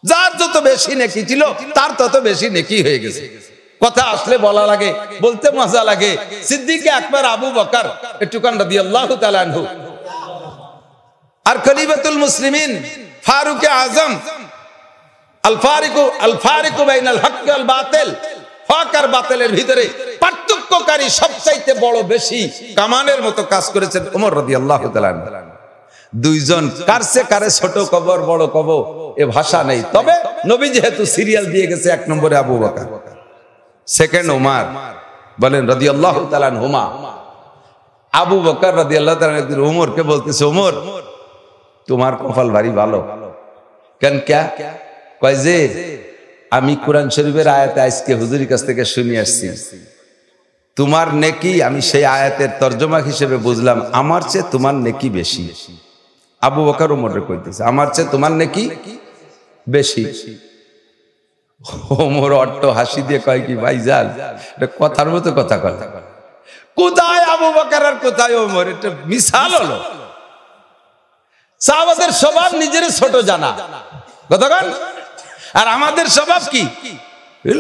যার যত বেশি নেকি ছিল তার তত বেশি নেকি হয়ে গেছে। কথা আসলে বলা লাগে, বলতে মজা লাগে। সিদ্দিকে আকবর আবু বকর একটুখান রাদিয়াল্লাহু তাআলা আনহু, আর খলিফাতুল মুসলিমিন ফারুক আজম আল ফারিকু বাইনাল হক ওয়াল বাতিল, হক আর বাতিলের ভিতরে পার্থক্যকারী সবচাইতে বড় বেশি কামানের মতো কাজ করেছেন ওমর রাদিয়াল্লাহু তাআলা। দুইজন কারছে কারে ছোট কবর বড় কবর এ ভাষা নেই, তবে নবী যেহেতু সিরিয়াল দিয়ে গেছে, এক নম্বরে আবু বকর, সেকেন্ড ওমর, বলেন রাদিয়াল্লাহু তাআলা আনহুমা। আবু বকর রাদিয়াল্লাহু তাআলা একদিন ওমরকে বলতেছে, ওমর তোমার কপাল ভারী ভালো। কেন ক্যা? কয় যে আমি কোরআন শরীফের আয়াতে আজকে হুজুরের কাছ থেকে শুনে আসছি, তোমার নেকি আমি সেই আয়াতের তর্জমা হিসেবে বুঝলাম আমার চেয়ে তোমার নেকি বেশি। আবু বকর ওমরে কইতেছে আমার চেয়ে তোমার নেকি বেশি। ওমর অট্ট হাসি দিয়ে কয় কি ভাইজান, এটা কথার মতো কথা কথা, কোথায় আবু বকর আর কোথায় ওমর, এটা মিসাল হলো। সাহাবাদের স্বভাব নিজের ছোট জানা, কতক্ষণ, আর আমাদের স্বভাব কি,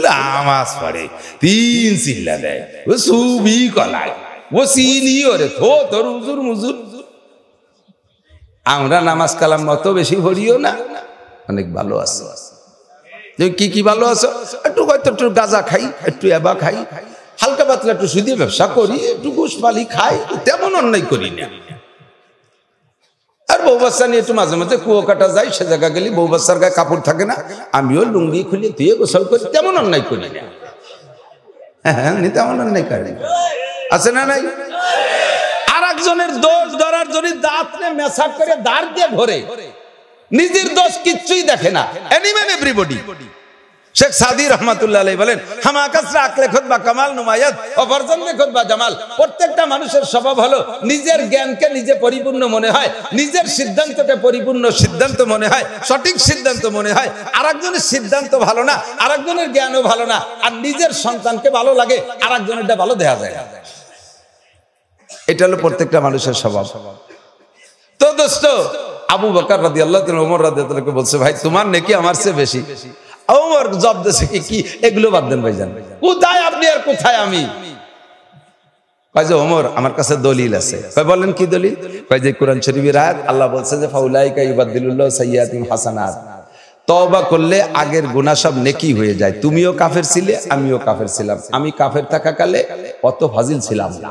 নামাজ পড়ে তিন চিল্লা দেয়, ও সুবি কলায়, ও সিনি ওরে থো তোর হুজুর মুজুর। আমরা নামাজ কালাম অত বেশি পড়িও না, অনেক ভালো আছো। কি কি ভালো আছো? একটু হয়তো একটু গাঁজা খাই, একটু এবা খাই, হালকা পাতলা একটু সুদী ব্যবসা করি, একটু ঘুষ পালি খাই, তেমন অন্যায় করি না। আর বউ বাচ্চা নিয়ে একটু মাঝে মাঝে কুয়ো কাটা যায়, সে জায়গা গেলে বউ বাচ্চার গায়ে কাপড় থাকে না, আমিও লুঙ্গি খুলে ধুয়ে গোসল করি, তেমন অন্যায় করি না। হ্যাঁ, তেমন অন্যায় করি আছে না নাই? আর একজনের দোষ ধরার জন্য দাঁত মেশাক করে দাঁড় দিয়ে ঘরে, নিজের দোষ কিচ্ছুই দেখে না। এনিম্যান এভরিবডি। শেখ সাদি রহমাতুল্লাহ আলাইহি বলেন, হামা কাসরা আকলে খুতবা কামাল নুমায়াত ও ফরজন্দে খুতবা জামাল। প্রত্যেকটা মানুষের স্বভাব হলো নিজের জ্ঞানকে নিজে পরিপূর্ণ মনে হয়, নিজের সিদ্ধান্তকে পরিপূর্ণ সিদ্ধান্ত মনে হয়, সঠিক সিদ্ধান্ত মনে হয়। আরেকজনের সিদ্ধান্ত ভালো না, আরেকজনের জ্ঞানও ভালো না, আর নিজের সন্তানকে ভালো লাগে, আরেকজনেরটা ভালো দেখা যায়। এটা হলো প্রত্যেকটা মানুষের স্বভাব। তো দোস্ত, আবু বকর রাদিয়াল্লাহু তাআলা ওমর রাদিয়াল্লাহু তাআলা বলছে, ভাই তোমার নেকি আমার চেয়ে বেশি। ওমর জবাব দিয়েছে, কি এগুলো বাদ দেন ভাইজান, কোথায় আপনি আর কোথায় আমি? কয় যে ওমর আমার কাছে দলিল আছে। কয় বলেন কি দলিল? কয় যে কোরআন শরীফের আয়াত, আল্লাহ বলছে যে ফাউলাইকা ইউবাদদিলুল্লাহু সাইয়্যাতিহিম হাসানাত, তওবা করলে আগের গুনাহ সব নেকি হয়ে যায়। তুমিও কাফের ছিলে, আমিও কাফের ছিলাম, আমি কাফের থাকাকালে অত ফাজিল ছিলাম না।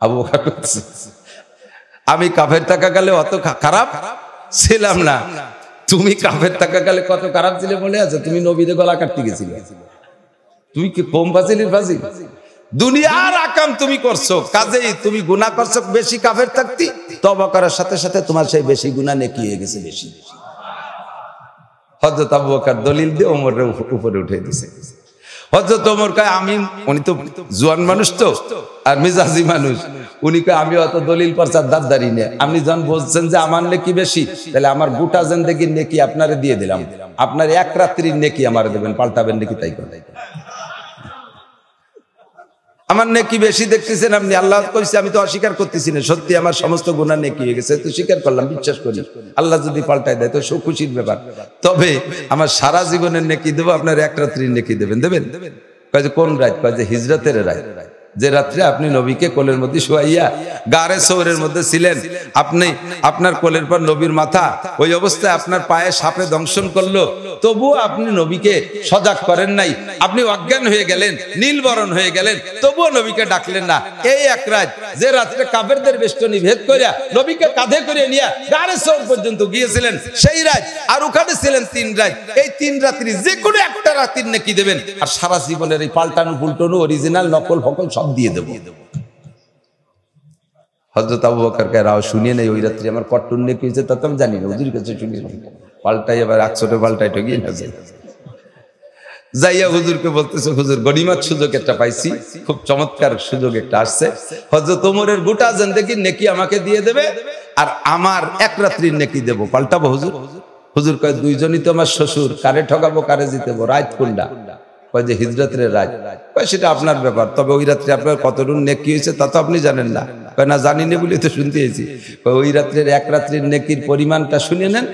আবু বকর বলছে, আমি কাফের থাকাকালে অত খারাপ ছিলাম না, তুমি কাফের থাকাকালে কত খারাপ ছিলে মনে আছে? তুমি নবীদের গলা কাটতে গেছিলে, তুমি কি কম ফাজিলের ফাজিল? দুনিয়ার আকাম তুমি করছো, কাজেই তুমি গুনাহ করছো বেশি কাফের থাকতি, তওবা করার সাথে সাথে তোমার সেই বেশি গুনাহ নেকি হয়ে গেছে বেশি। হযরত আবু বকর দলিল দিয়ে ওমরের উপরে উঠে দিয়েছে। হযরত ওমর কয়, আমি, উনি তো জোয়ান মানুষ তো আর মেজাজি মানুষ, উনি কয় আমি অত দলিল পর্চার দাঁড়দারি না, আপনি যখন বলছেন যে আমার নেকি বেশি, তাহলে আমার গোটা জিন্দেগির নেকি আপনারে দিয়ে দিলাম, আপনার এক রাত্রির নেকি আমারে দেবেন, পাল্টাবেন নাকি তাই করে। আমার নেকি বেশি দেখতেছেন আপনি, আল্লাহ কইছে, আমি তো অস্বীকার করতেছি না, সত্যি আমার সমস্ত গুনাহ নেকি হয়ে গেছে, তো স্বীকার করলাম, বিশ্বাস করি। আল্লাহ যদি পাল্টায় দেয় তো খুশির ব্যাপার, তবে আমার সারা জীবনের নেকি দেবো, আপনার এক রাত্রির নেকি দেবেন। কয় যে কোন রাত? কয় যে হিজরতের রাত, যে রাত্রে আপনি নবীকে কোলের মধ্যে শুয়াইয়া গারে সৌরের মধ্যে ছিলেন, আপনি আপনার কোলের পর নবীর মাথা, ওই অবস্থায় আপনার পায়ে সাপে দংশন করলো, তবুও আপনি নবীকে সজাগ করেন নাই, আপনি অজ্ঞান হয়ে গেলেন, নীলবরণ হয়ে গেলেন, তবুও নবীকে ডাকলেন না। এই এক রাত, যে রাত্রে কাফেরদের বেষ্টনী ভেদ করিয়া নবীকে কাঁধে করে নিয়ে গারে সৌর পর্যন্ত গিয়েছিলেন, সেই রাত, আর ওখানে ছিলেন 3 রাত। এই 3 রাত্রি যে কোনো একটা রাত্রির নেকি দেবেন, আর সারা জীবনের এই পাল্টানো পুল্টানো অরিজিনাল নকল ফকল সব দিয়ে দেব। হযরত আবু বকর কে রাও শুনিয়ে নেই, ওই রাত্রি আমার কট্টুর নেকি হয়েছে তা তো আমি জানি না, হুজুর কাছে শুনিয়ে পাল্টাই, আবার 100 পাল্টাই ঠগিয়ে না যায়। যাইয়া হুজুরকে বলতেছে, হুজুর গনিমত সুযোগ একটা পাইছি, খুব চমৎকার সুযোগ একটা আসছে, হযরত ওমরের গোটা জিন্দেগির নেকি আমাকে দিয়ে দেবে, আর আমার এক রাত্রির নেকি দেব, পাল্টাবো হুজুর। হুজুর কয়, দুইজনই তো আমার শ্বশুর, কারে ঠকাবো কারে জিতেবো, রাত কোনটা? কয় যে হিজরতের রাত। কয় সেটা আপনার ব্যাপার, তবে ওই রাত্রে আপনার কতটুকু নেকি হয়েছে তা তো আপনি জানেন না। কয় না, জানি না বলে তো শুনতে এসেছি। ওই রাত্রের এক রাত্রির নেকির পরিমাণটা শুনে নেন,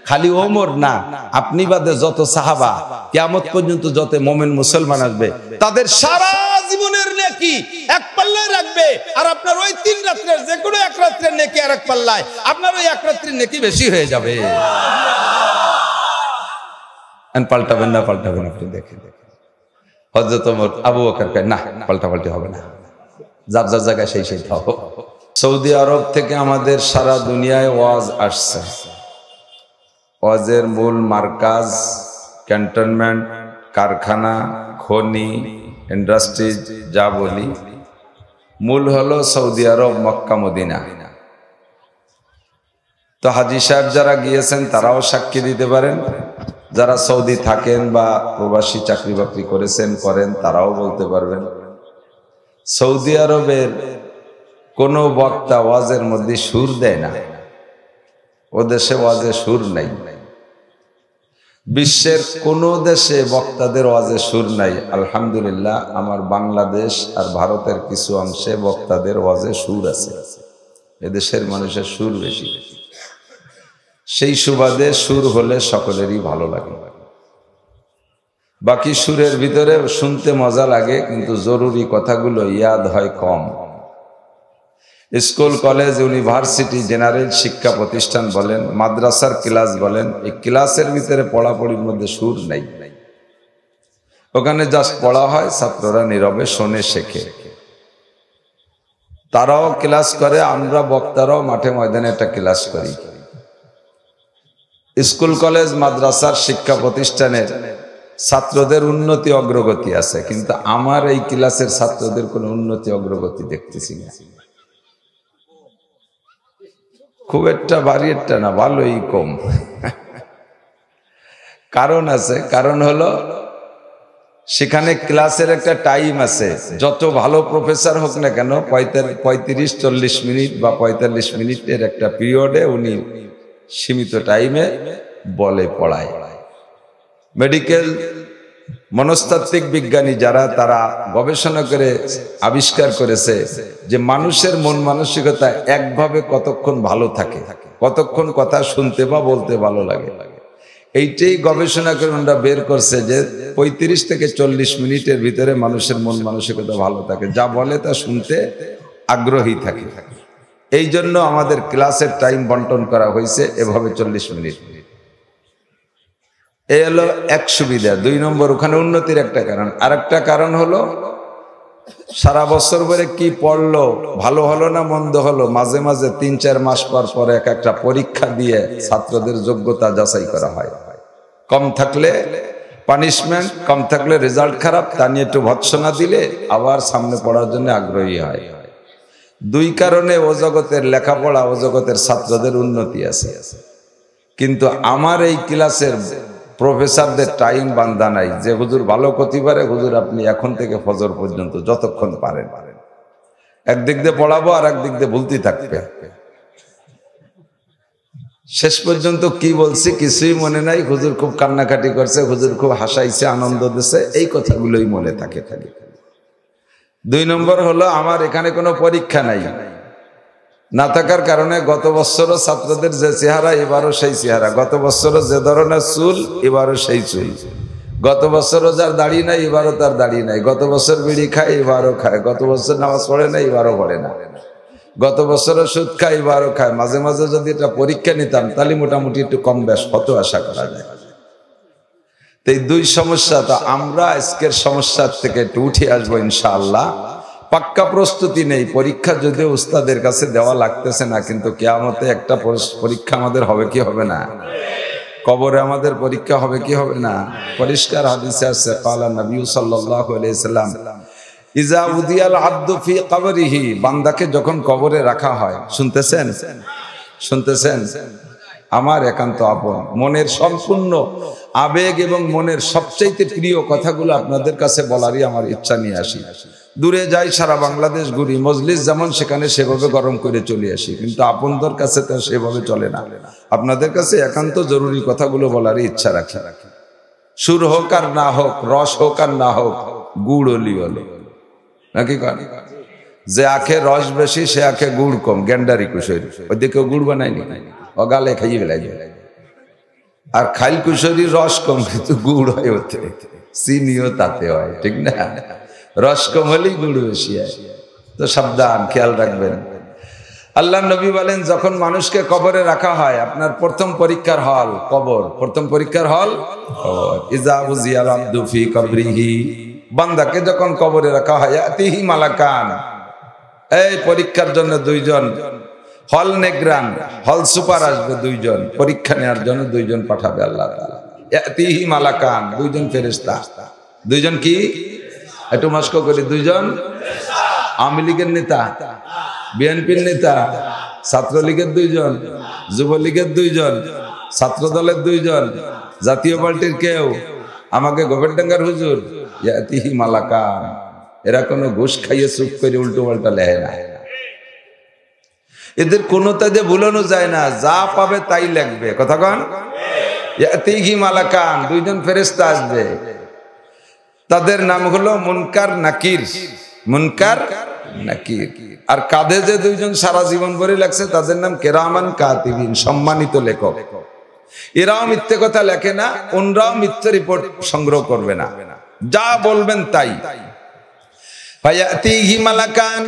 খালি ওমর না, আপনি বাদে যত সাহাবা কিয়ামত পর্যন্ত যত মুমিন মুসলমান আসবে তাদের সারা জীবনের নেকি এক পাল্লায় রাখবে, আর আপনার ওই 3 রাত্রের যে কোনো এক রাত্রের নেকি আর এক পাল্লায়, আপনার ওই এক রাত্রের নেকি বেশি হয়ে যাবে। পাল্টাবেন না, পাল্টাবেন আপনি দেখেন। হযরত ওমর আবু বকর কয় না, পাল্টাপাল্টি হবে না, যার যার জায়গায় সেই সেই থাকো। সৌদি আরব থেকে আমাদের সারা দুনিয়ায় ওয়াজ আসছে। ওয়াজের মূল মার্কাজ, ক্যান্টনমেন্ট, কারখানা, খনি, ইন্ডাস্ট্রিজ যা বলি, মূল হলো সৌদি আরব, মক্কা মদিনা। তো হাজী সাহেব যারা গিয়েছেন তারাও সাক্ষী দিতে পারেন, যারা সৌদি থাকেন বা প্রবাসী চাকরি বাকরি করেছেন করেন তারাও বলতে পারবেন। সৌদি আরবের কোন বক্তা ওয়াজের মধ্যে সুর দেয় না, ও দেশে ওয়াজে সুর নাই। বিশ্বের কোন দেশে বক্তাদের ওয়াজে সুর নাই। আলহামদুলিল্লাহ আমার বাংলাদেশ আর ভারতের কিছু অংশে বক্তাদের ওয়াজে সুর আছে, এদেশের মানুষের সুর বেশি। সেই সুবাদে সুর হলে সকলেরই ভালো লাগে। বাকি সুরের ভিতরে শুনতে মজা লাগে, কিন্তু জরুরি কথাগুলো ইয়াদ হয় কম। স্কুল, কলেজ, ইউনিভার্সিটি, জেনারেল শিক্ষা প্রতিষ্ঠান বলেন, মাদ্রাসার ক্লাস বলেন, এই ক্লাসের ভিতরে পড়াপড়ির মধ্যে সুর নাই। ওখানে জাস্ট পড়া হয়, ছাত্ররা নীরবে শোনে, শেখে। তারাও ক্লাস করে, আমরা বক্তারাও মাঠে ময়দানে একটা ক্লাস করি। স্কুল, কলেজ, মাদ্রাসার শিক্ষা প্রতিষ্ঠানের ছাত্রদের উন্নতি অগ্রগতি আছে, কিন্তু আমার এই ক্লাসের ছাত্রদের কোনো উন্নতি অগ্রগতি দেখতেছি না। খুব একটা ভারী একটা না, ভালোই কম। কারণ আছে, কারণ হলো সেখানে ক্লাসের একটা টাইম আছে। যত ভালো প্রফেসর হোক না কেন 35-40 মিনিট বা 45 মিনিটের একটা পিরিয়ডে উনি সীমিত টাইমে বলে পড়ায়। মেডিকেল মনস্তাত্ত্বিক বিজ্ঞানী যারা, তারা গবেষণা করে আবিষ্কার করেছে যে মানুষের মন মানসিকতা একভাবে কতক্ষণ ভালো থাকে, কতক্ষণ কথা শুনতে বা বলতে ভালো লাগে। এইটাই গবেষণা করে ওনারা বের করছে যে 35 থেকে 40 মিনিটের ভিতরে মানুষের মন মানসিকতা ভালো থাকে, যা বলে তা শুনতে আগ্রহী থাকে। এই জন্য আমাদের ক্লাসের টাইম বন্টন করা হয়েছে এভাবে 40 মিনিট। এই হলো এক সুবিধা। 2 নম্বর, ওখানে উন্নতির একটা কারণ। আরেকটা কারণ হলো সারা বছর ধরে কি পড়লো, ভালো হলো না মন্দ হলো, মাঝে মাঝে 3-4 মাস পর পর একটা পরীক্ষা দিয়ে ছাত্রদের যোগ্যতা যাচাই করা হয়। কম থাকলে পানিশমেন্ট, কম থাকলে রেজাল্ট খারাপ, তা নিয়ে একটু ভৎসনা দিলে আবার সামনে পড়ার জন্য আগ্রহী হয়। 2 কারণে ও জগতের লেখাপড়া, ও জগতের ছাত্রদের উন্নতি আছে। কিন্তু আমার এই ক্লাসের প্রফেসরদের টাইম বান্ধা নাই যে হুজুর ভালো করতে পারে, হুজুর আপনি এখন থেকে ফজর পর্যন্ত যতক্ষণ পারেন, একদিক দিয়ে পড়াবো আর একদিক দিয়ে বলতে থাকবে। শেষ পর্যন্ত কি বলছি কিছুই মনে নাই। হুজুর খুব কান্নাকাটি করছে, হুজুর খুব হাসাইছে, আনন্দ দিছে, এই কথাগুলোই মনে থাকে। 2 নম্বর হলো আমার এখানে কোনো পরীক্ষা নাই, না থাকার কারণে গত বছরও ছাত্রদের যে চেহারা এবারও সেই চেহারা, গত বছরও যে ধরনের চুল এবারও সেই চুল, গত বছরও যার দাড়ি নাই এবারও তার দাড়ি নাই, গত বছর বিড়ি খায় এবারও খায়, গত বছর নামাজ পড়ে না এবারও পড়ে না, গত বছরও সুদ খায় এবারও খায়। মাঝে মাঝে যদি এটা পরীক্ষা নিতাম তাহলে মোটামুটি একটু কম বেশ হতো, আশা করা যায়। তো এই 2 সমস্যা, তো আমরা আজকের সমস্যার থেকে একটু উঠে আসবো ইনশাআল্লাহ। পাক্কা প্রস্তুতি নেই, পরীক্ষা যদিও উস্তাদের কাছে দেওয়া লাগতেছে না, কিন্তু কিয়ামতে একটা পরীক্ষা আমাদের হবে কি হবে না? কবরে আমাদের পরীক্ষা হবে কি হবে না? পরিষ্কার হাদিসে আছে, ক্বালা নবী সাল্লাল্লাহু আলাইহি সাল্লাম ইজা উদিয়াল আবদু ফি কবরিহি, বান্দাকে যখন কবরে রাখা হয়, শুনতেছেন আমার একান্ত আপন মনের সম্পূর্ণ আবেগ এবং মনের সবচাইতে প্রিয় কথাগুলো আপনাদের কাছে বলারই আমার ইচ্ছা নিয়ে আসি। দূরে যাই, সারা বাংলাদেশ ঘুরি, মজলিস যেমন সেখানে সেভাবে গরম করে চলে আসি, কিন্তু আপনদের কাছে তো সেভাবে চলে না। আপনাদের কাছে একান্ত জরুরি কথাগুলো বলারই ইচ্ছা রাখি। সুর হোক আর না হোক, রস হোক আর না হোক, গুড় হলি হলো নাকি? যে আখে রস বেশি সে আখে গুড় কম, গ্যান্ডারি কুশৈর, ওইদিকে গুড় বানায়নি, অগালে খাইয়ে বেলাই। আর খাইল কুশরীর রস কম কিন্তু গুড় হয় ওতে, চিনিও তাতে হয়, ঠিক না? রস কম হলেই গুড় বেশি হয়। তো সাবধান, খেয়াল রাখবেন। আল্লাহ নবী বলেন যখন মানুষকে কবরে রাখা হয়, আপনার প্রথম পরীক্ষার হল কবর। প্রথম পরীক্ষার হল কবর। ইজা উজিয়াল আব্দু ফি কবরিহি, বান্দাকে যখন কবরে রাখা হয়, আতিহি মালাকান, এই পরীক্ষার জন্য দুইজন হল নেগরান, হল সুপার আসবে, দুইজন পরীক্ষা নেওয়ার জন্য দুইজন পাঠাবে আল্লাহ তাআলা। আতিহি মালাকান, দুইজন ফেরেশতা। দুইজন কি? একটু মস্ক করি, দুইজন আওয়ামী লীগের নেতা, বিএনপির নেতা, ছাত্রলীগের দুইজন, যুবলীগের দুইজন, ছাত্র দলের দুইজন, জাতীয় পার্টির কেউ, আমাকে গোবরডাঙ্গার হুজুর। ইয়াতিহি মালাকান, এরা কোনো ঘুষ খাইয়ে চুপ করে উল্টো পাল্টা লেহে না। এদের কোনোটা যে ভুলানো যায় না, যা পাবে তাই লাগবে। কথা কন? ইয়াতিহি মালাকান, দুইজন ফেরেশতা আসবে। তাদের নাম হলো মুনকার নাকির। মুনকার নাকির। আর কাঁধে যে দুইজন সারা জীবন ভরে লাগছে, তাদের নাম কেরামান কাতিবিন, সম্মানিত লেখক। এরাও মিথ্যে কথা লেখে না, ওনরাও মিথ্যে রিপোর্ট সংগ্রহ করবে না, যা বলবেন তাই। ফায়াতিহি মালাকান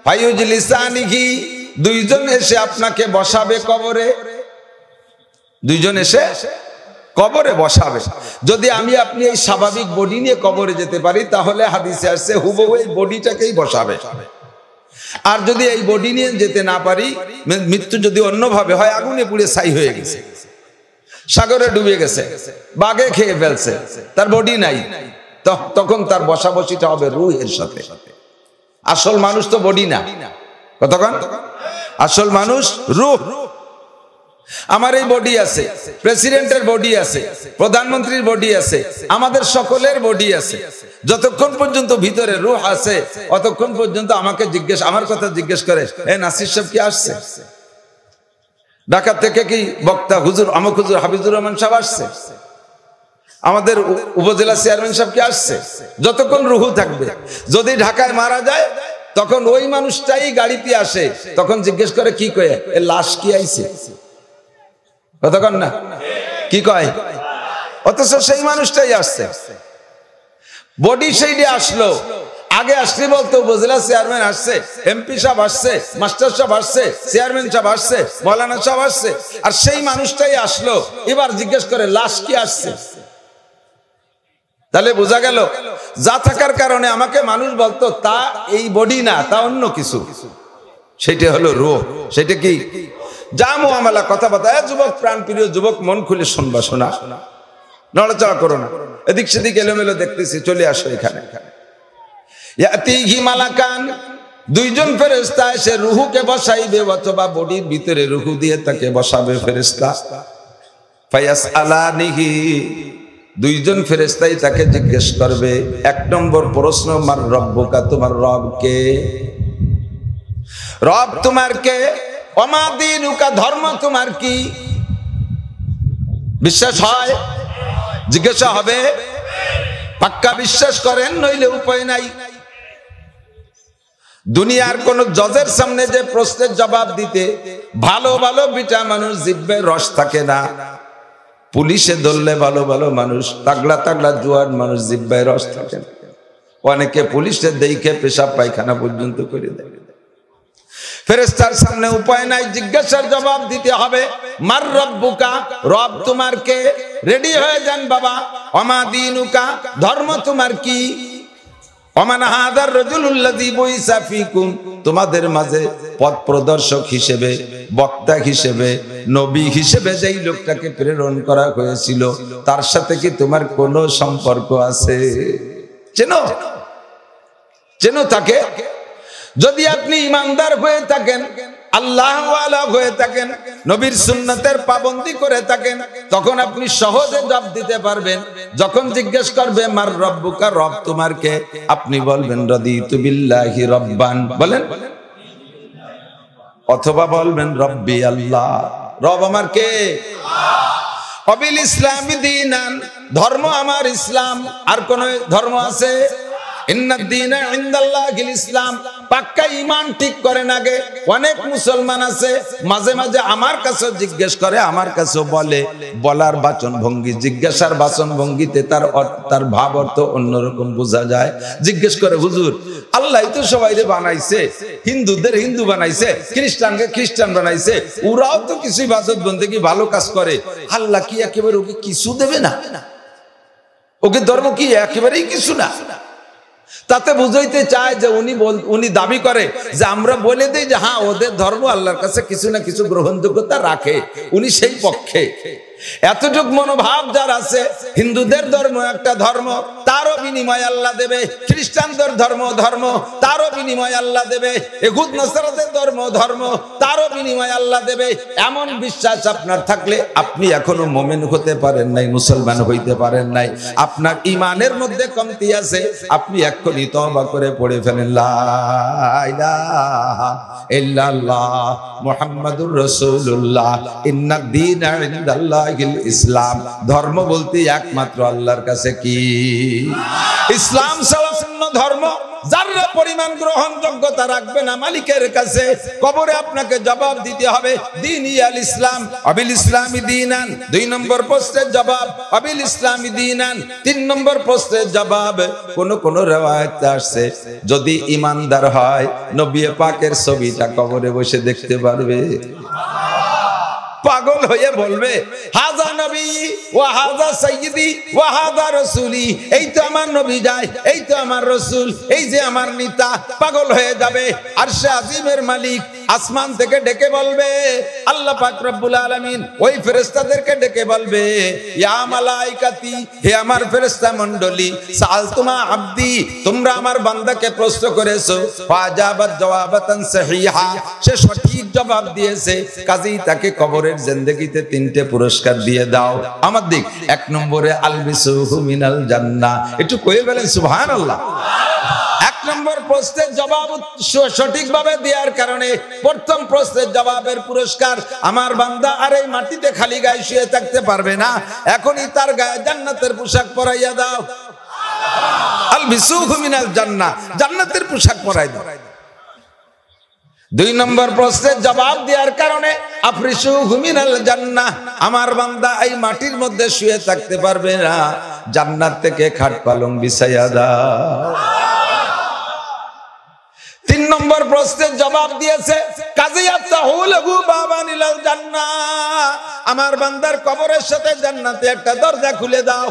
ফায়ুজলিসানিহি, দুইজন এসে আপনাকে বসাবে কবরে। দুইজন এসে কবরে বসাবে। যদি আমি আপনি এই স্বাভাবিক বডি নিয়ে কবরে যেতে পারি, তাহলে হাদিসে আসছে হুবহু এই বডিটাকেই বসাবে। আর যদি এই বডি নিয়ে যেতে না পারি, মৃত্যু যদি অন্যভাবে হয়, আগুনে পুড়ে ছাই হয়ে গেছে, সাগরে ডুবে গেছে, বাঘে খেয়ে ফেলছে, তার বডি নাই, তখন তার বসাবসিটা হবে রূহের সাথে। আসল মানুষ তো বডি না। কতক্ষণ? আসল মানুষ রূহ। আমার এই বডি আছে, প্রেসিডেন্টের বডি আছে, প্রধানমন্ত্রীর বডি আছে, আমাদের সকলের বডি আছে। যতক্ষণ পর্যন্ত ভিতরে রূহ আছে, অতক্ষণ পর্যন্ত আমাকে আমার কথা জিজ্ঞেস করে, এ নাসির সাহেব কি আসছে? ঢাকা থেকে কি বক্তা হুজুর আমক হুজুর হাফিজুর রহমান সাহেব আসছে? আমাদের উপজেলা চেয়ারম্যান সাহেব কি আসছে? যতক্ষণ রূহ থাকবে। যদি ঢাকায় মারা যায়, তখন ওই মানুষটাই গাড়িতে আসে, তখন জিজ্ঞেস করে কি কয়ে, এ লাশ কি আইছে? কতক্ষণ না কি কয়? অথচ সেই মানুষটাই আসছে, বডি সেইটি আসলো। আগে আসলে বলতো উপজেলা চেয়ারম্যান আসছে, এমপি সাহেব আসছে, মাস্টার সাহেব আসছে, চেয়ারম্যান সাহেব আসছে, মৌলানা সাহেব আসছে, আর সেই মানুষটাই আসলো। এবার জিজ্ঞেস করে লাশ কি আসছে? তাহলে বোঝা গেল, যা থাকার কারণে আমাকে মানুষ বলতো, তা এই বডি না, তা অন্য কিছু। সেটা হলো রূহ। সেটা কি? যা মুআমালা, কথাবার্তা। যুবক, প্রাণ প্রিয় যুবক, মন খুলে শুনবা, শোনা, নড়াচড়া করো না, এদিক সেদিক এলোমেলো দেখতেছি, চলে আসো এখানে। ইয়াতিহি মালাকান, দুইজন ফেরেশতা এসে রূহকে বসাইবে, অথবা বডির ভিতরে রূহ দিয়ে তাকে বসাবে ফেরেশতা। ফায়াসআলানিহি, দুইজন ফেরেশতাই তাকে জিজ্ঞেস করবে। এক নম্বর প্রশ্ন, মার রব্বুকা, তোমার রব কে? রব তোমার কে? ওমা দীনুকা, ধর্ম তোমার কি? বিশ্বাস হয়? জিজ্ঞাসা হবে? পাক্কা বিশ্বাস করেন, নইলে উপায় নাই। দুনিয়ার কোন জজের সামনে যে প্রশ্নের জবাব দিতে ভালো ভালো বিটা মানুষ, জিহ্বার রস থাকে না। পুলিশে ধরলে ভালো ভালো মানুষ, তাগলা তাগলা জোয়ান মানুষ, জিহ্বার রস থাকে না। অনেকে পুলিশে দেখে পেশাব পায়খানা পর্যন্ত করে দেয়। ফেরেশতার সামনে উপায় নাই, জিজ্ঞাসার জবাব দিতে হবে। মার রব্বুকা, রব তোমার কে? রেডি হয়ে যান বাবা। ওমা দীনুকা, ধর্ম তোমার কি? ওমান হাদার রাজুলুল্লাযী বুইসা ফীকুম, তোমাদের মাঝে পথ প্রদর্শক হিসেবে, বক্তা হিসেবে, নবী হিসেবে যেই লোকটাকে প্রেরণ করা হয়েছিল, তার সাথে কি তোমার কোনো সম্পর্ক আছে? চেনো? চেনো তাকে? যদি আপনি ইমানদার হয়ে থাকেন, আল্লাহওয়ালা হয়ে থাকেন, নবীর সুন্নতের পাবন্দি করে থাকেন, তখন আপনি সহজে জবাব দিতে পারবেন। যখন জিজ্ঞেস করবে মার রব্বুকা, রব তোমার কে, আপনি বলবেন রাদিতু বিল্লাহি রব্বান, বলেন, অথবা বলবেন রব্বি আল্লাহ, রব আমার কে? অবিল ইসলামি দীনান, ধর্ম আমার ইসলাম। আর কোন ধর্ম আছে? ইন্নাদ-দীনা ইনদাল্লাহিল ইসলাম, পাক্কা ঈমান ঠিক করেন আগে। অনেক মুসলমান আছে মাঝে মাঝে আমার কাছে জিজ্ঞেস করে, আমার কাছে বলে, বলার বাচন ভঙ্গি, জিজ্ঞাসার বাচন ভঙ্গিতে তার ভাব অর্থ অন্যরকম বোঝা যায়। জিজ্ঞেস করে, হুজুর আল্লাহই তো সবাইরে বানাইছে, হিন্দুদের হিন্দু বানাইছে, খ্রিস্টানকে খ্রিস্টান বানাইছে, ওরাও তো কিছু ইবাদত বন্দেগী ভালো কাজ করে, আল্লাহ কি একেবারে ওকে কিছু দেবে না? ওকে ধর্ম কি একেবারেই কিছু না? তাতে বুঝাইতে চায় যে উনি দাবি করে যে আমরা বলে দেই যে হ্যাঁ ওদের ধর্ম আল্লাহর কাছে কিছু না কিছু গ্রহণযোগ্যতা রাখে, উনি সেই পক্ষে। এতটুক মনোভাব যার আছে, হিন্দুদের ধর্ম একটা ধর্ম, তারও বিনিময় আল্লাহ দেবে, খ্রিস্টানদের ধর্ম তারও বিনিময় আল্লাহ দেবে, ইহুদ নাসারাদের ধর্ম তারও বিনিময় আল্লাহ দেবে, এমন বিশ্বাস আপনার থাকলে আপনি এখনো মুমিন হতে পারেন নাই, মুসলমান হইতে পারেন নাই। আপনার ঈমানের মধ্যে কমতি আছে, আপনি এক্ষুনি তওবা করে পড়ে ফেলেন লা ইলাহা ইল্লাল্লাহ মুহাম্মাদুর রাসূলুল্লাহ ইন্নাদ-দীনা ইনদাল্লাহিল ইসলাম। ধর্ম বলতে একমাত্র আল্লাহর কাছে কি ইসলাম ছাড়া অন্য ধর্ম যারা পরিমাণ গ্রহণযোগ্যতা রাখবে না মালিকের কাছে, কবরে আপনাকে জবাব দিতে হবে দীনি আল ইসলাম আবিল ইসলামি দীনান। 2 নম্বর প্রশ্নের জবাব আবিল ইসলামি দীনান। 3 নম্বর প্রশ্নের জবাব, কোন riwayate আসছে যদি ঈমানদার হয় নবী পাকের ছবিটা কবরে বসে দেখতে পারবে। পাগল হয়ে বলবে হাজা নবী ওয়া হাজা সাইয়্যিদি ওয়া হাজা রাসূলি, এই তো আমার নবী যায়, এই তো আমার রাসূল, এই যে আমার নেতা। পাগল হয়ে যাবে। আরশে আজিমের মালিক আসমান থেকে ডেকে বলবে, আল্লাহ পাক রব্বুল আলামিন ওই ফেরেশতাদেরকে ডেকে বলবে, ইয়া মালাইকাতি, হে আমার ফেরেশতা মণ্ডলী, সালতুমা আব্দি, তোমরা আমার বান্দাকে প্রশ্ন করেছো, ফাজাবাত জওয়াবাতান সহিহা, সে সঠিক জবাব দিয়েছে, কাজেই তাকে কবরের জিন্দেগিতে 3টে পুরস্কার দিয়ে দাও। আমার দিক 1 নম্বরে আলবিসুহু মিনাল জান্নাহ, একটু কয়ে বলেন সুবহানাল্লাহ। 1 নম্বর প্রশ্নের জবাব সঠিকভাবে দেওয়ার কারণে প্রথম প্রশ্নের জবাবের পুরস্কার, আমার বান্দা আর এই মাটিতে খালি গায়ে শুয়ে থাকতে পারবে না, এখনই তার গায়ে জান্নাতের পোশাক পরাইয়া দাও। আলবিসুহু মিনাল জান্নাহ, জান্নাতের পোশাক পরাই দাও। 2 নম্বর প্রশ্নের জবাব দেওয়ার কারণে আফরিসুহু মিনাল জান্নাহ, আমার বান্দা এই মাটির মধ্যে শুয়ে থাকতে পারবে না, জান্নাত থেকে খাট পালং বিছাইয়া দাও। 3 নম্বর প্রশ্নের জবাব দিয়েছে, কাজিয়াতাহু লাহু বাবান ইলাল জান্নাহ, আমার বান্দার কবরের সাথে জান্নাতে একটা দরজা খুলে দাও।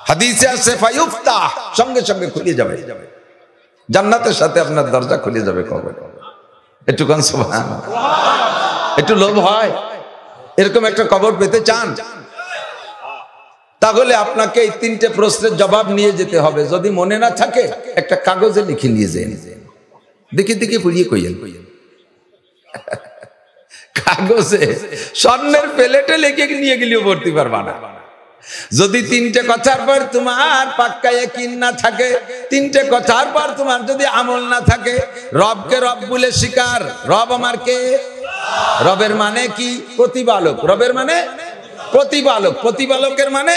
হাদিসে আছে ফায়ুফতাহ, সঙ্গে সঙ্গে খুলে যাবে, জান্নাতের সাথে আপনার দরজা খুলে যাবে কবরে। একটু কোন সুবহানাল্লাহ, একটু লোভ হয় এরকম একটা কবর পেতে চান? তাহলে আপনাকে এই 3টে প্রশ্নের জবাব নিয়ে যেতে হবে। যদি মনে না থাকে একটা কাগজে লিখে নিয়ে যান, দেখে পড়িয়ে কইয়েন। কাগজে স্বর্ণের প্লেটে লিখে নিয়ে গেলেও পড়তে পারবা না। যদি 3টে কথার পর তোমার পাক্কা ইয়াকিন না থাকে, 3টে কথার পর তোমার যদি আমল না থাকে, রবকে রব বলে স্বীকার, রব আমার কে? রবের মানে কি? প্রতিপালক। রবের মানে প্রতিপালক, প্রতিপালকের মানে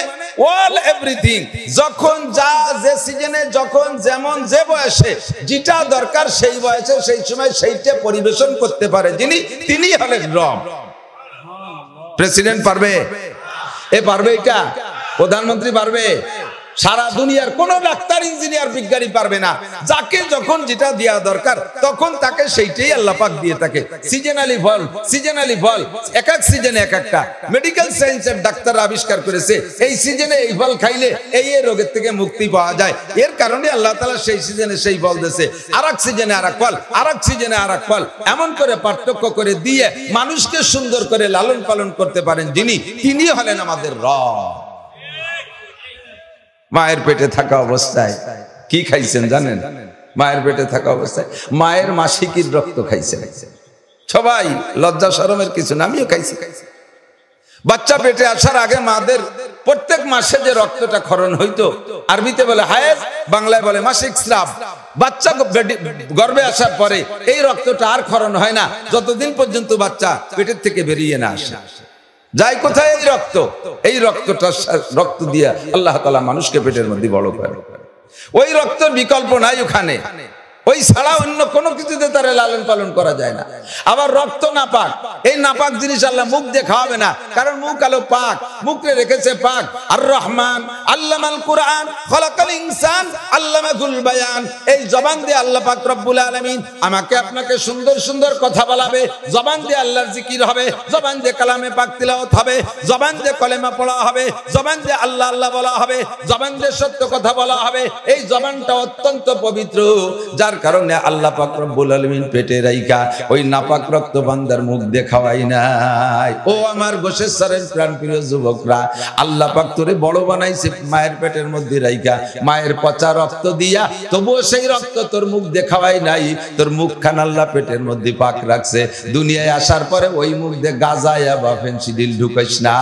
অল এভরিথিং। যখন যা যে সিজনে যখন যেমন যে বয়সে যেটা দরকার সেই বয়সে সেই সময় সেইটা পরিবেশন করতে পারে যিনি, তিনি হলেন রব। প্রেসিডেন্ট পারবে? এ পারবে? এটা প্রধানমন্ত্রী পারবে? সারা দুনিয়ার কোন ডাক্তার, ইঞ্জিনিয়ার, বিজ্ঞানী পারবে না। যাকে যখন যেটা দেওয়া দরকার তখন তাকে সেইটাই আল্লাহ পাক দিয়ে থাকে। সিজনালি ফল, এক এক সিজনে এক একটা। মেডিকেল সায়েন্সের ডাক্তাররা আবিষ্কার করেছে এই সিজনে এই ফল খাইলে এই রোগের থেকে মুক্তি পাওয়া যায়। এর কারণে আল্লাহ তাআলা সেই সিজনে সেই ফল দিয়েছে, আরেক সিজনে আরেক ফল, আরেক সিজনে আরেক ফল, এমন করে পার্থক্য করে দিয়ে মানুষকে সুন্দর করে লালন পালন করতে পারেন যিনি, তিনি হলেন আমাদের রব। মায়ের পেটে থাকা অবস্থায় কি খাইছেন জানেন? মায়ের পেটে থাকা অবস্থায় মায়ের মাসিকের রক্ত খাইছেন। সবাই লজ্জা শরমের কিছু না, আমিও খাইছি। বাচ্চা পেটে আসার আগে মাদের প্রত্যেক মাসে যে রক্তটা ক্ষরণ হইতো, আরবিতে বলে হায়েজ, বাংলায় বলে মাসিক স্রাব। বাচ্চা গর্ভে আসার পরে এই রক্তটা আর ক্ষরণ হয় না যতদিন পর্যন্ত বাচ্চা পেটের থেকে বেরিয়ে না আসে। যাই কোথায় এই রক্ত? এই রক্তটা রক্ত দিয়ে আল্লাহ তাআলা মানুষকে পেটের মধ্যে বড় করে। ওই রক্তের বিকল্প নাই ওখানে, ওই ছাড়া অন্য কোনো কিছুতে তারা লালন পালন করা যায় না। আবার রক্ত নাপাক, এই নাপাক জিনিস আল্লাহ মুখ দিয়ে খাওয়াবে না, কারণ মুখ আলো পাক, মুখে রেখেছে পাক। আর রহমান আল্লামাল কুরআন খলাকাল ইনসান আল্লামাহুল বায়ান, এই জবান দিয়ে আল্লাহ পাক রব্বুল আলামিন আমাকে আপনাকে সুন্দর সুন্দর কথা বলাবে, জবান দিয়ে আল্লাহর জিকির হবে, জবান দিয়ে কালামে পাক তিলাওয়াত হবে, জবান দিয়ে কলেমা পড়া হবে, জবান দিয়ে আল্লাহ আল্লাহ বলা হবে, জবান দিয়ে সত্য কথা বলা হবে। এই জবানটা অত্যন্ত পবিত্র, যার কারণে আল্লাহ পাক রব্বুল আলামিন পেটে রাইখা ওই নাপাক রক্ত বান্দার মুখ দেখাওয়াই নাই। ও আমার গোশের সারের প্রাণ প্রিয় যুবকরা, আল্লাহ পাক তোরে বড় বানাইছে মায়ের পেটের মধ্যে রাইখা, মায়ের পচা রক্ত দিয়া, তবুও সেই রক্ত তোর মুখ দেখাওয়াই নাই। তোর মুখখান আল্লাহ পেটের মধ্যে পাক রাখছে। দুনিয়ায় আসার পরে ওই মুখ দিয়ে গাঁজা বা ফেন্সিডিল ঢুকাইস না।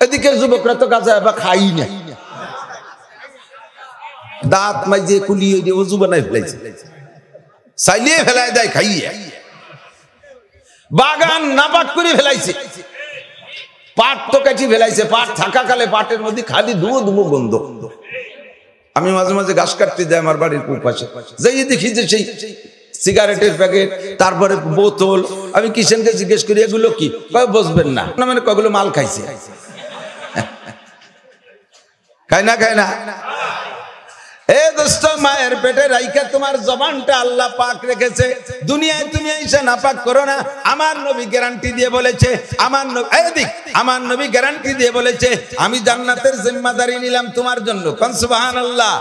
এদিকে যুবকরা তো গাঁজা বা খাই না, দাঁত মাইজে কুলিয়ে দিয়ে ওযু বানাই ফেলাইছে, চাইলিয়ে ফেলাই দেয় খাইয়ে, বাগান নাপাক করে ফেলাইছে, পাট তো কাটি ফেলাইছে, পাট থাকাকালে পাটের মধ্যে খালি ধুয়ো ধুয়ো গন্ধ। আমি মাঝে মাঝে ঘাস কাটতে যাই আমার বাড়ির পাশে, যাই দেখি যে সেই সিগারেটের প্যাকেট, তারপরে বোতল। আমি কিষেনকে জিজ্ঞেস করি এগুলো কি, বসবেন না, মানে কগুলো মাল খাইছে। খায় না খায় না। এ দোস্ত, মায়ের পেটে রাইখা তোমার জবানটা আল্লাহ পাক রেখেছে। দুনিয়ায় তুমি এসে নাপাক করো না। আমার নবী গ্যারান্টি দিয়ে বলেছে, আমার নবী গ্যারান্টি দিয়ে বলেছে, আমি জান্নাতের জিম্মাদারি নিলাম তোমার জন্য। কোন সুবহানাল্লাহ।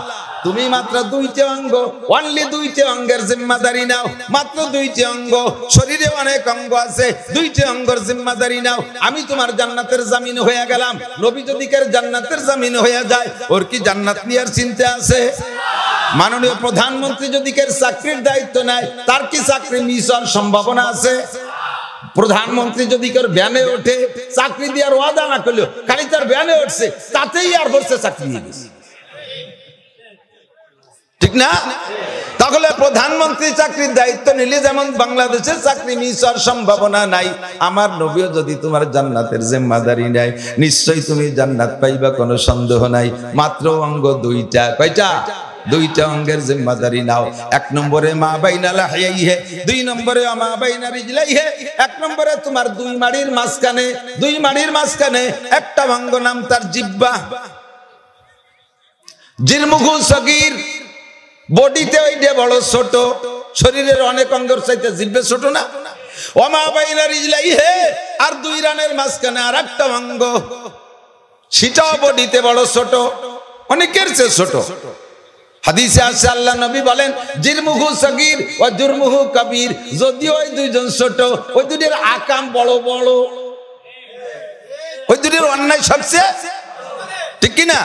তুমি মাত্র দুইটি অঙ্গ, অনলি দুইটি অঙ্গের জিম্মাদারি নাও, মাত্র দুইটি অঙ্গ। শরীরে অনেক অঙ্গ আছে, দুইটি অঙ্গের জিম্মাদারি নাও। আমি তোমার জান্নাতের জামিন হয়ে গেলাম। নবী যদি কার জান্নাতের জামিন হয়ে যায়, ওর কি জান্নাত নিয়ার চিন্তা আছে? মাননীয় প্রধানমন্ত্রী যদি কার চাকরির দায়িত্ব নেয়, তার কি চাকরি মিস হওয়ার সম্ভাবনা আছে? প্রধানমন্ত্রী যদি কার ব্যানে ওঠে, চাকরি দেওয়ার ওয়াদা না করলেও খালি তার ব্যানে উঠছে, তাতেই আর বলছে চাকরি নিয়ে গেছে, ঠিক না? তাহলে প্রধানমন্ত্রী চাকরির দায়িত্ব নিলে যেমন বাংলাদেশের চাকরি মিস হওয়ার সম্ভাবনা নাই, আমার নবীও যদি তোমার জান্নাতের জিম্মাদারি নেয়, নিশ্চয়ই তুমি জান্নাত পাইবা, কোনো সন্দেহ নাই। মাত্র অঙ্গ দুইটা। কয়টা? দুইটা অঙ্গের জিম্মাদারি নাও। এক নম্বরে মা বাইনা লাহিয়াইহি, দুই নম্বরে মা বাইনা রিজলাইহি। এক নম্বরে তোমার দুই মাড়ির মাঝখানে একটা অঙ্গ, নাম তার জিহ্বা। জিরমুহু সগীর, বডিতে ওইটা বড় ছোট, শরীরের অনেক অঙ্গের চাইতে জিহ্বা ছোট না? ওমা বাইনা রিজলাইহি, আর দুই রানের মাঝখানে আর একটা অঙ্গ, সেটাও বডিতে বড় ছোট, অনেকের চেয়ে ছোট। হাদিসে আছে, আল্লাহ নবী বলেন, জিরমুহু সগীর ওয়া জুরমুহু কবীর। যদিও ওই দুইজন ছোট, ওই দুইটার আকাম বড় বড়, ওই দুইটার অন্যায় সবচেয়ে, ঠিক কি না?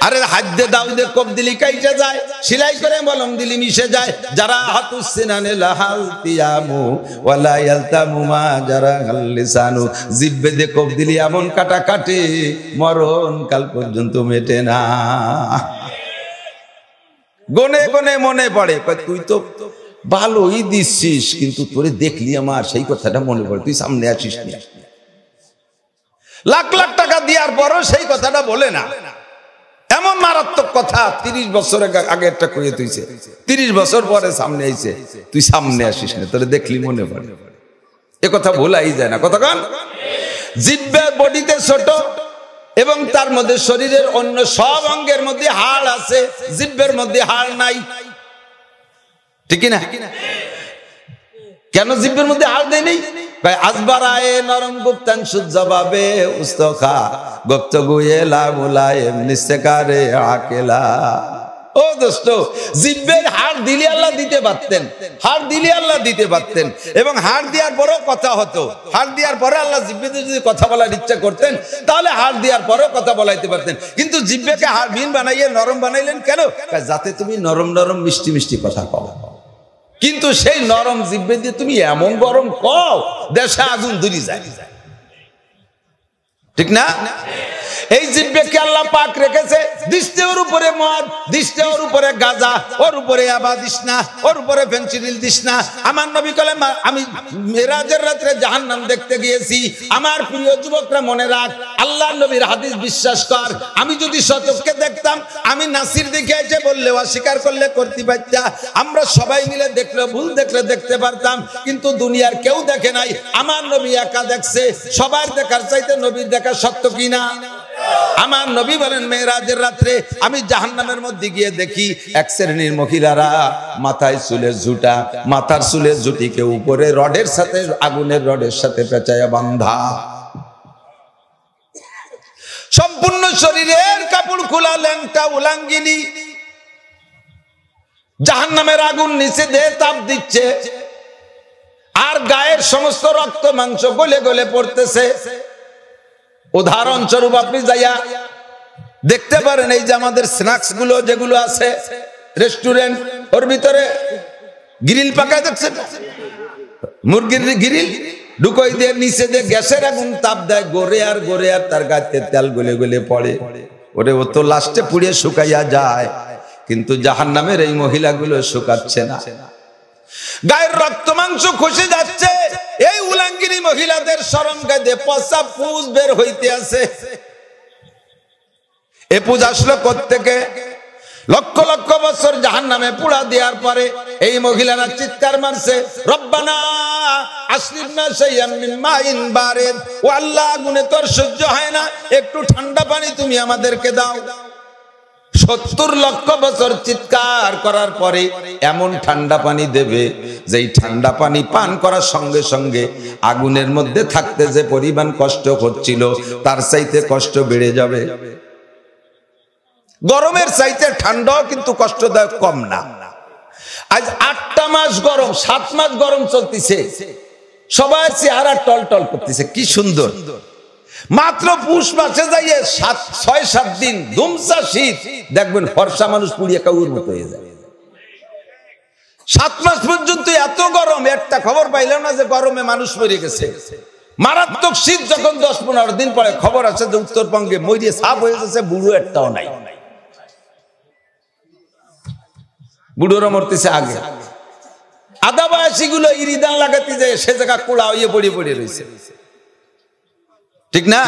আরে হাত দিয়ে দাও দিয়ে কোপ দিলি কাইটা যায়, সেলাই করে মলম দিলি মিশে যায়। যারা হাতুস সিনানে লাহাল তিয়ামু ওয়ালা ইয়ালতামু মা যারা লিসানু, জিহ্বে দিয়ে কোপ দিলি এমন কাটা কাটে, মরণ কাল পর্যন্ত মেটে না। গনে গনে মনে পড়ে, তুই তো ভালোই দিচ্ছিস, কিন্তু তোরে দেখলি আমার সেই কথাটা মনে পড়ে, তুই সামনে আসিস না। লাখ লাখ টাকা দেওয়ার পরও সেই কথাটা বলে না। এমন মারাত্মক কথা 30 বছর আগে একটা কইয়ে তুইছে, 30 বছর পরে সামনে আইছে, তুই সামনে আসিস না, তোরে দেখলি মনে পড়ে। এ কথা ভোলাই যায় না। কতক্ষণ জিহ্বার বডিতে ছোট, এবং তার মধ্যে শরীরের অন্য সব অঙ্গের মধ্যে হাড় আছে, জিহ্বার মধ্যে হাড় নাই, ঠিক না? কেন জিহ্বার মধ্যে হাড় দেয় নেই? আসবারায়ে নরম গুপ্তান সুজবাবে উস্তখা গুপ্তগুয়ে লা মুলায়েম নিস্তেকারে আকেলা। ও দোস্ত, জিহ্বের হাড় দিলে আল্লাহ দিতে পারতেন, হাড় দিলে আল্লাহ দিতে পারতেন, এবং হাড় দেওয়ার পরেও কথা হতো। হাড় দেওয়ার পরে আল্লাহ জিহ্বেতে যদি কথা বলার ইচ্ছা করতেন, তাহলে হাড় দেওয়ার পরেও কথা বলাইতে পারতেন। কিন্তু জিহ্বেকে হাড় বিন বানাইয়ে নরম বানাইলেন কেন? যাতে তুমি নরম নরম মিষ্টি মিষ্টি কথা কও। কিন্তু সেই নরম জিহ্বে দিয়ে তুমি এমন গরম কও, দেশে আগুন ধরে যায়, ঠিক না? এই জিহ্বাকে আল্লাহ পাক রেখেছে দিশতে ওর উপরে মদ, দিশতে ওর উপরে গাঁজা, ওর উপরে ইয়াবা দিস না, ওর উপরে ফেনসিডিল দিস না। আমার নবী বলেন আমি মেরাজের রাতে জাহান্নাম দেখতে গিয়েছি। আমার প্রিয় যুবকরা মনে রাখ, আল্লাহর নবীর হাদিস বিশ্বাস কর। আমি যদি সচক্ষে দেখতাম, আমি নাসির দেখে এসে বললে অস্বীকার করলে করতে পারতাম। আমরা সবাই মিলে দেখলে ভুল দেখলে দেখতে পারতাম, কিন্তু দুনিয়ার কেউ দেখে নাই। আমার নবী একা দেখছে। সবার দেখার চাইতে নবীর দেখা সত্য কিনা? আমার নবী বলেন মেরাজের রাত্রে আমি জাহান্নামের মধ্যে গিয়ে দেখি এক শ্রেণীর মহিলারা মাথায় চুলের ঝুঁটা, মাথার চুলের ঝুঁটিকে উপরে রডের সাথে, আগুনের রডের সাথে পেঁচায়া বাঁধা, সম্পূর্ণ শরীরের কাপড় খোলা, ল্যাংটা উলাঙ্গিনী, জাহান্নামের আগুন নিচে দিয়ে তাপ দিচ্ছে, আর গায়ের সমস্ত রক্ত মাংস গলে গলে পড়তেছে। উদাহরণস্বরূপ আপনি যাইয়া দেখতে পারেন, এই যে আমাদের স্ন্যাক্স গুলো যেগুলো আছে রেস্টুরেন্ট, ওর ভিতরে গ্রিল পাকা দেখছেন, মুরগির গ্রিল ঢুকই দিয়ে নিচে দিয়ে গ্যাসের আগুন তাপ দেয়, গড়ে আর গড়ে আর তার গায়ে তেল গলে গলে পড়ে। ওরে ও তো লাস্টে পুড়িয়ে শুকাইয়া যায়, কিন্তু জাহান্নামের এই মহিলাগুলো শুকাচ্ছে না, গায়ের রক্ত মাংস খসে যাচ্ছে। এই উলাঙ্গিনী মহিলাদের শরম গায়ে পচা পুজ বের হইতে আছে। এ পুজ আসলো কোত্থেকে? লক্ষ লক্ষ বছর জাহান্নামে পুড়া দেওয়ার পরে এই মহিলারা চিৎকার মারছে, রব্বানা আসরিফনা শাইয়াম মিন মাইন বারিদ, ও আল্লাহ আগুনে তোর সহ্য হয় না, একটু ঠান্ডা পানি তুমি আমাদেরকে দাও। 70 লক্ষ বছর চিৎকার করার পরে এমন ঠান্ডা পানি দেবে, যেই ঠান্ডা পানি পান করার সঙ্গে সঙ্গে আগুনের মধ্যে থাকতে যে পরিমাণ কষ্ট হচ্ছিল তার চাইতে কষ্ট বেড়ে যাবে। গরমের চাইতে ঠান্ডাও কিন্তু কষ্টদায়ক কম না। আজ 8টা মাস গরম, 7 মাস গরম চলতেছে, সবাই চেহারা টল টল করতেছে, কি সুন্দর। মাত্র পুষ মাসে যাইয়ে 6-7 দিন ধুমসা শীত, দেখবেন ফর্সা মানুষ পুড়িয়ে কাউর মতো হয়ে যায়। 7 মাস পর্যন্ত এত গরম, একটা খবর পাইলাম না যে গরমে মানুষ মরে গেছে। মারাত্মক শীত যখন 10-15 দিন পরে খবর আছে যে উত্তরবঙ্গে মরিয়ে সাফ হয়ে যাচ্ছে, বুড়ো একটাও নাই, বুড়োরা মরতেছে আগে। আধা বয়সী গুলো ইরিদান লাগাতে যায়, সে জায়গা কোড়া হইয়ে পড়ে পড়ে রয়েছে, ঠিক না?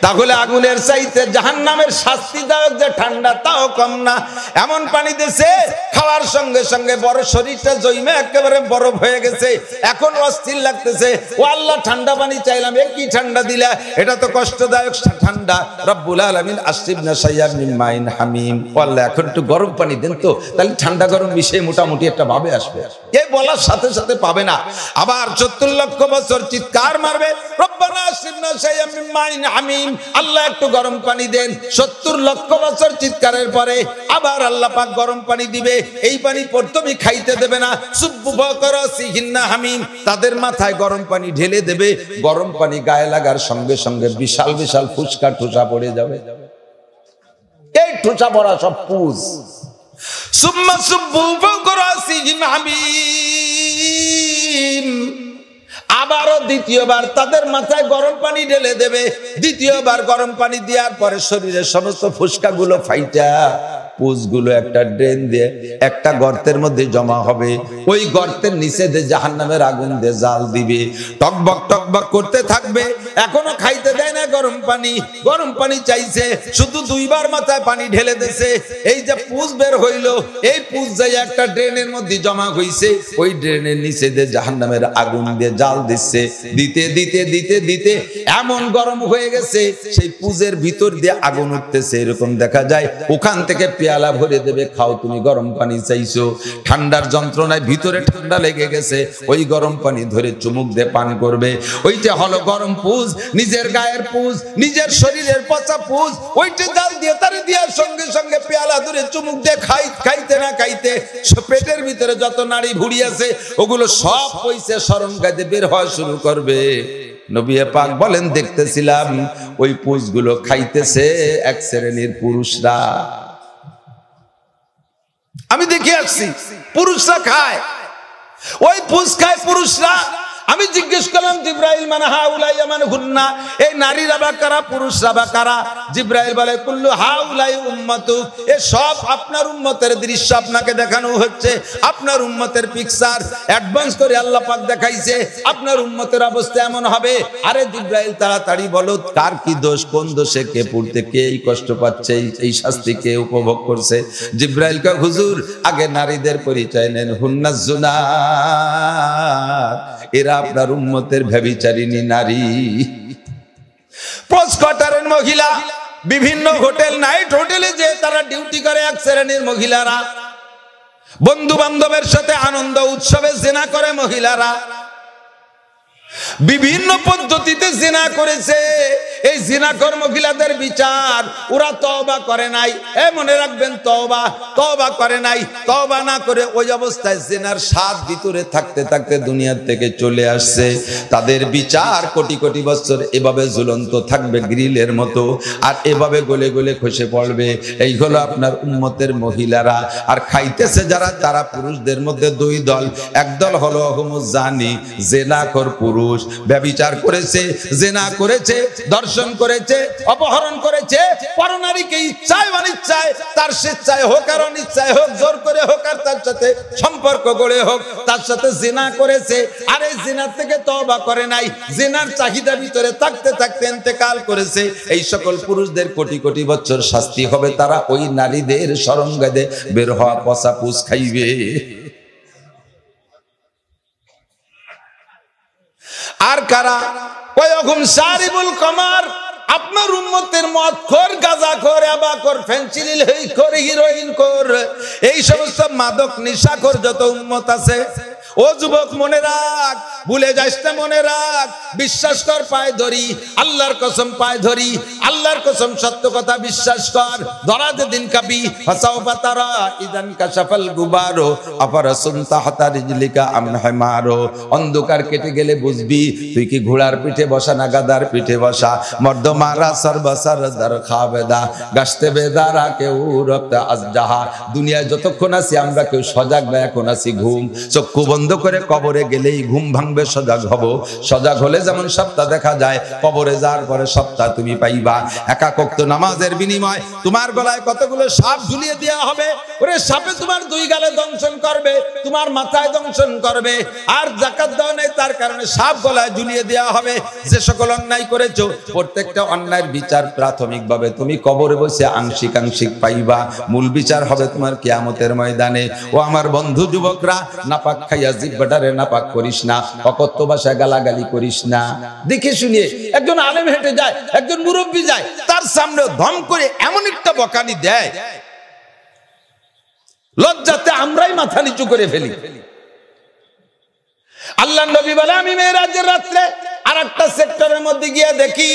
তাহলে আগুনের চাইতে জাহান্নামের শাস্তিদায়ক যে ঠান্ডা তাও কম না। এমন পানি দিয়েছে খাওয়ার সঙ্গে সঙ্গে বড় শরীরটা জমে একেবারে বরফ হয়ে গেছে, এখন অস্থির লাগতেছে। ও আল্লাহ, ঠান্ডা পানি চাইলাম, এ কি ঠান্ডা দিলা, এটা তো কষ্টদায়ক ঠান্ডা। রব্বুল আলামিন আসরিফনা শাইয়াম মিন মাইন হামিম, আল্লাহ এখন একটু গরম পানি দেন তো, তাহলে ঠান্ডা গরম মিশিয়ে মোটামুটি একটা ভাবে আসবে। এই বলার সাথে সাথে পাবে না, আবার 70 লক্ষ বছর চিৎকার মারবে, রব্বানা আসরিফনা শাইয়াম মিন মাইন হামিম, আল্লাহ একটু গরম পানি দেন। 70 লক্ষ বছর চিৎকারের পরে আবার আল্লাহ পাক গরম পানি দিবে। এই পানি প্রথমে খাইতে দেবে না, সুব্বু বকরাসিহিন্না হামিম, তাদের মাথায় গরম পানি ঢেলে দেবে। গরম পানি গায়ে লাগার সঙ্গে সঙ্গে বিশাল বিশাল ফুসকা ঠোসা পড়ে যাবে। এই ঠোসা পড়া সব পুজ। সুম্মা সুব্বু বকরাসিহিম হামিম, আবারও দ্বিতীয়বার তাদের মাথায় গরম পানি ঢেলে দেবে। দ্বিতীয়বার গরম পানি দেওয়ার পরে শরীরের সমস্ত ফুসকা গুলো ফাইটা পুজগুলো একটা ড্রেন দিয়ে একটা গর্তের মধ্যে জমা হবে। ওই গর্তের নিচে দিয়ে জাহান্নামের আগুন দিয়ে জাল দিবে, টকবক টকবক করতে থাকবে। এখনো খাইতে দেয় না গরম পানি, গরম পানি চাইছে, শুধু 2বার মাথায় পানি ঢেলে দিয়েছে। এই যে পুজ বের হইল, এই পুজ যাই একটা ড্রেনের মধ্যে জমা হইছে, ওই ড্রেনের নিচে দিয়ে জাহান্নামের আগুন দিয়ে জাল দিচ্ছে। দিতে দিতে দিতে দিতে এমন গরম হয়ে গেছে, সেই পুজের ভিতর দিয়ে আগুন উঠতেছে। এরকম দেখা যায় ওখান থেকে পেয়ালা ভরে দেবে, খাও তুমি, গরম পানি চাইছো। ঠান্ডার যন্ত্রণায় ভিতরে ঠান্ডা লেগে গেছে, ওই গরম পানি ধরে চুমুক দিয়ে পান করবে। ওইটা হলো গরম পুজ, নিজের গায়ের পুজ, নিজের শরীরের পচা পুজ। ওইটা জাল দিয়ে তারে দেওয়ার সঙ্গে সঙ্গে পেয়ালা ধরে চুমুক দিয়ে খাইতে না খাইতে পেটের ভিতরে যত নাড়ি ভুড়ি আছে ওগুলো সব পয়সা শরম গাইতে বের হওয়া শুরু করবে। নবী পাক বলেন, দেখতেছিলাম ওই পুজগুলো খাইতেছে এক শ্রেণীর পুরুষরা। আমি দেখে আসছি পুরুষরা খায়, ওই পুজ খায় পুরুষরা। আমি জিজ্ঞেস করলাম জিব্রাইল মানে হাউলাই মানে হুন্না, এই নারীরা বা কারা, পুরুষরা বা কারা? জিব্রাইল বলে কুল্লু হাউলাই উম্মতু, এ সব আপনার উম্মতের দৃশ্য আপনাকে দেখানো হচ্ছে, আপনার উম্মতের পিকচার অ্যাডভান্স করে আল্লাহ পাক দেখাইছে, আপনার উম্মতের অবস্থা এমন হবে। আরে জিব্রাইল তাড়াতাড়ি বলো কার কি দোষ, কোন দোষে কে পড়তে, কে এই কষ্ট পাচ্ছে, এই শাস্তি কে উপভোগ করছে? জিব্রাইল কে হুজুর আগে নারীদের পরিচয় নেন, হুন্নাজ জুনাত, এরা আপনার উম্মতের ব্যভিচারিণী নারী। পোস্ট কোয়ার্টারের মহিলা, বিভিন্ন হোটেল, নাইট হোটেলে যে তারা ডিউটি করে এক শ্রেণীর মহিলারা, বন্ধু বান্ধবের সাথে আনন্দ উৎসবে জিনা করে মহিলারা, বিভিন্ন পদ্ধতিতে জিনা করেছে। এই জিনাকর মহিলাদের বিচার, ওরা তওবা করে নাই, মনে রাখবেন তওবা করে নাই। তওবা না করে ওই অবস্থায় জিনার স্বাদ ভিতরে থাকতে থাকতে দুনিয়ার থেকে চলে আসছে। তাদের বিচার কোটি কোটি বছর এভাবে ঝুলন্ত থাকবে গ্রিলের মতো, আর এভাবে গলে গলে খসে পড়বে। এই হলো আপনার উম্মতের মহিলারা। আর খাইতেছে যারা, তারা পুরুষদের মধ্যে দুই দল। একদল হলো জানি জিনাকর পুরুষ, ব্যভিচার করেছে, জিনা করেছে, দর্শন করেছে, অপহরণ করেছে, পরনারীকে ইচ্ছায় অনিচ্ছায়, তার স্বেচ্ছায় হোক আর অনিচ্ছায় হোক, জোর করে হোক আর তার সাথে সম্পর্ক গড়ে হোক, তার সাথে জিনা করেছে। আর এই জিনার থেকে তওবা করে নাই, জিনার চাহিদা ভিতরে থাকতে থাকতে ইন্তেকাল করেছে। এই সকল পুরুষদের কোটি কোটি বছর শাস্তি হবে। তারা ওই নারীদের শরণগাদে বের হওয়া পচা পুষ খাইবে। আর কারা? ওয়াহুম শারিবুল কমার, আপনার উম্মতের মদখোর, গাঁজাখোর, ইয়াবাখোর, ফেনসিডিল হিরোইন খোর, এই সমস্ত মাদক নেশাখোর যত উম্মত আছে, ও যুবক মনে রাখ, ভুলে যাস না, মনে রাখ, বিশ্বাস কর, পায়ে ধরি, আল্লাহর কসম পায়ে ধরি, আল্লাহর কসম সত্য কথা বিশ্বাস কর। ধরা যেদিন কাবি ফাসাওফা তারা ইদান কাশাফাল গুবারো আফারাসুম তাহতা রিজলিকা আম হিমারো, অন্ধকার কেটে গেলে বুঝবি তুই কি ঘোড়ার পিঠে বসা না গাদার পিঠে বসা। মর্দ মারা সর্বসার দার খাবেদা গাছতে বেদারা কেউ রক্ত আজজাহা। দুনিয়ায় যতক্ষণ আছি আমরা কেউ সজাগ না, এখন আছি ঘুম। চক্ষু বন্ধ করে কবরে গেলেই ঘুম ভাঙবে, সজাগ হব। সজাগ হলে যেমন সপ্তাহ দেখা যায়, কবরে যাওয়ার পরে সপ্তাহ তুমি পাইবা। একাক ওয়াক্ত নামাজের বিনিময় তোমার গলায় কতগুলো সাপ ঝুলিয়ে দেওয়া হবে। ওরে সাপে তোমার দুই গালে দংশন করবে, তোমার মাথায় দংশন করবে। আর যাকাত দাও নাই, তার কারণে সাপ গলায় ঝুলিয়ে দেওয়া হবে। যে সকল অন্যায় করেছো, প্রত্যেকটা অন্যায়ের বিচার প্রাথমিকভাবে তুমি কবরে বসে আংশিক আংশিক পাইবা। মূল বিচার হবে তোমার কিয়ামতের ময়দানে। ও আমার বন্ধু যুবকরা, নাপাক খাইয়া জিহ্বাটারে নাপাক করিস না, অকথ্য ভাষায় গালাগালি করিস না। দেখে শুনিয়ে একজন আলেম হেঁটে যায়, একজন মুরব্বী যায়, তার সামনে ধম করে এমন একটা বকানি দেয়, লজ্জাতে আমরাই মাথা নিচু করে ফেলি। আল্লাহ নবী বলে, আমি মেরাজের রাত্রে আর একটা সেক্টরের মধ্যে গিয়ে দেখি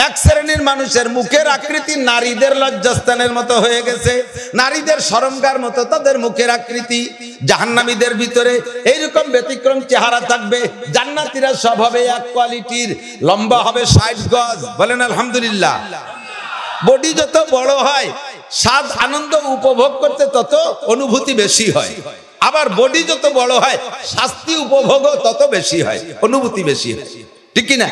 এক শ্রেণীর মানুষের মুখের আকৃতি নারীদের লজ্জাস্থানের মতো হয়ে গেছে, নারীদের শরমগার মতো তাদের মুখের আকৃতি। জাহান্নামীদের ভিতরে এইরকম ব্যতিক্রম চেহারা থাকবে। জান্নাতীরা সব হবে এক কোয়ালিটির, লম্বা হবে 60 গজ, বলেন আলহামদুলিল্লাহ। বডি যত বড় হয়, স্বাদ আনন্দ উপভোগ করতে তত অনুভূতি বেশি হয়। আবার বডি যত বড় হয়, শাস্তি উপভোগও তত বেশি হয়, অনুভূতি বেশি হয়, ঠিক কিনা?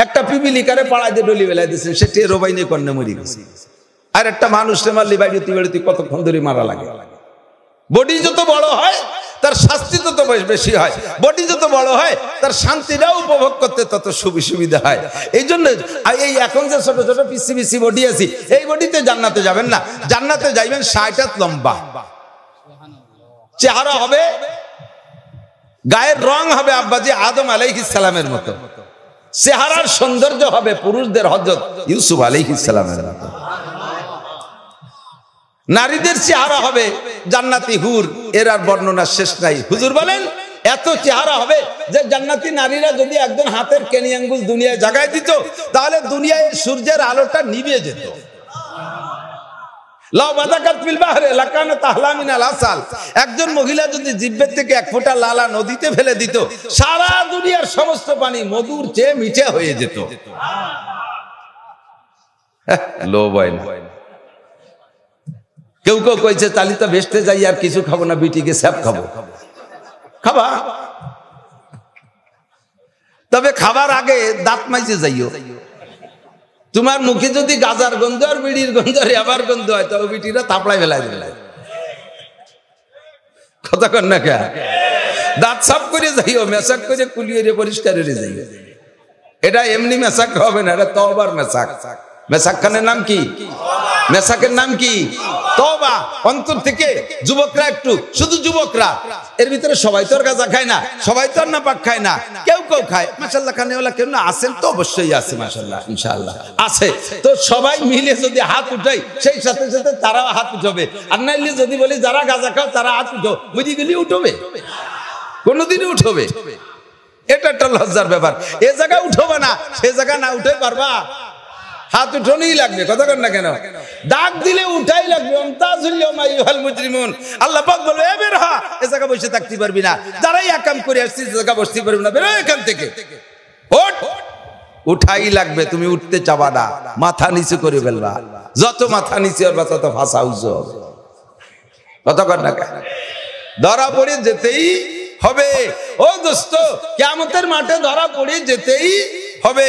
একটা পিপিলিকারে পাড়ায় দিয়ে ডলি বেলায় দিয়েছেন, সেটি রোবাইনে কন্যা মরি গেছে। আর একটা মানুষকে মারলি বাড়িতে বাড়িতে কতক্ষণ ধরে মারা লাগে। বডি যত বড় হয়, তার শাস্তি তত বেশি হয়। বডি যত বড় হয়, তার শান্তিটাও উপভোগ করতে তত সুবিধা হয়। এই জন্য এই এখন যে ছোট ছোট পিসি পিসি বডি আছি, এই বডিতে জান্নাতে যাবেন না। জান্নাতে যাইবেন 60 হাত লম্বা, চেহারা হবে, গায়ের রং হবে আব্বাজি আদম আলাইহিস সালামের মতো, চেহারার সৌন্দর্য হবে পুরুষদের হযরত ইউসুফ আলাইহিস সালামের মতো। নারীদের চেহারা হবে জান্নাতি হুর, এর আর বর্ণনা শেষ নাই। হুজুর বলেন এত চেহারা হবে যে জান্নাতি নারীরা যদি একজন হাতের কেনি আঙ্গুল দুনিয়ায় জাগায় দিত, তাহলে দুনিয়ায় সূর্যের আলোটা নিভে যেত। একজন মহিলা যদি জিহ্বা থেকে এক ফোঁটা লালা নদীতে ফেলে দিত, সারা দুনিয়ার সমস্ত পানি মধুর চেয়ে মিঠে হয়ে যেত। কেউ কেউ কইছে চালিতা ভেস্তে যাই আর কিছু খাবো না, বিটিকে স্যাপ খাবো। খাবা তবে খাবার আগে দাঁত মাইজে যাইও। তোমার মুখে যদি গাজার গন্ধ আর বিড়ির গন্ধ আর আবার গন্ধ হয় তবে বিটিরা থাপড়ায় ফেলাই দিলে কথা কর না কে। দাঁত সাফ করে যাইও, মেশাক করে কুলিয়ে পরিষ্কার করে যাইও। এটা এমনি মেশাক হবে না, এটা তওবার মেশাক। মেশাক খানের নাম কি? মেশাকের নাম কি? তওবা। অন্তর থেকে যুবকরা একটু, শুধু যুবকরা, এর ভিতরে সবাই তো আর গাঁজা খায় না, সবাই তো আর নাপাক খায় না, কেউ কেউ খায়। মাশাআল্লাহ খানেওয়ালা কেউ না আছেন তো? অবশ্যই আছে, মাশাআল্লাহ ইনশাআল্লাহ আছে। তো সবাই মিলে যদি হাত উঠাই সেই সাথে সাথে তারাও হাত উঠাবে। আর নাইলে যদি বলি যারা গাঁজা খাও তারা হাত উঠো, বুঝি গেলি উঠবে? কোনোদিনই উঠবে? এটা একটা লজ্জার ব্যাপার। এ জায়গায় উঠবে না, সে জায়গা না উঠে পারবা? হাত উঠোনেই লাগবে, কথা কর না কেন? ডাক দিলে উঠাই লাগবে। আল্লাহ পাক বলবে এ বের হ, এ জায়গা বসে থাকতে পারবি না। যারাই একাম করে আসছিস জায়গা বসতে পারবি না, বেরো এখান থেকে। ওঠ, উঠাই লাগবে। তুমি উঠতে চাবা না, মাথা নিচু করে ফেলবা। যত মাথা নিচু হবে তত ফাঁসা উঁচু হবে, কথা কর না কেন? ধরা পড়ে যেতেই হবে। ও দোস্ত, কিয়ামতের মাঠে ধরা পড়ে যেতেই হবে।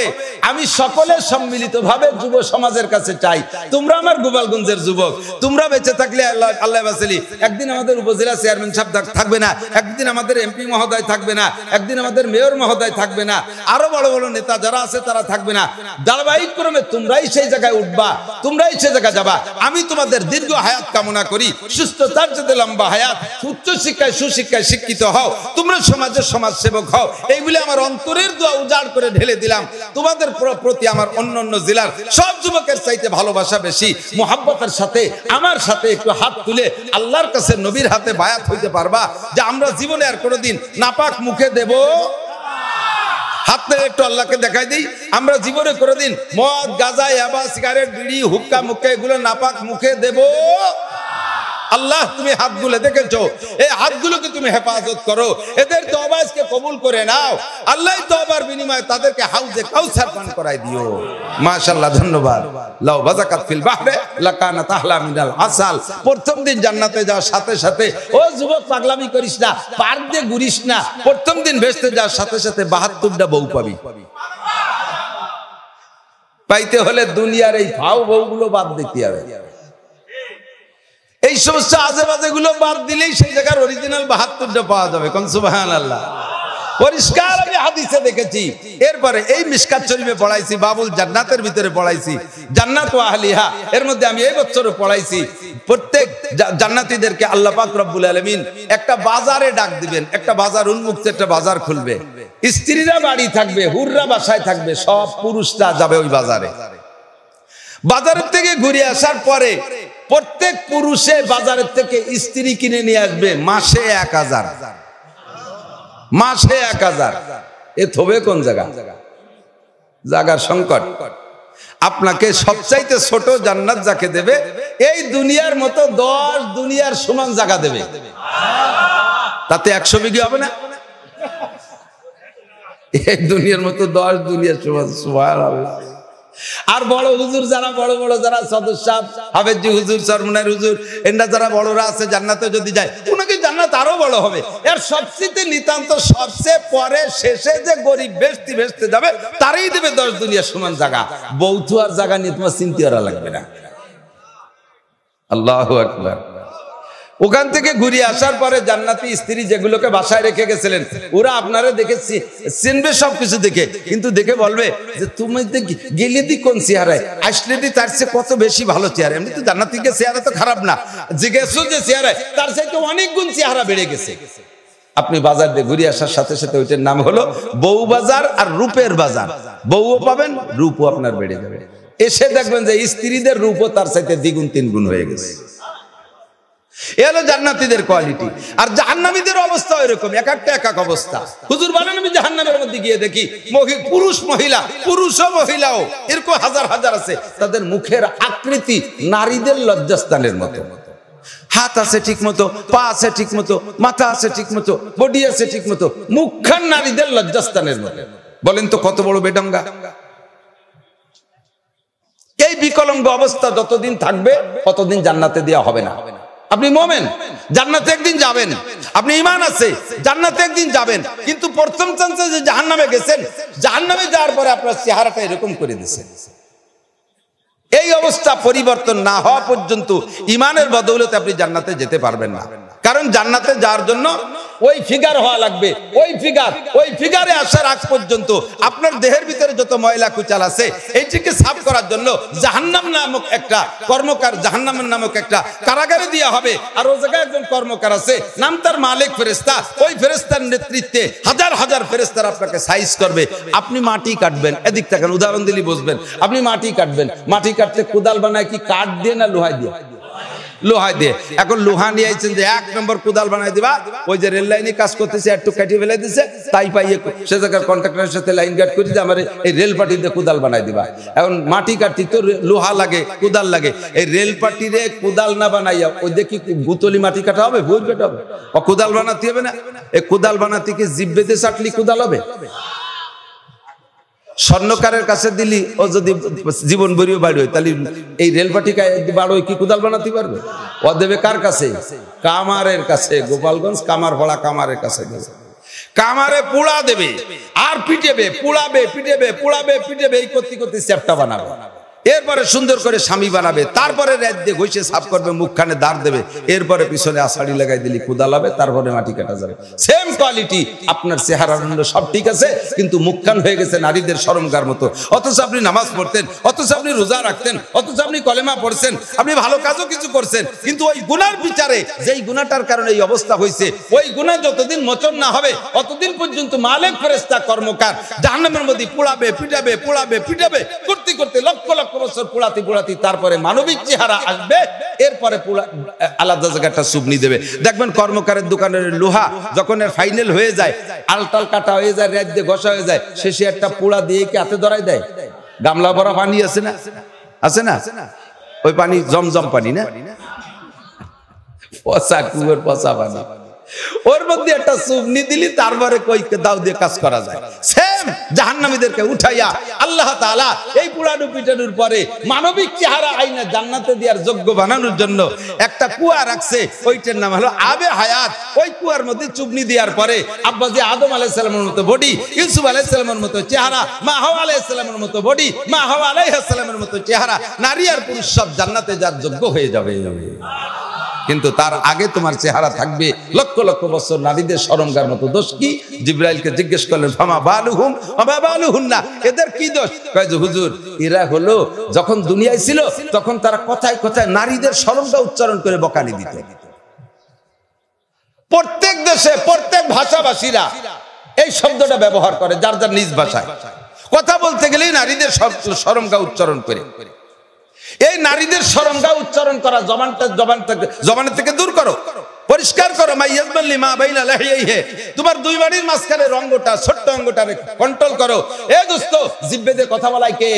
আমি সকলের সম্মিলিত ভাবে যুব সমাজের কাছে চাই, তোমরা আমার গোপালগঞ্জের যুবক, তোমরা বেঁচে থাকলে আল্লাহ বাঁচালি, একদিন আমাদের উপজেলা চেয়ারম্যান সাহেব থাকবে না, একদিন আমাদের এমপি মহোদয় থাকবে না, একদিন আমাদের মেয়র মহোদয় থাকবে না, আরো বড় বড় নেতা যারা আছে তারা থাকবে না। ধারাবাহিক ক্রমে তোমরাই সেই জায়গায় উঠবা, তোমরাই সেই জায়গায় যাবা। আমি তোমাদের দীর্ঘ হায়াত কামনা করি, সুস্থতার যাতে লম্বা হায়াত, উচ্চ শিক্ষায় সুশিক্ষায় শিক্ষিত হও, তোমরা সমাজের সমাজ সেবক হও। এইগুলি আমার অন্তরের দোয়া উজাড় করে ঢেলে দিলাম। তোমাদের প্রতি আমার অন্য জেলার সব যুবকের চাইতে ভালোবাসা বেশি। মুহাব্বতের সাথে আমার সাথে একটু হাত তুলে আল্লাহর কাছে নবীর হাতে বায়াত হইতে পারবা যে আমরা জীবনে আর কোনোদিন নাপাক মুখে দেব। হাত থেকে একটু আল্লাহকে দেখাই দিই, আমরা জীবনে কোনোদিন মদ, গাঁজা, ইয়াবা, সিগারেট, বিড়ি, হুক্কা মুক্কা এগুলো নাপাক মুখে দেব। আল্লাহ তুমি হাতগুলো দেখেছো, এই হাতগুলোকে তুমি হেফাজত করো, এদের তওবাকে কবুল করে নাও। আল্লাহ তওবার বিনিময়ে তাদেরকে হাউজে কাউসার পান করাই দিও। মাশাআল্লাহ, ধন্যবাদ। লাউ বাযাকাত ফিল বাহরে লাকানা তাহলা মিনাল আসাল। প্রথম দিন জান্নাতে যাওয়ার সাথে সাথে, ও যুবক পাগলামি করিস না, পার্ক দিয়ে ঘুরিস না, প্রথম দিন বেহেশতে যাওয়ার সাথে সাথে 72টা বউ পাবি। পাইতে হলে দুনিয়ার এই ফাও বউগুলো বাদ দিতে হবে। এই সমস্ত আজে বাজে গুলো বাদ দিলেই সেই জায়গার অরিজিনাল 72টা পাওয়া যাবে। কোন সুবহানাল্লাহ। পরিষ্কার আমি হাদিসে দেখেছি। এরপরে এই মিশকাত শরীফে পড়াইছি, বাবুল জান্নাতের ভিতরে পড়াইছি, জান্নাত ওয়া আহলিহা এর মধ্যে আমি এই বছরও পড়াইছি। প্রত্যেক জান্নাতীদেরকে আল্লাহ পাক রব্বুল আলামিন একটা বাজারে ডাক দিবেন, একটা বাজার উন্মুক্ত একটা বাজার খুলবে। স্ত্রীরা বাড়ি থাকবে, হুররা বাসায় থাকবে, সব পুরুষরা যাবে ওই বাজারে। বাজারের থেকে ঘুরে আসার পরে প্রত্যেক পুরুষে বাজারের থেকে স্ত্রী কিনে নিয়ে আসবে মাসে 1000। মাসে 1000। এ থবে কোন জায়গা? জায়গার সংকট। আপনাকে সবচাইতে ছোট জান্নাত যাকে দেবে, এই দুনিয়ার মতো 10 দুনিয়ার সমান জায়গা দেবে। তাতে 100 বিঘি হবে না? এই দুনিয়ার মতো 10 দুনিয়ার সমান। সুবহানাল্লাহ। আর বড় হুজুর যারা, বড় বড় যারা সদস্য, হাফেজি হুজুর, সরমুনার হুজুর, এন্ডা যারা বড়রা আছে, জান্নাতে যদি যায় উনাকে জান্নাত আরো বড় হবে। এর সবচেয়ে নিতান্ত সবচেয়ে পরে শেষে যে গরিব বেহেশতে যাবে তারই দেবে 10 দুনিয়ার সমান জায়গা। বৌথু আর জায়গা নিয়ে তোমার চিন্তা করা লাগবে না। আল্লাহু আকবার। ওখান থেকে ঘুরে আসার পরে জান্নাতি স্ত্রী যেগুলোকে বাসায় রেখে গেছিলেন, ওরা আপনারা দেখেছি চিনবে সবকিছু দেখে, কিন্তু দেখে বলবে যে তুমি গেলে দি কোন চেহারায়, আসলে দি তার চেয়ে কত বেশি ভালো চেহারা। এমনি তো জান্নাতিকে চেহারা তো খারাপ না, জিজ্ঞেসো যে চেহারায় তার চাইতে অনেক গুণ চেহারা বেড়ে গেছে। আপনি বাজার দিয়ে ঘুরে আসার সাথে সাথে ওইটার নাম হলো বউ বাজার আর রূপের বাজার। বউও পাবেন, রূপও আপনার বেড়ে যাবে। এসে দেখবেন যে স্ত্রীদের রূপও তার চাইতে দ্বিগুণ 3 গুণ হয়ে গেছে। এ হলো জান্নাতীদের কোয়ালিটি। আর জাহান্নামীদের অবস্থা এরকম, এক একটা এক এক অবস্থা। হুজুর বলেন আমি জাহান্নামের মধ্যে গিয়ে দেখি পুরুষ মহিলা, পুরুষও মহিলাও এরকম হাজার হাজার আছে, তাদের মুখের আকৃতি নারীদের লজ্জাস্থানের মতো। হাত আছে ঠিক মতো, পা আছে ঠিক মতো, মাথা আছে ঠিক মতো, বডি আছে ঠিক মতো, মুখখান নারীদের লজ্জাস্থানের মতো। বলেন তো কত বড় বেডঙ্গা। এই বিকলঙ্গ অবস্থা যতদিন থাকবে ততদিন জান্নাতে দেওয়া হবে না। আপনি মোমেন, জান্নাতে একদিন যাবেন, আপনি ঈমান আছে জান্নাতে একদিন যাবেন, কিন্তু প্রথম চান্সে যে জাহান্নামে গেছেন, জাহান্নামে যাওয়ার পরে আপনার চেহারাটা এরকম করে দিয়েছেন। এই অবস্থা পরিবর্তন না হওয়া পর্যন্ত ঈমানের বদৌলতে আপনি জান্নাতে যেতে পারবেন না। কারণ জান্নাতে যাওয়ার জন্য ওই ফিগার হওয়া লাগবে, ওই ফিগারে আসার আগ পর্যন্ত আপনার দেহের ভিতরে যত ময়লা কুচাল আছে এইটিকে সাফ করার জন্য জাহান্নাম নামক একটা কর্মকার, জাহান্নামের নামক একটা কারাগারে দেওয়া হবে। আর ওই জায়গায় একজন কর্মকার আছে, নাম তার মালিক ফেরেশতা। ওই ফেরেশতার নেতৃত্বে হাজার হাজার ফেরেশতারা আপনাকে সাইজ করবে। আপনি মাটি কাটবেন, এদিক থাকেন, উদাহরণ দিলে বুঝবেন। আপনি মাটি কাটবেন, মাটি কাটতে কোদাল বানায় কি কাঠ দিয়ে না লোহায় দিয়ে? লোহায় দিয়ে। এখন লোহা নিয়ে আইছেন যে 1 নম্বর কোদাল বানাই দিবা, ওই যে রেল লাইনে কাজ করতেছে একটু কেটে ফেলে দিছে, তাই পাইয়ে সে জায়গার কন্ট্রাক্টরের সাথে লাইন গার্ড করে দিয়ে আমার এই রেল পাটি দিয়ে কোদাল বানাই দিবা। এখন মাটি কাটতে তো লোহা লাগে, কোদাল লাগে। এই রেল পাটিরে কোদাল না বানাইয়া ওই দেখি গুতলি মাটি কাটা হবে, ভুল কাটা হবে, ও কোদাল বানাতে হবে না। এই কোদাল বানাতে কি জিব্বে দিয়ে চাটলি কোদাল হবে? স্বর্ণকারের কাছে দিলি ও যদি জীবন ভরিও বাড়ি হয়, তাহলে এই রেলপাটি বাড়ো কি কোদাল বানাতে পারবে? ও দেবে কার কাছে? কামারের কাছে। গোপালগঞ্জ কামারপাড়া কামারের কাছে কামারে পোড়া দেবে আর পিটেবে, পোড়াবে পিটেবে, পোড়াবে পিটেবে, এই করতে করতে চ্যাপটা বানাবে। এরপরে সুন্দর করে স্বামী বানাবে, তারপরে রাত দিয়ে ঘষে সাফ করবে, মুখখানে দাঁড় দেবে, এরপরে পিছনে আষাঢ়ি লাগাই দিলি কোদাল হবে, তারপরে মাটি কাটা যাবে। সেম কোয়ালিটি, আপনার চেহারা সব ঠিক আছে, কিন্তু মুখখান হয়ে গেছে নারীদের শরমগার মতো। অথচ আপনি নামাজ পড়তেন, অথচ আপনি রোজা রাখতেন, অথচ আপনি কলেমা পড়ছেন, আপনি ভালো কাজও কিছু করছেন, কিন্তু ওই গুনার বিচারে, যেই গুনাহটার কারণে এই অবস্থা হয়েছে, ওই গুনাহ যতদিন মোচন না হবে অতদিন পর্যন্ত মালিক ফেরেশতা কর্মকার জাহান্নামের মধ্যে পোড়াবে পিটাবে, পোড়াবে পিটাবে, করতে করতে লক্ষ লক্ষ বছর পোড়াতে পোড়াতে তারপরে মানবিক চেহারা আসবে। এরপরে আলাদা জায়গাটা সুবনি দেবে। দেখবেন কর্মকারের দোকানের লোহা যখন এর ফাইনাল হয়ে যায়, আলটাল কাটা হয়ে যায়, রাত দিয়ে ঘষা হয়ে যায়, শেষে একটা পোড়া দিয়ে কি হাতে ধরাই দেয়? গামলা ভরা পানি আছে না, আছে না? ওই পানি জমজম পানি না, পচা কুয়োর পচা পানি, ওর মধ্যে একটা সুবনি দিলি তারপরে কই দাও দিয়ে কাজ করা যায়। সেম জাহান্নামীদেরকে উঠাইয়া আল্লাহ তাআলা এই পুরানো পিটানোর পরে মানবিক চেহারা আইনা জান্নাতে দেওয়ার যোগ্য বানানোর জন্য একটা কুয়া রাখছে, ওইটার নাম হলো আবে হায়াত। ওই কুয়ার মধ্যে চুবনি দেওয়ার পরে আব্বাজি আদম আলাইহিস সালামের মতো বডি, ইউসুফ আলাইহিস সালামের মতো চেহারা, মা হাওয়া আলাইহিস সালামের মতো বডি, মা হাওয়া আলাইহিস সালামের মতো চেহারা, নারী আর পুরুষ সব জান্নাতে যার যোগ্য হয়ে যাবে। কিন্তু তার আগে তোমার চেহারা থাকবে লক্ষ লক্ষ বছর নারীদের শরমগার মতো। দোষ কি? জিবরাইলকে জিজ্ঞেস করলেন, ফামা বালুহুম ওয়া বালুহুন্না, এদের কি দোষ? কয় যে হুজুর, এরা হলো যখন দুনিয়ায় ছিল তখন তারা কথায় কথায় নারীদের শরমটা উচ্চারণ করে বকানি দিত। প্রত্যেক দেশে প্রত্যেক ভাষাভাষীরা এই শব্দটা ব্যবহার করে, যার যার নিজ ভাষায় কথা বলতে গেলেই নারীদের শরমগা উচ্চারণ করে। এই নারীদের শরমগা উচ্চারণ করা জবান থেকে দূর করো, পরিষ্কার করো। তোমার দুই বাড়ির মাঝখানে অঙ্গটা, ছোট্ট অঙ্গটা কন্ট্রোল করো। এ দোস্ত, জিহ্বা দিয়ে কথা বলায় কে?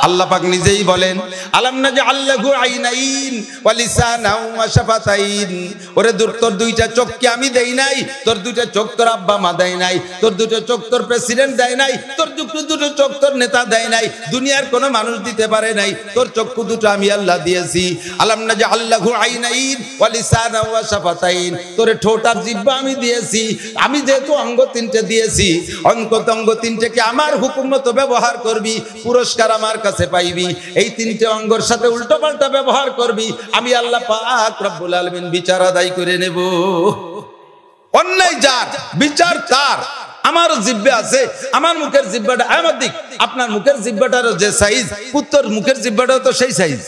আল্লাহ পাক নিজেই বলেন, আলাম নাজআল লাহু আইনাইন ওয়া লিসানাও ওয়া শাফাতাইন। ওরে তোর দুইটা চোখ কি আমি দেই নাই? তোর দুইটা চোখ তোর আব্বা মা দেয় নাই, তোর দুটো চোখ তোর প্রেসিডেন্ট দেয় নাই, তোর দুটো চোখ তোর নেতা দেয় নাই, দুনিয়ার কোনো মানুষ দিতে পারে নাই। তোর চক্ষু দুটো আমি আল্লাহ দিয়েছি। আলাম নাজআল লাহু আইনাইন ওয়া লিসানাও ওয়া শাফাতাইন। তোরে ঠোঁট আর জিহ্বা আমি দিয়েছি। আমি যেহেতু অঙ্গ তিনটে দিয়েছি, অঙ্গ তিনটেকে আমার হুকুম মতো ব্যবহার করবি, পুরস্কার আমার কাছে পাইবি। এই তিনটে অঙ্গের সাথে উল্টো পাল্টা ব্যবহার করবি, আমি আল্লাহ পাক রব্বুল আলামিন বিচার আদায় করে নেব। অন্যায় যার, বিচার তার। আমার জিহ্বা আছে, আমার মুখের জিহ্বাটা আমার দিক, আপনার মুখের জিহ্বাটারও যে সাইজ, কুত্তর মুখের জিহ্বাটাও তো সেই সাইজ,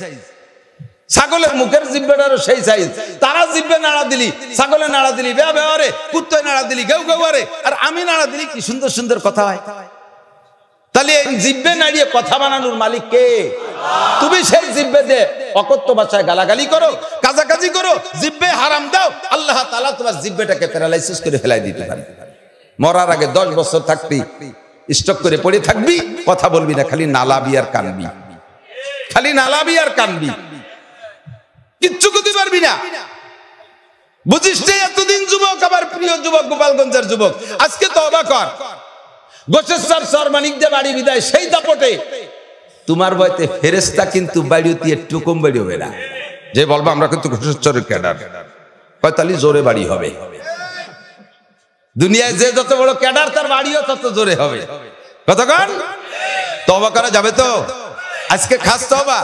ছাগলের মুখের জিহ্বাটারও সেই সাইজ। তারা জিহ্বা নাড়া দিলি, ছাগলে নাড়া দিলি বেয়া বেয়ারে, কুত্তয় নাড়া দিলি গেউ গেউয়ারে, আর আমি নাড়া দিলি কি সুন্দর সুন্দর কথা হয়। তাহলে এই জিহ্বা নাড়িয়ে কথা বানানোর মালিক কে? তুমি সেই জিহ্বা দে অকথ্য ভাষায় গালাগালি করো, কাজাকাজি করো, জিহ্বা হারাম দাও, আল্লাহ তাআলা তোমার জিহ্বাটাকে প্যারালাইসিস করে ফেলাই দিতে পারে। মরার আগে 10 বছর থাকবি, স্টক করে পড়ে থাকবি, কথা বলবি না, খালি নালাবি আর কানবি, খালি নালাবি আর কানবি, কিচ্ছু করতে পারবি না। বুঝিস যে এতদিন যুবক, আমার প্রিয় যুবক, গোপালগঞ্জের যুবক, আজকে তওবা কর। গোশেশ্বর সরমানিকদের বাড়ি বিদায় সেই দাপটে তোমার বয়তে ফেরেশতা কিন্তু বাড়িতে একটু কম বাড়ি হবে না, যে বলবো আমরা কিন্তু গোশেশ্বরের ক্যাডার, তাহলে জোরে বাড়ি হবে। দুনিয়ায় যে যত বড় ক্যাডার তার বাড়িও তত জোরে হবে। কতক্ষণ তওবা করা যাবে তো? আজকে খাস তওবা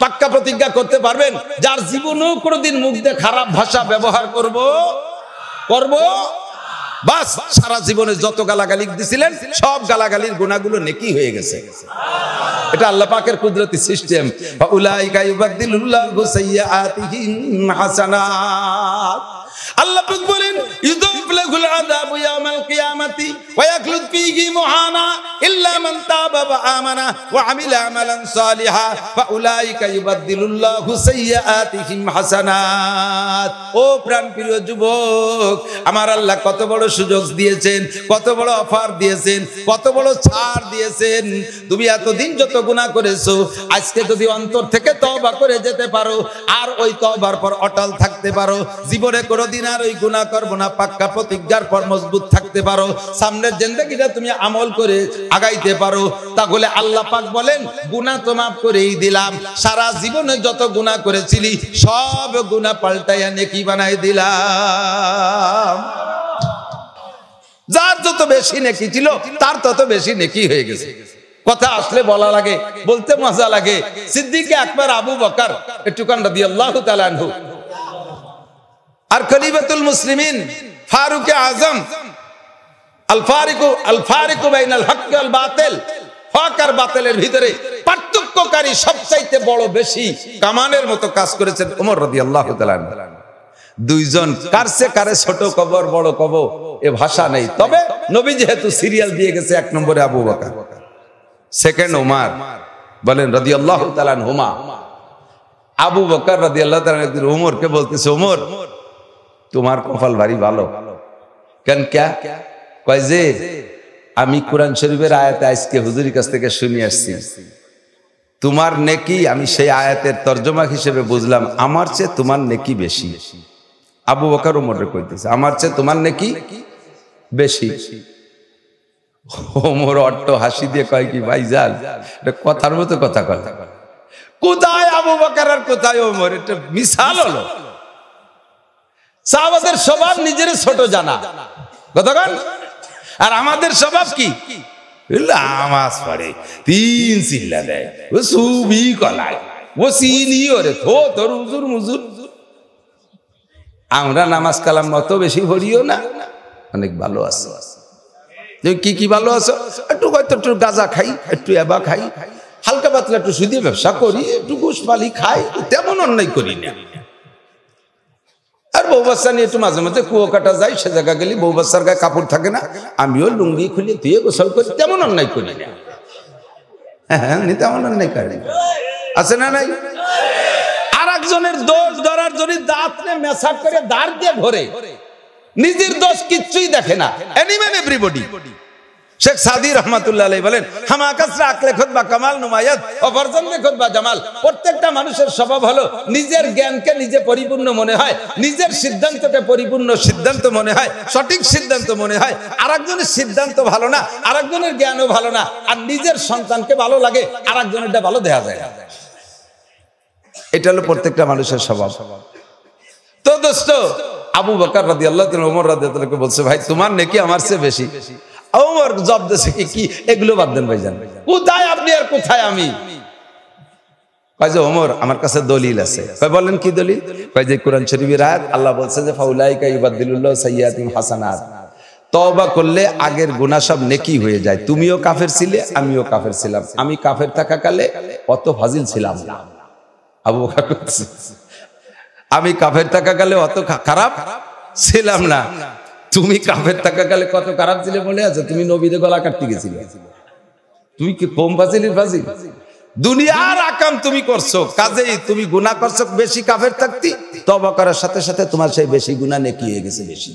পাক্কা প্রতিজ্ঞা করতে পারবেন, যার জীবনেও কোনোদিন মুখ দিয়ে খারাপ ভাষা ব্যবহার করব বাস সারা জীবনে যত গালাগালি দিছিলেন সব গালাগালির গুনাহগুলো নেকি হয়ে গেছে। এটা আল্লাহ পাকের কুদরতি সিস্টেম। ফাউলাইকা ইউবাদদিলুল্লাহু সাইয়্যাতিহিম হাসানাত। আল্লাহ পাক বলেন ইউযাফ লাহুল আযাবু ইয়াওমাল কিয়ামাতি ওয়া ইয়াখলুদ ফীহি মুহানা ইল্লা মান তাবা ওয়া আমানা ওয়া আমিলা আমালান সালিহা ফাউলাইকা ইউবাদদিলুল্লাহু সাইয়্যাতিহিম হাসানাত। ও প্রাণপ্রিয় যুবক, আমার আল্লাহ কত বড় সুযোগ দিয়েছেন, কত বড় অফার দিয়েছেন, কত বড় ছাড় দিয়েছেন। তুমি এতদিন যত গুনাহ করেছো, আজকে যদি অন্তর থেকে তওবা করে যেতে পারো আর ওই তওবার পর অটল থাকতে পারো, জীবনে কোনোদিন আর ওই গুনাহ করব না পাক্কা প্রতিজ্ঞার পর মজবুত থাকতে পারো, সামনের জিন্দেগিটা তুমি আমল করে আগাইতে পারো, তাহলে আল্লাহ পাক বলেন গুনাহ তো মাফ করেই দিলাম। সারা জীবনে যত গুনাহ করেছিলি সব গুনাহ পাল্টাইয়া নেকি বানাই দিলাম। যার যত বেশি নেকি ছিল তার তত বেশি নেকি হয়ে গেছে। কথা আসলে বলা লাগে, বলতে মজা লাগে। সিদ্দিকে আকবর আবু বকর একটুখান রাদিয়াল্লাহু তাআলা আনহু আর খলিফাতুল মুসলিমিন ফারুক আজম আল ফারিকু বাইনাল হক ওয়াল বাতিল, হক আর বাতিলের ভিতরে পার্থক্যকারী সবচাইতে বড় বেশি কামানের মতো কাজ করেছেন ওমর রাদিয়াল্লাহু তাআলা। দুইজন কারসে কারে ছোট কবর বড় কবর এ ভাষা নেই, তবে নবী যেহেতু সিরিয়াল দিয়ে গেছে, এক নম্বরে আবু বকর, সেকেন্ড ওমর। বলেন রাদিয়াল্লাহু তাআলা আনহুমা। আবু বকর রাদিয়াল্লাহু তাআলা একদিন ওমরকে বলতেছে, ওমর তোমার কপাল ভারী ভালো। কেন ক্যা? কয় যে আমি কোরআন শরীফের আয়াতে আজকে হুজুরের কাছ থেকে শুনে আসছি, তোমার নেকি আমি সেই আয়াতের তর্জমা হিসেবে বুঝলাম আমার চেয়ে তোমার নেকি বেশি। আবু বকর ওমরে কইতেছে আমার চেয়ে তোমার নেকি বেশি। ওমর অট্ট হাসি দিয়ে কয় কি ভাইজান এটা কথার মতো কথা কথা, কোথায় আবু বকর আর কোথায় ওমর? এটা মিসাল হলো। সাহাবাদের স্বভাব নিজের ছোট জানা, কতক্ষণ, আর আমাদের স্বভাব কি নামাজ পড়ে তিন চিল্লা দেয়, ও সুবি কলায়, ও সিনি ওরে থো তোর হুজুর মুজুর। আমরা নামাজ কালাম মত বেশি পড়িও না, অনেক ভালো আছে। কি কি ভালো আছো? একটু হয়তো একটু গাঁজা খাই, একটু এবা খাই, হালকা পাতলা একটু সুদী ব্যবসা করি, একটু ঘুষ পালি খাই, তেমন অন্যায় করি না। আর বউ বাচ্চা নিয়ে একটু মাঝে মাঝে কুয়ো কাটা যাই, সে জায়গা গেলি বউ বাচ্চার গায়ে কাপড় থাকে না, আমিও লুঙ্গি খুলে ধুয়ে গোসল করি, তেমন অন্যায় করি না। হ্যাঁ, তেমন অন্যায় করি আছে না নাই? আর একজনের দোষ ধরার জন্য দাঁত মেশাপ করে দাঁড় দিয়ে ভরে, নিজের দোষ কিচ্ছুই দেখে না। এনিম্যান এভরিবডি। শেখ সাদি রহমাতুল্লাহ আলাইহি বলেন হামাকাসরা আকলে খুতবা কামাল নুমায়াত ও ফরজন্দে খুতবা জামাল। প্রত্যেকটা মানুষের স্বভাব হলো নিজের জ্ঞানকে নিজে পরিপূর্ণ মনে হয়, নিজের সিদ্ধান্তকে পরিপূর্ণ সিদ্ধান্ত মনে হয়, সঠিক সিদ্ধান্ত মনে হয়। আরেকজনের সিদ্ধান্ত ভালো না, আরেকজনের জ্ঞানও ভালো না, আর নিজের সন্তানকে ভালো লাগে, আরেকজনেরটা ভালো দেখা যায় না। এটা হলো প্রত্যেকটা মানুষের স্বভাব। তো দোস্ত, আবু বকর রাদিয়াল্লাহু তাআলা ওমর রাদিয়াল্লাহু তাআলা বলছে ভাই তোমার নেকি আমার চেয়ে বেশি। ওমর জবাব দিয়েছে কি এগুলো বাদ দেন ভাইজান, কোথায় আপনি আর কোথায় আমি? কয় যে ওমর আমার কাছে দলিল আছে। কয় বলেন কি দলিল? কয় যে কোরআন শরীফের আয়াত আল্লাহ বলছে যে ফাউলাইকা ইউবাদদিলুল্লাহু সাইয়্যাতিহিম হাসানাত, তওবা করলে আগের গুনাহ সব নেকি হয়ে যায়। তুমিও কাফের ছিলে, আমিও কাফের ছিলাম, আমি কাফের থাকাকালে অত ফাজিল ছিলাম না। আবু বকর বলছে আমি কাফের থাকাকালে অত খারাপ ছিলাম না, তুমি কাফের থাকাকালে কত খারাপ ছিলে মনে আছে? তুমি নবীদের গলা কাটতে গেছিলে, তুমি কি কম ফাজিলের ফাজিল? দুনিয়ার আকাম তুমি করছো, কাজেই তুমি গুনাহ করছো বেশি কাফের থাকতি, তওবা করার সাথে সাথে তোমার সেই বেশি গুনাহ নেকি হয়ে গেছে বেশি।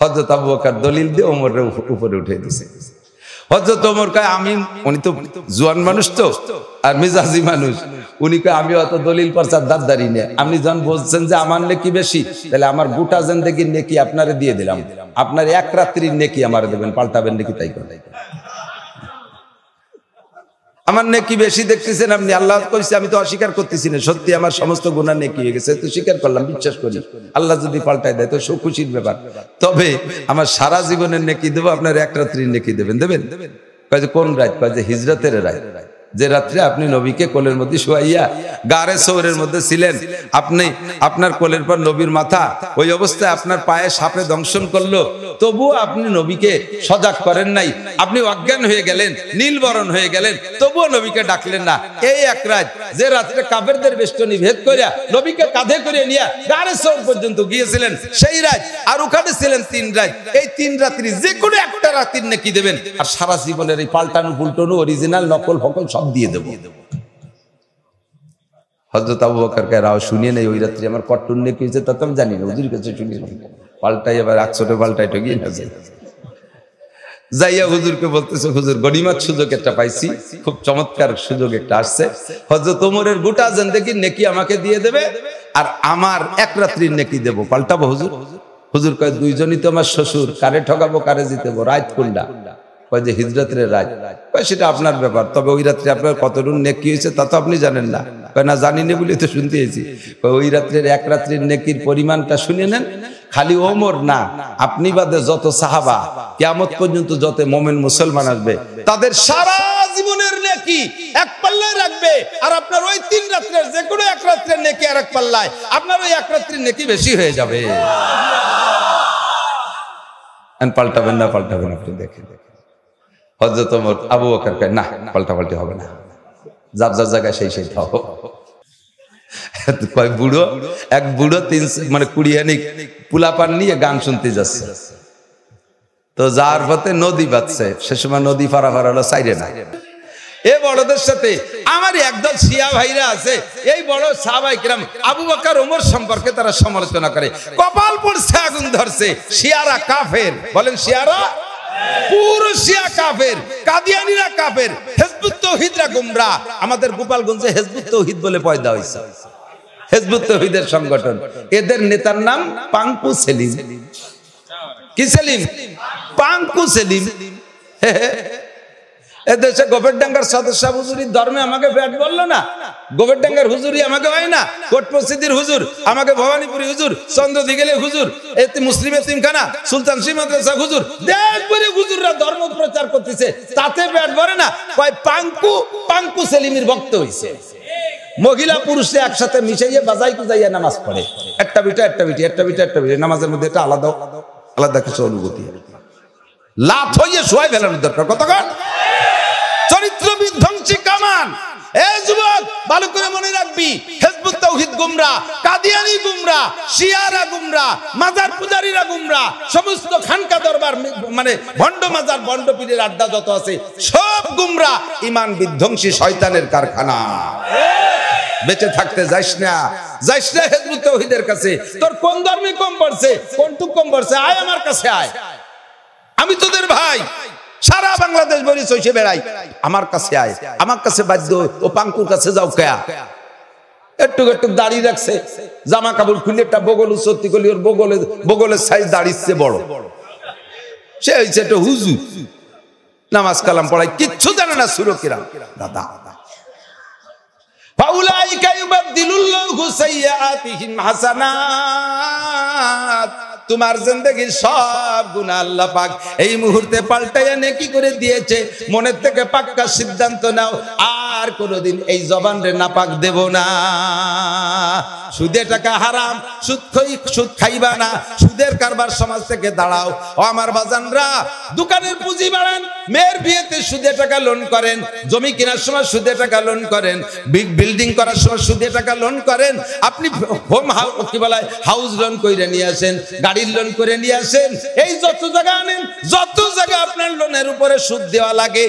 হযরত আবু বকর দলিল দিয়ে ওমরের উপরে উঠে দিয়েছে। হযরত ওমর কয় আমি, উনি তো জোয়ান মানুষ তো আর মেজাজি মানুষ, উনি কয় আমি অত দলিল পর্চার দাঁড়ি না, আপনি যখন বলছেন যে আমার নেকি বেশি, তাহলে আমার গোটা জিন্দেগির নেকি আপনারে দিয়ে দিলাম, আপনার এক রাত্রির নেকি আমার দেবেন, পাল্টাবেন নাকি তাই করে। আমার নেকি বেশি দেখতেছেন আপনি, আল্লাহ কইছে আমি তো অস্বীকার করতেছি না, সত্যি আমার সমস্ত গুনাহ নেকি হয়ে গেছে, তো স্বীকার করলাম, বিশ্বাস করি। আল্লাহ যদি পাল্টায় দেয় তো খুশির ব্যাপার। তবে আমার সারা জীবনের নেকি দেবো, আপনার এক রাত্রির নেকি দেবেন। কয় যে কোন রাত? কয় যে হিজরতের রাত, যে রাত্রে আপনি নবীকে কোলের মধ্যে শুয়াইয়া গারে সৌরের মধ্যে ছিলেন, আপনি আপনার কোলের পর নবীর মাথা, ওই অবস্থায় আপনার পায়ে সাপে দংশন করলো, তবুও আপনি নবীকে সজাগ করেন নাই, আপনি অজ্ঞান হয়ে গেলেন, নীলবরণ হয়ে গেলেন, তবুও নবীকে ডাকলেন না। এই এক রাত, যে রাত্রে কাফেরদের বেষ্টনী ভেদ করিয়া নবীকে কাঁধে করে নিয়ে গারে সৌর পর্যন্ত গিয়েছিলেন, সেই রাত, আর ওখানে ছিলেন 3 রাত। এই 3 রাত্রি যে কোনো একটা রাত্রির নেকি দেবেন, আর সারা জীবনের এই পাল্টানো পুল্টানো অরিজিনাল নকল ফকল সব দিয়ে দেব। হযরত আবু বকরকে রাও শুনিয়ে নেই, ওই রাত্রি আমার কট্টুর নেকি হয়েছে তা তো আমি জানি না, হুজুর কাছে শুনিয়ে পাল্টাই, আবার 100 পাল্টাই ঠগিয়ে না যাইয়া হুজুরকে বলতেছে, হুজুর গনিমত সুযোগ একটা পাইছি, খুব চমৎকার সুযোগ একটা আসছে, হযরত ওমরের গোটা জিন্দেগীর নেকি আমাকে দিয়ে দেবে, আর আমার এক রাত্রির নেকি দেব, পাল্টাবো হুজুর। হুজুর কয় দুইজনই তো আমার শ্বশুর, কারে ঠকাবো কারে জিতেবো, রাত কোনটা? কয় যে হিজরতের রাত। কয় সেটা আপনার ব্যাপার, তবে ওই রাত্রে আপনার কতটুকু নেকি হয়েছে তা তো আপনি জানেন না। কয় না জানি না বলে তো শুনতে এসেছি। ওই রাত্রের এক রাত্রির নেকির পরিমাণটা শুনে নেন। খালি ওমর না, আপনি বাদে যত সাহাবা, কিয়ামত পর্যন্ত যত মুমিন মুসলমান আসবে, তাদের সারা জীবনের নেকি এক পাল্লায় রাখবে, আর আপনার ওই 3 রাত্রের যে কোনো এক রাত্রের নেকি আর এক পাল্লায়, আপনার ওই এক রাত্রির নেকি বেশি হয়ে যাবে। পাল্টাবেন না, পাল্টাবেন আপনি দেখে। হযরত ওমর আবু বকর কয় না, পাল্টাপাল্টি হবে না, যার যার জায়গায় সেই থাও। কয় বুড়ো, এক বুড়ো 20 আনি পুলাপান নিয়ে গান শুনতে যাচ্ছে, তো যার পথে নদী বাঁচছে, সে সময় নদী পারাপার হলো সাইরে না। এ বড়দের সাথে আমার একদল শিয়া ভাইরা আছে, এই বড় সাহাবায়ে কেরাম আবু বকর ওমর সম্পর্কে তারা সমালোচনা করে, কপাল পড়ছে আগুন ধরছে। শিয়ারা কাফের, বলেন শিয়ারা পুরো শিয়া কাফের, কাদিয়ানীরা কাফের, হিজবুত তাওহীদরা গোমরা। আমাদের গোপালগঞ্জে হিজবুত তাওহীদ বলে পয়দা হয়েছে, হিজবুত তাওহীদের সংগঠন। এদের নেতার নাম পাঙ্কু সেলিম। কি সেলিম? পাঙ্কু সেলিম। এদেশে গোবরডাঙ্গার সদস্য হুজুরির ধর্মে আমাকে ব্যাট বললো না, গোবরডাঙ্গার হুজুরি আমাকে হয় না, কোট মসজিদের হুজুর আমাকে, ভবানীপুরি হুজুর, চন্দ্রদিগেলে হুজুর, এতে মুসলিম এতিমখানা, সুলতান শ্রী মাদ্রাসা হুজুর, দেশভরে হুজুররা ধর্ম প্রচার করতেছে, তাতে ব্যাট ভরে না। কয় পাঙ্কু সেলিমের ভক্ত হইছে। মহিলা পুরুষে একসাথে মিশাইয়ে বাজাই কুজাইয়া নামাজ পড়ে, একটা বিটা একটা বিটি, একটা বিটা একটা বিটি, নামাজের মধ্যে একটা আলাদা আলাদা কিছু অনুভূতি, লাথ হইয়ে শোয়াই ফেলানোর দরকার। কতক্ষণ চরিত্র বিধ্বংসী কামান। এ যুবক ভালো করে মনে রাখবি, হিজবুত তাওহীদ গুমরা, কাদিয়ানী গুমরা, শিয়ারা গুমরা, মাজার পূজারীরা গুমরা, সমস্ত খানকা দরবার মানে ভণ্ড মাজার ভণ্ড পীরের আড্ডা যত আছে সব গুমরা, ঈমান বিধ্বংসী শয়তানের কারখানা। বেঁচে থাকতে যাইস না হিজবুত তাওহীদের কাছে। তোর কোন ধর্মে কম পড়ছে, কোনটুক কম পড়ছে, আয় আমার কাছে আয়, আমি তোদের ভাই। সারা বাংলাদেশ বলি চইছে বেড়াই, আমার কাছে আয়, আমার কাছে বাধ্য। ও পাঙ্কুর কাছে যাও কেয়া? একটু একটু দাড়ি রাখছে, জামা কাপড় খুলে একটা বগল সত্যি করলি, ওর বগলের সাইজ দাঁড়িয়েছে বড়, সে হয়েছে একটা হুজুর, নামাজ কালাম পড়াই, কিচ্ছু জানে না সুরকিরাম। দাদা ফাউলাইকা ইউবাদদিলুল্লাহু সাইয়্যাতিহিম হাসানাত। তোমার জিন্দেগীর সব গুনাহ আল্লাহ পাক এই মুহূর্তে পাল্টাইয়া নেকি করে দিয়েছে। মনের থেকে পাক্কা সিদ্ধান্ত নাও, আর কোনোদিন এই জবান রে নাপাক দেব না। সুদে টাকা হারাম, সুদ খাইবা না, সুদের কারবার সমাজ থেকে দাঁড়াও। ও আমার বাজানরা, দোকানের পুঁজি বাড়ান, মেয়ের বিয়েতে সুদে টাকা লোন করেন, জমি কেনার সময় সুদে টাকা লোন করেন, বিল্ডিং করার সময় সুদে টাকা লোন করেন, আপনি হোম কি বলে হাউস লোন করে নিয়ে আসেন, গাড়ির লোন করে নিয়ে আসেন, এই যত জায়গা আনেন, যত জায়গা আপনার লোনের উপরে সুদ দেওয়া লাগে,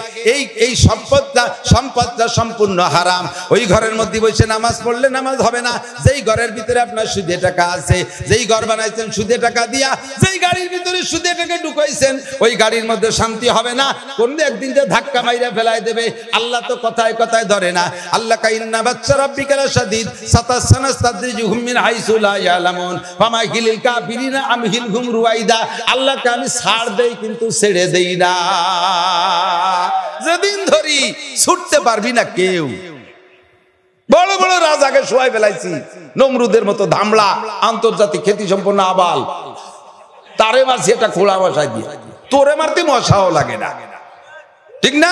এই সম্পদটা সম্পূর্ণ হারাম। ওই ঘরের মধ্যে বসে নামাজ পড়লে নামাজ হবে না, যেই ঘরের ভিতরে আপনার সুদে টাকা আছে, যেই ঘর বানাইছেন সুদে টাকা দিয়া, যেই গাড়ির ভিতরে সুদে টাকা ঢুকাইছেন, ওই গাড়ির মধ্যে শান্তি হবে না। কোন একদিন যে ধাক্কা মাইরা ফেলাই দেবে। আল্লাহ তো কথায় কথায় ধরে না। আল্লাহ কাইন্না বাচ্চা রাব্বিকা লাশাদীদ সাতাসানাস্তাদরিজুহুম মিন হাইসু লা ইয়ালামুন ফামাহিলিল কাফিরিনা আমহিলহুম রুয়াইদা। আল্লাহকে আমি ছাড় দেই কিন্তু ছেড়ে দেই না। যেদিন ধরি ছুটতে পারবি না কেউ। বড় বড় রাজাকে শোয়াই ফেলাইছি, নমরুদের মতো ধামলা, আন্তর্জাতিক খ্যাতি সম্পন্ন আবাল, তারে মারছি একটা খোলা মশাই দিয়ে। তোরে মারতে মশাও লাগে না, ঠিক না?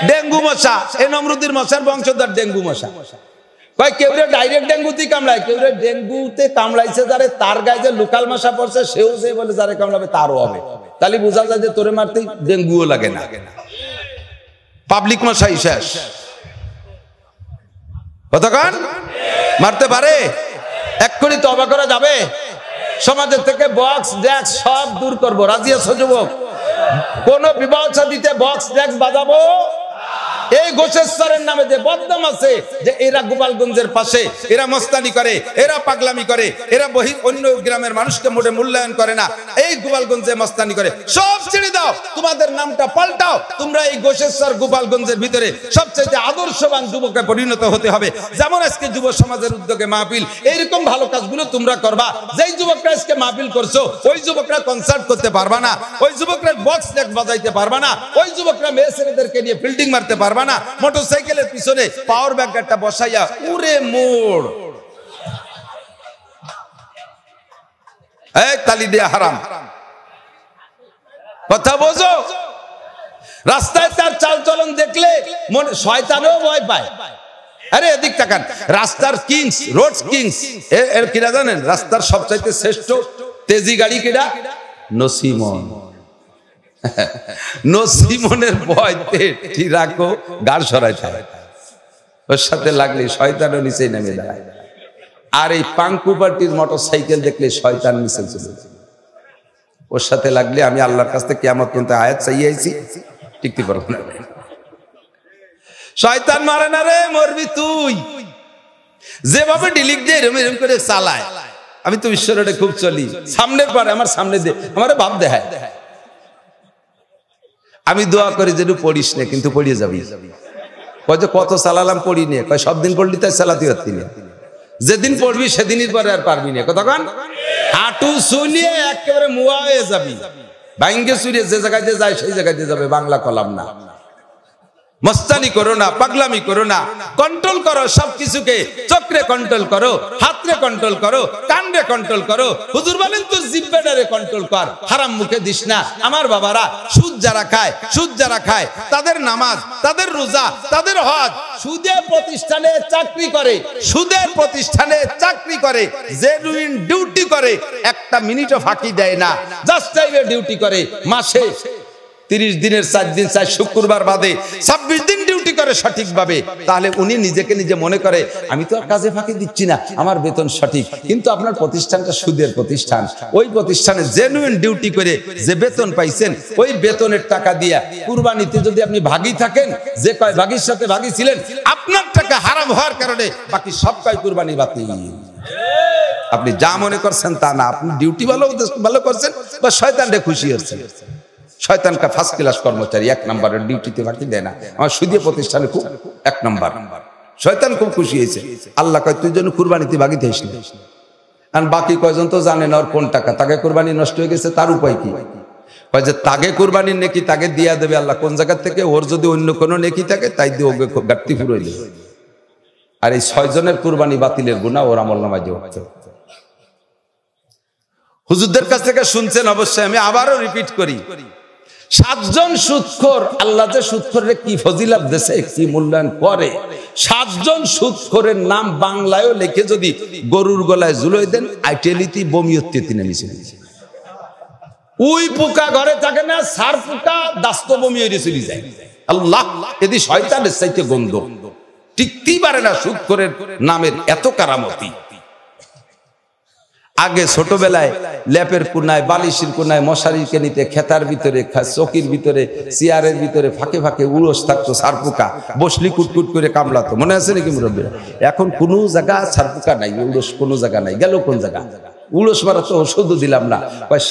ডেঙ্গু মশা, এই নমরুদের মশার বংশধর ডেঙ্গু মশা। ভাই কেউ ডাইরেক্ট ডেঙ্গুতে কামড়ায়, কেউ ডেঙ্গুতে কামড়াইছে যারে, তার গায়ে যে লোকাল মশা পড়ছে সেও যে বলে যারে কামড়াবে তারও হবে। তাহলে বোঝা যায় যে তোরে মারতেই ডেঙ্গুও লাগে না। পাবলিক মশাই শেষ। কতক্ষণ মারতে পারে? এক্ষুনি তওবা করা যাবে। সমাজের থেকে বক্স ডেক্স সব দূর করবো। রাজি আছো যুবক? কোন বিবাহ দিতে বক্স ডেক্স বাজাবো? এই ঘোষেশ্বরের নামে যে বদনাম আছে যে এরা গোপালগঞ্জের পাশে, এরা মস্তানি করে, এরা পাগলামি করে, এরা অন্য গ্রামের মানুষকে মোটে মূল্যায়ন করে না, এই গোপালগঞ্জে মস্তানি করে, সব ছেড়ে দাও, তোমাদের নামটা পাল্টাও। তোমরা এই ঘোষেশ্বর গোপালগঞ্জের ভিতরে সবচেয়ে আদর্শবান যুবকে পরিণত হতে হবে। যেমন আজকে যুব সমাজের উদ্যোগে মাহফিল, এইরকম ভালো কাজগুলো তোমরা করবা। যেই যুবকরা আজকে মাহফিল করছো, ওই যুবকরা কনসার্ট করতে পারবা না, ওই যুবকরা বক্স ডেক্স বাজাইতে পারবা না, ওই যুবকরা মেয়ে ছেলেদেরকে নিয়ে ফিল্ডিং মারতে পারবা না, মোটরসাইকেলের পিছনে পাওয়ার ব্যাংকটা বসাইয়া উড়ে মোড়। এই তালি দেয়া হারাম। কথা বোঝো? রাস্তায় তার চাল চলন দেখলে মনে শয়তানও ভয় পায়। আরে এদিক তাকান, রাস্তার কিংস, রোড কিংস এর কিনা জানেন? রাস্তার সবচাইতে শ্রেষ্ঠ তেজি গাড়ি কিনা? নসিমন। নসিমনের ভয়তে ঠিরাকো গাড় সরাই থাকে, ওর সাথে লাগলে শয়তানও নিচে নেমে দাঁড়ায়। আর এই পাঙ্কু পার্টির মোটরসাইকেল দেখলে শয়তান নিচে চলে যায়। ওর সাথে লাগলে আমি আল্লাহর কাছ থেকে কিয়ামত পর্যন্ত আয়াত চাইয়ে আইছি, টিকতে পারবো না। শয়তান মারে না রে, মরবি তুই। যেভাবে ডিলিট দিয়ে এরম এরম করে চালায়, আমি তো ঈশ্বরের খুব চলি, সামনের পরে আমার সামনে দিয়ে আমার ভাব দেখায়। আমি দোয়া করি যে পড়িস না, কিন্তু পড়িয়ে যাবি। কত চালালাম পড়ি নিয়ে, সব দিন পড়লি তাই চালাতে পারতি না। যেদিন পড়বি সেদিনই পরে আর পারবি না। কতক্ষণ হাঁটু শুনিয়ে একেবারে মুয়া হয়ে যাবি, ভাঙ্গে চুরিয়ে যে জায়গায় যায় সেই জায়গায় যাবে। বাংলা কলাম না, মস্তানি করো না, পাগলামি করো না, কন্ট্রোল করো সবকিছুকে। চক্রে কন্ট্রোল করো, হাতরে কন্ট্রোল করো, কানে কন্ট্রোল করো। হুজুর বলেন তো জিব্বাটারে কন্ট্রোল কর, হারাম মুখে দিস না। আমার বাবারা, সুদ যারা খায় তাদের নামাজ, তাদের রোজা, তাদের হজ, সুদের প্রতিষ্ঠানে চাকরি করে, জেনুইন ডিউটি করে, একটা মিনিটও ফাঁকি দেয় না, জাস্ট টাইমে ডিউটি করে। মাসে 30 দিনের 4 দিন, 4 শুক্রবার বাদে 26 দিন ডিউটি করে সঠিকভাবে। তাহলে উনি নিজেকে নিজে মনে করে আমি তো আর কাজে ফাঁকি দিচ্ছি না, আমার বেতন সঠিক। কিন্তু আপনার প্রতিষ্ঠানটা সুদের প্রতিষ্ঠান। ওই প্রতিষ্ঠানে জেনুইন ডিউটি করে যে বেতন পাইছেন, ওই বেতনের টাকা দিয়া কুরবানিতে যদি আপনি ভাগী থাকেন, যে কয় ভাগীর সাথে ভাগী ছিলেন, আপনার টাকা হারাম হওয়ার কারণে বাকি সব কয় কুরবানি বাতিল। আপনি যা মনে করছেন তা না, আপনি ডিউটি ভালো করছেন বা শয়তানরে খুশি হচ্ছেন। শয়তানটা ফার্স্ট ক্লাস কর্মচারী, 1 নম্বরের ডিউটিতে বাকি দেয় না। আমার সুদীয় প্রতিষ্ঠানে খুব 1 নম্বর। শয়তান খুব খুশি হয়েছে। আল্লাহ কয় তুই যেন কুরবানিতে ভাগি দিস না। আর বাকি কয়জন তো জানে না ওর কোন টাকা, তাকে কুরবানি নষ্ট হয়ে গেছে, তার উপায় কি? কয় যে তাকে কুরবানির নেকি তাকে দিয়া দেবে আল্লাহ কোন জায়গা থেকে, ওর যদি অন্য কোনো নেকি থাকে তাই দিয়ে ওকে গাট্টি ফুরোই দেবে। আর এই 6 জনের কুরবানি বাতিলের গুনাহ ওর আমলনামায় যোগ হচ্ছে। হুজুরদের কাছ থেকে শুনছেন অবশ্যই, আমি আবারও রিপিট করি, 7 জন সুদখোর, আল্লাহ যে সুদখোরের কি ফজিলত দেশে, কি মূল্যায়ন করে। 7 জন সুদখোরের নাম বাংলায়ও লিখে যদি গরুর গলায় ঝুলোই দেন, আইটেলিটি বমিয়তে তিনে মিশে উই পোকা ঘরে থাকে না, সার পোকা দাস্ত বমি হয়ে চলে যায়। আল্লাহ এদি শয়তানের চাইতে গন্ধ, টিকতেই পারে না সুদখোরের নামের এত কারামতি। আগে ছোটবেলায় ল্যাপের কোনায়, বালিশের কোনায়, মশারির কেনিতে, খেতার ভিতরে, চকির ভিতরে, চেয়ারের ভিতরে ফাঁকে ফাঁকে উড়স থাকতো সারপোকা, বসলি কুটকুট করে কামড়াতো। মনে আছে নাকি মুরব্বী? এখন কোনো জায়গা সারপোকা নাই, উড়স কোনো জায়গা নাই। গেল কোন জায়গা? উড়স মারা তো ওষুধও দিলাম না।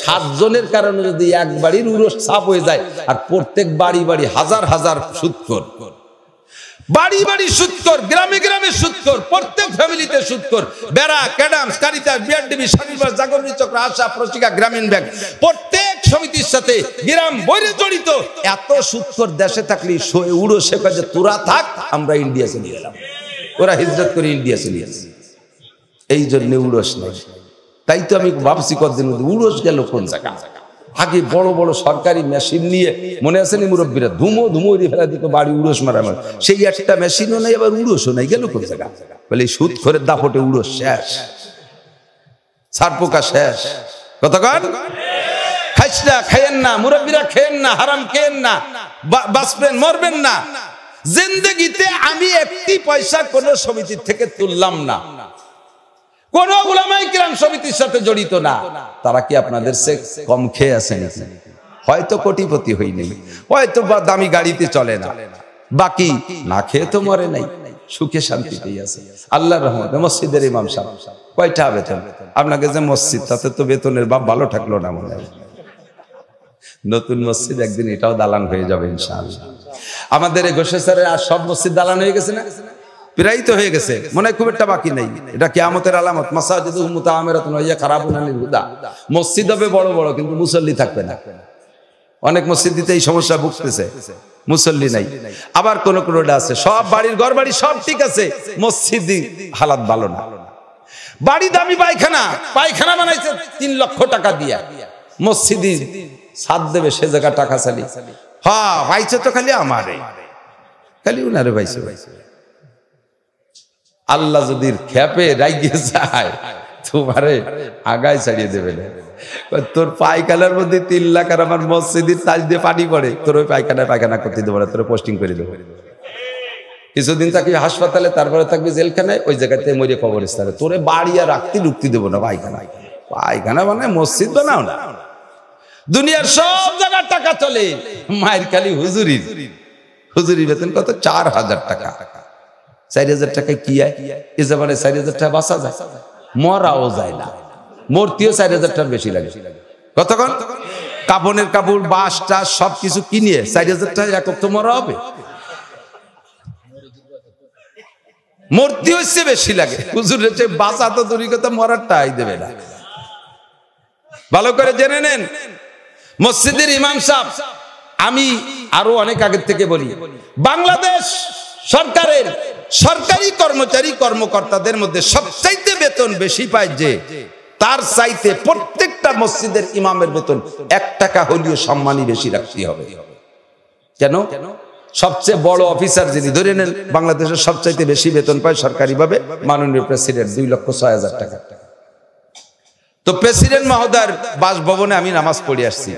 7 জনের কারণে যদি এক বাড়ির উড়স সাপ হয়ে যায়, আর প্রত্যেক বাড়ি বাড়ি হাজার হাজার সুদখোর, বাড়ি বাড়ি সুদখোর, গ্রামে গ্রামে সুদখোর, প্রত্যেক ফ্যামিলিতে সুদখোর। বেড়া, ক্যাডামস, কারিতাস, বিআরডিবি, স্বামীবাস, জাগরণী চক্র, আশা, প্রশিকা, গ্রামীণ ব্যাংক, প্রত্যেক সমিতির সাথে গ্রাম বইরে জড়িত। এত সুদখোর দেশে থাকলে উড়ো সে কাজে তোরা থাক, আমরা ইন্ডিয়া চলে গেলাম। ওরা হিজরত করে ইন্ডিয়া চলে গেছে, এই জন্য উড়োস নাই। তাই তো আমি ভাবছি কতদিন উড়োস গেল কোন জায়গা। আগে বড় বড় সরকারি মেশিন নিয়ে, মনে আছে নি মুরব্বীরা, ধুমো ধুমো ফেলা দিত বাড়ি উড়োস মারামার, সেই একটা মেশিনও নাই, আবার উড়োসও নাই, গেল কোন জায়গা? বলে সুদ করে দাপটে উড়োস শেষ, ছাড়পোকা শেষ। কতক্ষণ খাইস না, খাইয়েন না, মুরব্বীরা খেয়েন না, হারাম খেয়েন না, বাঁচবেন মরবেন না। জিন্দেগিতে আমি একটি পয়সা কোন সমিতির থেকে তুললাম না, কোন উলামায়ে কিরাম সমিতির সাথে জড়িত না। তারা কি আপনাদের সে কম খেয়ে আছে নাকি? হয়তো কোটিপতি হই নাই, হয়তো দামি গাড়িতে চলে না, বাকি না খেয়ে তো মরে নাই, সুখে শান্তিতেই আছে আল্লাহর রহমতে। মসজিদের ইমাম সাহেব কয়টা বেতন? আপনাকে যে মসজিদ, তাতে তো বেতনের বাপ ভালো থাকলো না মনে হয়। নতুন মসজিদ একদিন এটাও দালান হয়ে যাবে ইনশাআল্লাহ। আমাদের এই গোশেসারের আর সব মসজিদ দালান হয়ে গেছে না? প্রায় তো হয়ে গেছে, মনে হয় খুব একটা বাকি নাই। এটা কিয়ামতের আলামত। মাসাজিদু মুতাআমিরাতুন ওয়া হিয়া খারাবুন আনিল হুদা। মসজিদ হবে বড় বড়, কিন্তু মুসল্লি থাকবে না। অনেক মসজিদে এই সমস্যা ভুগতেছে, মুসল্লি নাই। আবার কোন কোনটা আছে সব বাড়ির ঘর বাড়ি সব ঠিক আছে, মসজিদি হালাত ভালো না। বাড়ি দামি পায়খানা, পায়খানা বানাইছে 3 লক্ষ টাকা দিয়া, মসজিদি ছাদ দেবে সে জায়গা টাকা চালি। হ্যাঁ ভাইছে তো খালি আমারে, খালি উনারে ভাইছে। আল্লাহ যদি খেপে রাইগে যায় তোমারে আগায় ছাড়িয়ে দেবে না। তোর পায়খানার মধ্যে 3 লাখ আর আমার মসজিদের তাজ দিয়ে পানি পড়ে, তোর ওই পায়খানা করতে দেবো না, তোর পোস্টিং করে দেবো। কিছুদিন থাকবি হাসপাতালে, তারপরে থাকবি জেলখানায়, ওই জায়গাতে মরে কবরস্থানে। তোরে বাড়ি আর রাখতে ঢুকতে দেবো না। পায়খানা মানে মসজিদ বানাও না। দুনিয়ার সব জায়গার টাকা চলে, মায়ের খালি হুজুরির বেতন কত? 4000 টাকা। 4000 টাকায় কি হয়? এ জামানে 4000 টাকা বাঁচা যায়, মরাও যায় না। মূর্তিও 4000 টাকার বেশি লাগে। কতক্ষণ কাপড়ের কাপড়, বাঁশ টাস সবকিছু কিনিয়ে 4000 টাকা একক তো মরা হবে। মূর্তি হচ্ছে বেশি লাগে, হুজুর হচ্ছে বাঁচা তো দূরই কথা, মরারটাই দেবে না। ভালো করে জেনে নেন, মসজিদের ইমাম সাহেব, আমি আরো অনেক আগের থেকে বলি, বাংলাদেশ সরকারের সরকারি কর্মচারী কর্মকর্তাদের মধ্যে সবচাইতে বেতন বেশি পায় যে, তার চাইতে প্রত্যেকটা মসজিদের ইমামের বেতন 1 টাকা হলেও সম্মানই বেশি রাখতে হবে। কেন? সবচেয়ে বড় অফিসার যিনি, ধরে নেন বাংলাদেশের সবচাইতে বেশি বেতন পায় সরকারিভাবে মাননীয় প্রেসিডেন্ট, 2,06,000 টাকা। তো প্রেসিডেন্ট মহোদয়ের বাসভবনে আমি নামাজ পড়ে আসছি।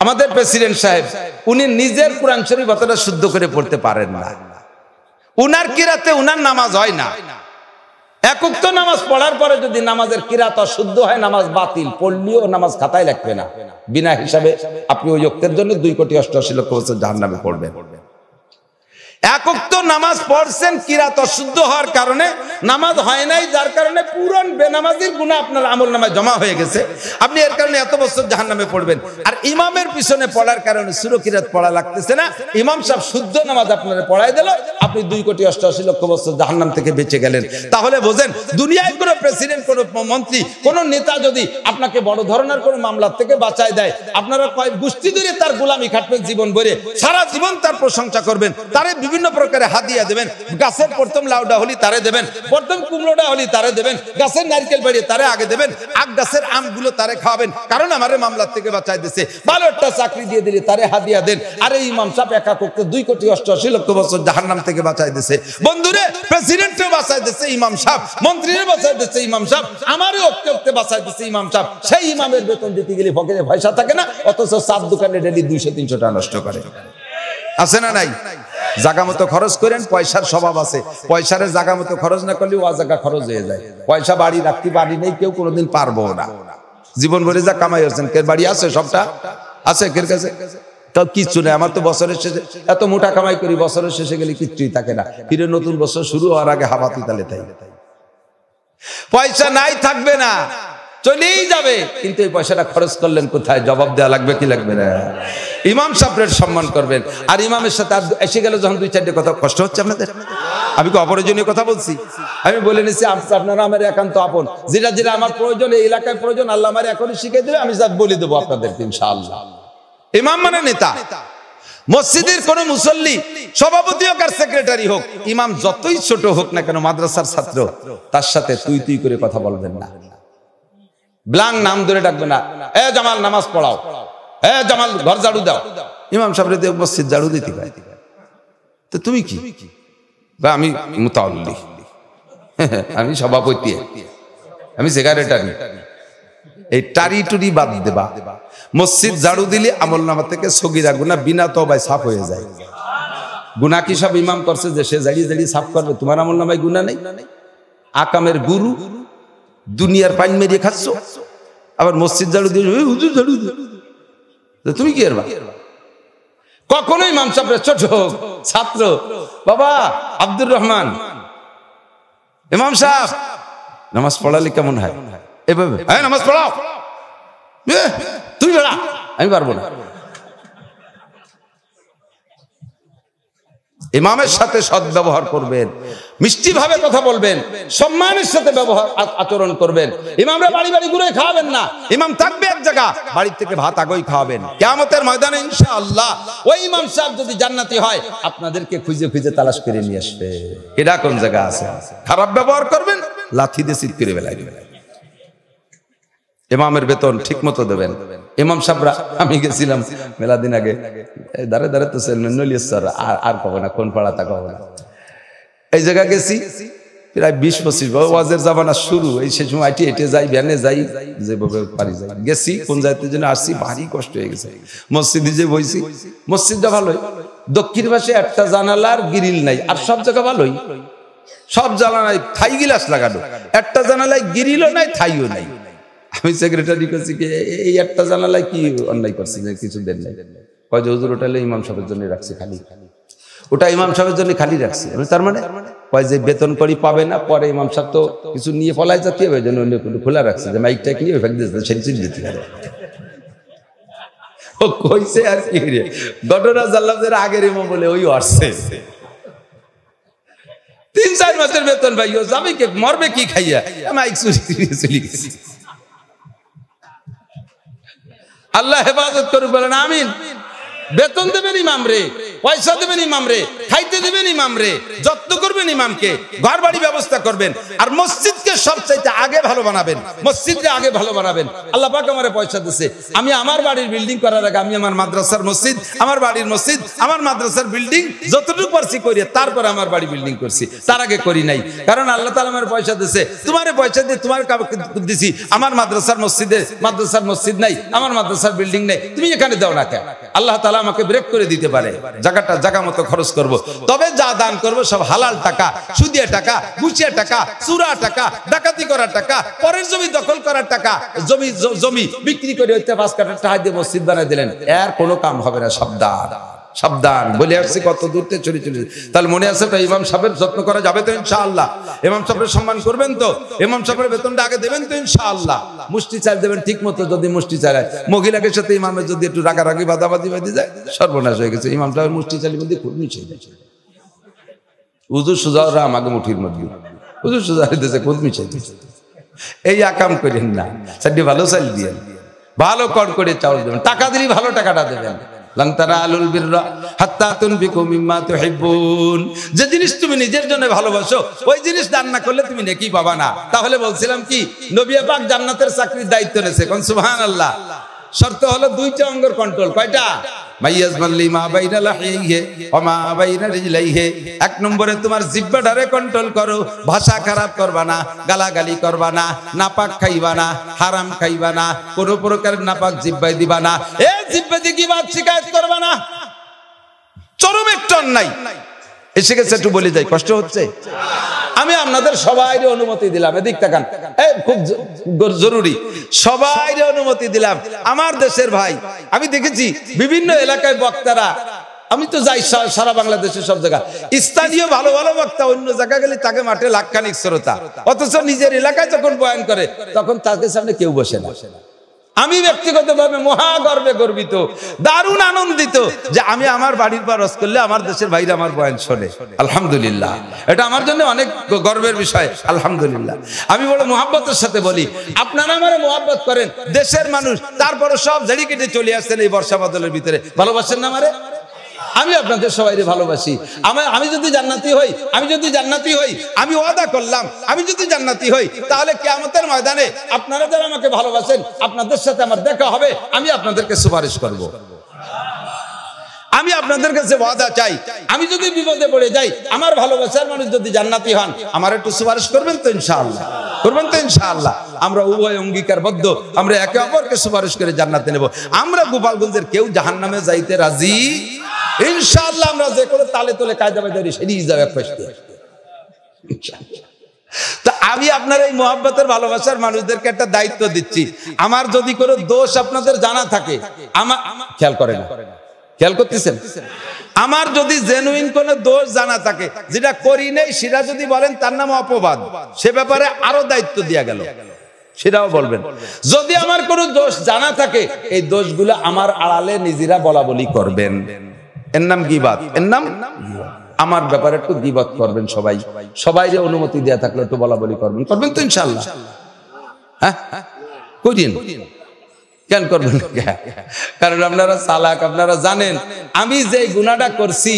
আমাদের প্রেসিডেন্ট সাহেব, উনি নিজের কোরআন শরীফ অতটা শুদ্ধ করে পড়তে পারেন না। উনার কিরাতে উনার নামাজ হয় না। একক তো নামাজ পড়ার পরে যদি নামাজের কিরাত অশুদ্ধ হয়, নামাজ বাতিল, পড়লেও নামাজ খাতায় লাগবে না। বিনা হিসাবে আপনি ওই ওয়াক্তের জন্য 2,88,00,000 বছর জাহান্নামে পড়বেন। একক তো নামাজ পড়ছেন, কিরাত অশুদ্ধ হওয়ার কারণে নামাজ হয় নাই, যার কারণে পুরান বেনামাজির গুনাহ আপনার আমল নামায় জমা হয়ে গেছে। আপনি এর কারণে এত বছর জাহান্নামে পড়বেন। আর ইমামের পিছনে পড়ার কারণে সূরা কিরাত পড়া লাগতেছে না, ইমাম সাহেব শুদ্ধ নামাজ আপনারে পড়ায় দিল, আপনি 2,88,00,000 বছর জাহান্নাম থেকে বেঁচে গেলেন। তাহলে বোঝেন, দুনিয়ায় কোনো প্রেসিডেন্ট, কোনো মন্ত্রী, কোনো নেতা যদি আপনাকে বড় ধরনের কোনো মামলার থেকে বাঁচায় দেয়, আপনারা কয়েক গোষ্ঠী ধরে তার গোলামি খাটবেন জীবন ভরে, সারা জীবন তার প্রশংসা করবেন, তারে বিভিন্ন প্রকারে হাদিয়া দেবেন। গাছের প্রথম লাউডা হলি তারে দেবেন, প্রথম কুমড়োটা হলি তারে দেবেন, গাছের নারকেল বাড়িয়ে তারে আগে দেবেন, আগ গাছের আমগুলো তারে খাওয়াবেন, কারণ আমারে মামলার থেকে বাঁচাই দিয়েছে। ভালো একটা চাকরি দিয়ে দিলে তারে হাদিয়া দেন। আর এই ইমাম সাহেব একা করতে 2,88,00,000 বছর জাহান্নাম থেকে বাঁচাই দিয়েছে। বন্ধুরে, প্রেসিডেন্টও বাঁচাই দিয়েছে ইমাম সাহেব, মন্ত্রীও বাঁচাই দিয়েছে ইমাম সাহেব, আমারও অক্তে বাঁচাই দিয়েছে ইমাম সাহেব। সেই ইমামের বেতন দিতে গেলে পকেটে পয়সা থাকে না, অথচ 7 দোকানে ডেলি 200-300 টাকা নষ্ট করে। আছে না নাই? জায়গা মতো খরচ করেন, পয়সার স্বভাব আছে। পয়সারে জায়গা মতো খরচ না করলে ও জায়গা খরচ হয়ে যায়। পয়সা বাড়ি রাখতে বাড়ি নেই, কেউ কোনোদিন পারবো না। জীবন ভরে যা কামাই হচ্ছেন, কের বাড়ি আছে? সবটা আছে কের কাছে? তো কিচ্ছু নেই। আমার তো বছরের শেষে এত মোটা কামাই করি, বছরের শেষে গেলে কিচ্ছুই থাকে না। ফিরে নতুন বছর শুরু হওয়ার আগে হাবাতি তালে তাই পয়সা নাই, থাকবে না, চলেই যাবে। কিন্তু এই পয়সাটা খরচ করলেন কোথায়? জবাব দেওয়া লাগবে কি লাগবে না? ইমাম সাহেবের সম্মান করবেন। আর ইমামের সাথে এসে গেলে যখন দুই চারটে কথা, কষ্ট হচ্ছে আপনাদের? আমি কি অপ্রয়োজনীয় কথা বলছি? আমি বলে নিচ্ছি আপনারা আমার একান্ত আপন, যেটা যেটা আমার প্রয়োজন, এই এলাকায় প্রয়োজন, আল্লাহ আমার এখনই শিখিয়ে দেবে, আমি সব বলে দেবো আপনাদেরকে ইনশাআল্লাহ। ইমাম মানে নেতা। মসজিদের কোন মুসল্লি সভাপতি হোক আর সেক্রেটারি হোক, ইমাম যতই ছোট হোক না কেন, মাদ্রাসার ছাত্র, তার সাথে তুই তুই করে কথা বলবেন না, ব্লাং নাম ধরে ডাকবে না, এ জামাল নামাজ পড়াও, এ জামাল ঘর ঝাড়ু দাও। ইমাম সাহেব মসজিদ ঝাড়ু দিতে পারে, তো তুমি কি? বা আমি মুতাওয়াল্লি, আমি সভাপতি, আমি সেক্রেটারি। এই টারি টুরি বাদ দেবা। মসজিদ ঝাড়ু দিলে আমলনামা থেকে সগীরা গুনাহ বিনা তওবায় সাফ হয়ে যায়। গুনাহ কি সব ইমাম করছে যে সে জাড়িয়ে জাড়িয়ে সাফ করবে? তোমার আমলনামায় গুনাহ নেই? আকামের গুরু, দুনিয়ার পাইন মেরিয়ে খাচ্ছ, আবার মসজিদ ঝাড়ু দিয়ে হুজুর ঝাড়ু দিও, তুমি কি এরবা? কখনোই ইমাম সাহেব ছোট ছাত্র, বাবা আব্দুর রহমান, ইমাম সাহেব নামাজ পড়ালে কেমন হয়? এভাবে নামাজ পড়াও, তুই বেড়া, আমি পারবো না। ইমামের সাথে সদ্ব্যবহার করবেন, মিষ্টি ভাবে কথা বলবেন, সম্মানের সাথে ব্যবহার আচরণ করবেন। ইমামরা বাড়ি বাড়ি ঘুরে খাওয়াবেন না, ইমাম থাকবে এক জায়গা, বাড়ির থেকে ভাত আগেই খাওয়াবেন। কিয়ামতের ময়দানে ইনশাআল্লাহ ওই ইমাম সাহেব যদি জান্নাতি হয়, আপনাদেরকে খুঁজে খুঁজে তালাশ করে নিয়ে আসবে। এটা কোন জায়গা আছে? খারাপ ব্যবহার করবেন, লাথি দিয়ে সিট করে বেলায় দিবেন। ইমামের বেতন ঠিক মতো দেবেন। ইমাম সাহেবরা, আমি গেছিলাম মেলা দিন আগে, দাঁড়ে দাঁড়ে তো নলিয়ার আর কবে না, কোন পাড়া তা কবে না, এই জায়গা গেছি প্রায় 20-25 ওয়াজের জামানা শুরু, এই সে সময় হেঁটে যাই, ভ্যানে যাই, যেভাবে পারি যাই। গেছি কোন জায়গার জন্য আসছি, ভারী কষ্ট হয়ে গেছে। মসজিদে যে বইছি, মসজিদটা ভালোই, দক্ষিণ পাশে একটা জানালার গ্রিল নাই, আর সব জায়গা ভালোই, সব জানালায় থাই গিলাস লাগানো, একটা জানালায় গ্রিলও নাই, থাইও নাই। আমি সেক্রেটারি করছি কি, এই একটা জানালায় কি অন্যায় করছি যে কিছু দেন নাই? কয় যে হুজুর ওটা ইমাম সাহেবের জন্য রাখছি খালি, ওটা ইমাম সাহেবের জন্য খালি রাখছি। তার মানে কয় যে বেতন করি পাবে না, পরে ইমাম সাহেব তো কিছু নিয়ে পলাই যাতে হবে, জন্য অন্য কোনো খোলা রাখছে, যে মাইক টাইক নিয়ে সেন্সিল দিতে পারে। ও কইছে আর কি রে, ঘটনা জানলাম যে আগের ইমাম বলে ওই আসছে 3-4 মাসের বেতন ভাই, ও যাবে কে, মরবে কি খাইয়া, মাইক চলে গেছি। আল্লাহ হেফাজত করুক, বলেন আমিন। বেতন দেবেন ইমাম রে, পয়সা দেবেন ইমাম রে, খাইতে দেবেন ইমাম রে, যত্ন করবেন ইমামকে, ঘর বাড়ি ব্যবস্থা করবেন, আর মসজিদকে সবচাইতে আগে ভালো বানাবেন, মসজিদকে আগে ভালো বানাবেন। আল্লাহ পাক আমারে পয়সা দিয়েছে, আমি আমার বাড়ির বিল্ডিং করার আগে আমি আমার মাদ্রাসার মসজিদ, আমার বাড়ির মসজিদ, আমার মাদ্রাসার বিল্ডিং যতটুকু পারছি করি, তারপর আমার বাড়ি বিল্ডিং করছি, তার আগে করি নাই। কারণ আল্লাহ তাআলা আমার পয়সা দিয়েছে, তোমারে পয়সা দিয়ে তোমার দিছি, আমার মাদ্রাসার মসজিদে মাদ্রাসার মসজিদ নাই, আমার মাদ্রাসার বিল্ডিং নেই, তুমি এখানে দাও না কেন? আল্লাহ তাআলা আমাকে ব্রেক করে দিতে পারে, জায়গাটা জায়গা মতো খরচ করব। তবে যা দান করব সব হালাল টাকা, সুদিয়া টাকা, ঘুষিয়া টাকা, চুরা টাকা, ডাকাতি করার টাকা, পরের জমি দখল করার টাকা, জমি বিক্রি করে 5 কাঠা টাকা দিয়ে মসজিদ বানিয়ে দিলেন, এর কোনো কাম হবে না। সাবধান, সাবধান বলে আসছি, কত দূরতে চলে চলে। তাহলে মনে আছে তো, ইমাম সাহেবের যত্ন করা যাবে তো ইনশাআল্লাহ? ইমাম সাহেবের সম্মান করবেন তো? ইমাম সাহেবের বেতনটা আগে দেবেন তো ইনশাআল্লাহ? মুষ্টি চাল দেবেন ঠিক মতো, যদি মুষ্টি চালায়, মহিলাকে সাথে ইমামের যদি একটু রাগারাগি বাদাবাদি বাদি যায়, সর্বনাশ হয়ে গেছে। ইমাম সাহেবের মুষ্টি চালের মধ্যে খুব নিচে গেছে, হুজুর সুজাওরা আমাকে মুঠির মধ্যে, হুজুর সুজা হইতেছে খুব নিচে গেছে। এই আকাম করেন না, সাথে ভালো চাল দিয়ে, ভালো কর করে চাউল দেবেন, টাকা দিলে ভালো টাকাটা দেবেন। যে জিনিস তুমি নিজের জন্য ভালোবাসো, ওই জিনিস দান না করলে তুমি নেকি পাবা না। তাহলে বলছিলাম কি, নবী পাক জান্নাতের চাকরির দায়িত্ব নেছে, কোন সুবহানাল্লাহ। শর্ত হলো 2টা অঙ্গের কন্ট্রোল। কয়টা? এক নম্বরে তোমার জিহ্বাটারে কন্ট্রোল করো, ভাষা খারাপ করবা না, গালাগালি করবা না, নাপাক খাইবা না, হারাম খাইবা না, কোনো প্রকারের নাপাক জিহ্বায় দিবা না, এই জিহ্বা দিয়ে গীবত শিকায়ত করবা না। চরম একটা অন্যায় এসে গেছে, একটু বলে যাই, কষ্ট হচ্ছে। আমি আপনাদের সবাই অনুমতি দিলাম, এদিক তাকান, খুব জরুরি, সবাই অনুমতি দিলাম। আমার দেশের ভাই, আমি দেখেছি বিভিন্ন এলাকায় বক্তারা, আমি তো যাই সারা বাংলাদেশের সব জায়গা, স্থানীয় ভালো ভালো বক্তা অন্য জায়গা গেলে তাকে মাঠে লাখখানিক শ্রোতা, অথচ নিজের এলাকায় যখন বয়ান করে তখন তাকে সামনে কেউ বসে না। আমি ব্যক্তিগতভাবে মহাগর্বে গর্বিত, দারুণ আনন্দিত যে আমি আমার বাড়ির পর রস করলে আমার দেশের বাইরে আমার বয়ান শোনে। আলহামদুলিল্লাহ, এটা আমার জন্য অনেক গর্বের বিষয়। আলহামদুলিল্লাহ, আমি বড় মোহাব্বতের সাথে বলি, আপনারা আমার মোহাব্বত করেন, দেশের মানুষ, তারপরে সব ঝেড়ি কেটে চলে আসছেন এই বর্ষা বাদলের ভিতরে, ভালোবাসেন না আমারে? আমি আপনাদের সবাইকে ভালোবাসি। আমি যদি জান্নাতি হই, আমি ওয়াদা করলাম, আমি যদি জান্নাতি হই, তাহলে কিয়ামতের ময়দানে আপনারা যারা আমাকে ভালোবাসেন, আপনাদের সাথে আমার দেখা হবে, আমি আপনাদেরকে সুপারিশ করব। আমি আপনাদের কাছে ওয়াদা চাই, আমি যদি বিপদে পড়ে যাই, আমার ভালোবাসার মানুষ যদি জান্নাতি হন, আমার একটু সুপারিশ করবেন তো ইনশাআল্লাহ? করবেন তো ইনশাআল্লাহ? আমরা উভয় অঙ্গীকারবদ্ধ, আমরা একে অপরকে সুপারিশ করে জান্নাতে নেব। আমরা গোপালগঞ্জের কেউ জাহান্নামে যাইতে রাজি ইনশাআল্লাহ। আমরা যে করে তালে তোলে কায়দা বাজারি সেদিকে যাবে ফাঁসতে। তা আমি আপনার এই মোহাব্বতের ভালোবাসার মানুষদেরকে একটা দায়িত্ব দিচ্ছি, আমার যদি কোনো দোষ আপনাদের জানা থাকে, আমার খেয়াল করে না, খেয়াল করতেছেন, আমার যদি জেনুইন কোনো দোষ জানা থাকে, যেটা করি নেই সেটা যদি বলেন, তার নাম অপবাদ, সে ব্যাপারে আরো দায়িত্ব দেয়া গেল, সেটাও বলবেন। যদি আমার কোনো দোষ জানা থাকে, এই দোষগুলো আমার আড়ালে নিজেরা বলা বলি করবেন, এর নাম গীবাত, এর নাম আমার ব্যাপারে একটু গীবাত করবেন। সবাই অনুমতি দেয়া থাকলে একটু বলা বলি করবেন তো ইনশাআল্লাহ? হ্যাঁ, কদিন কেন করবেন? কারণ আপনারা চালাক, আপনারা জানেন আমি যে গুনাহটা করছি,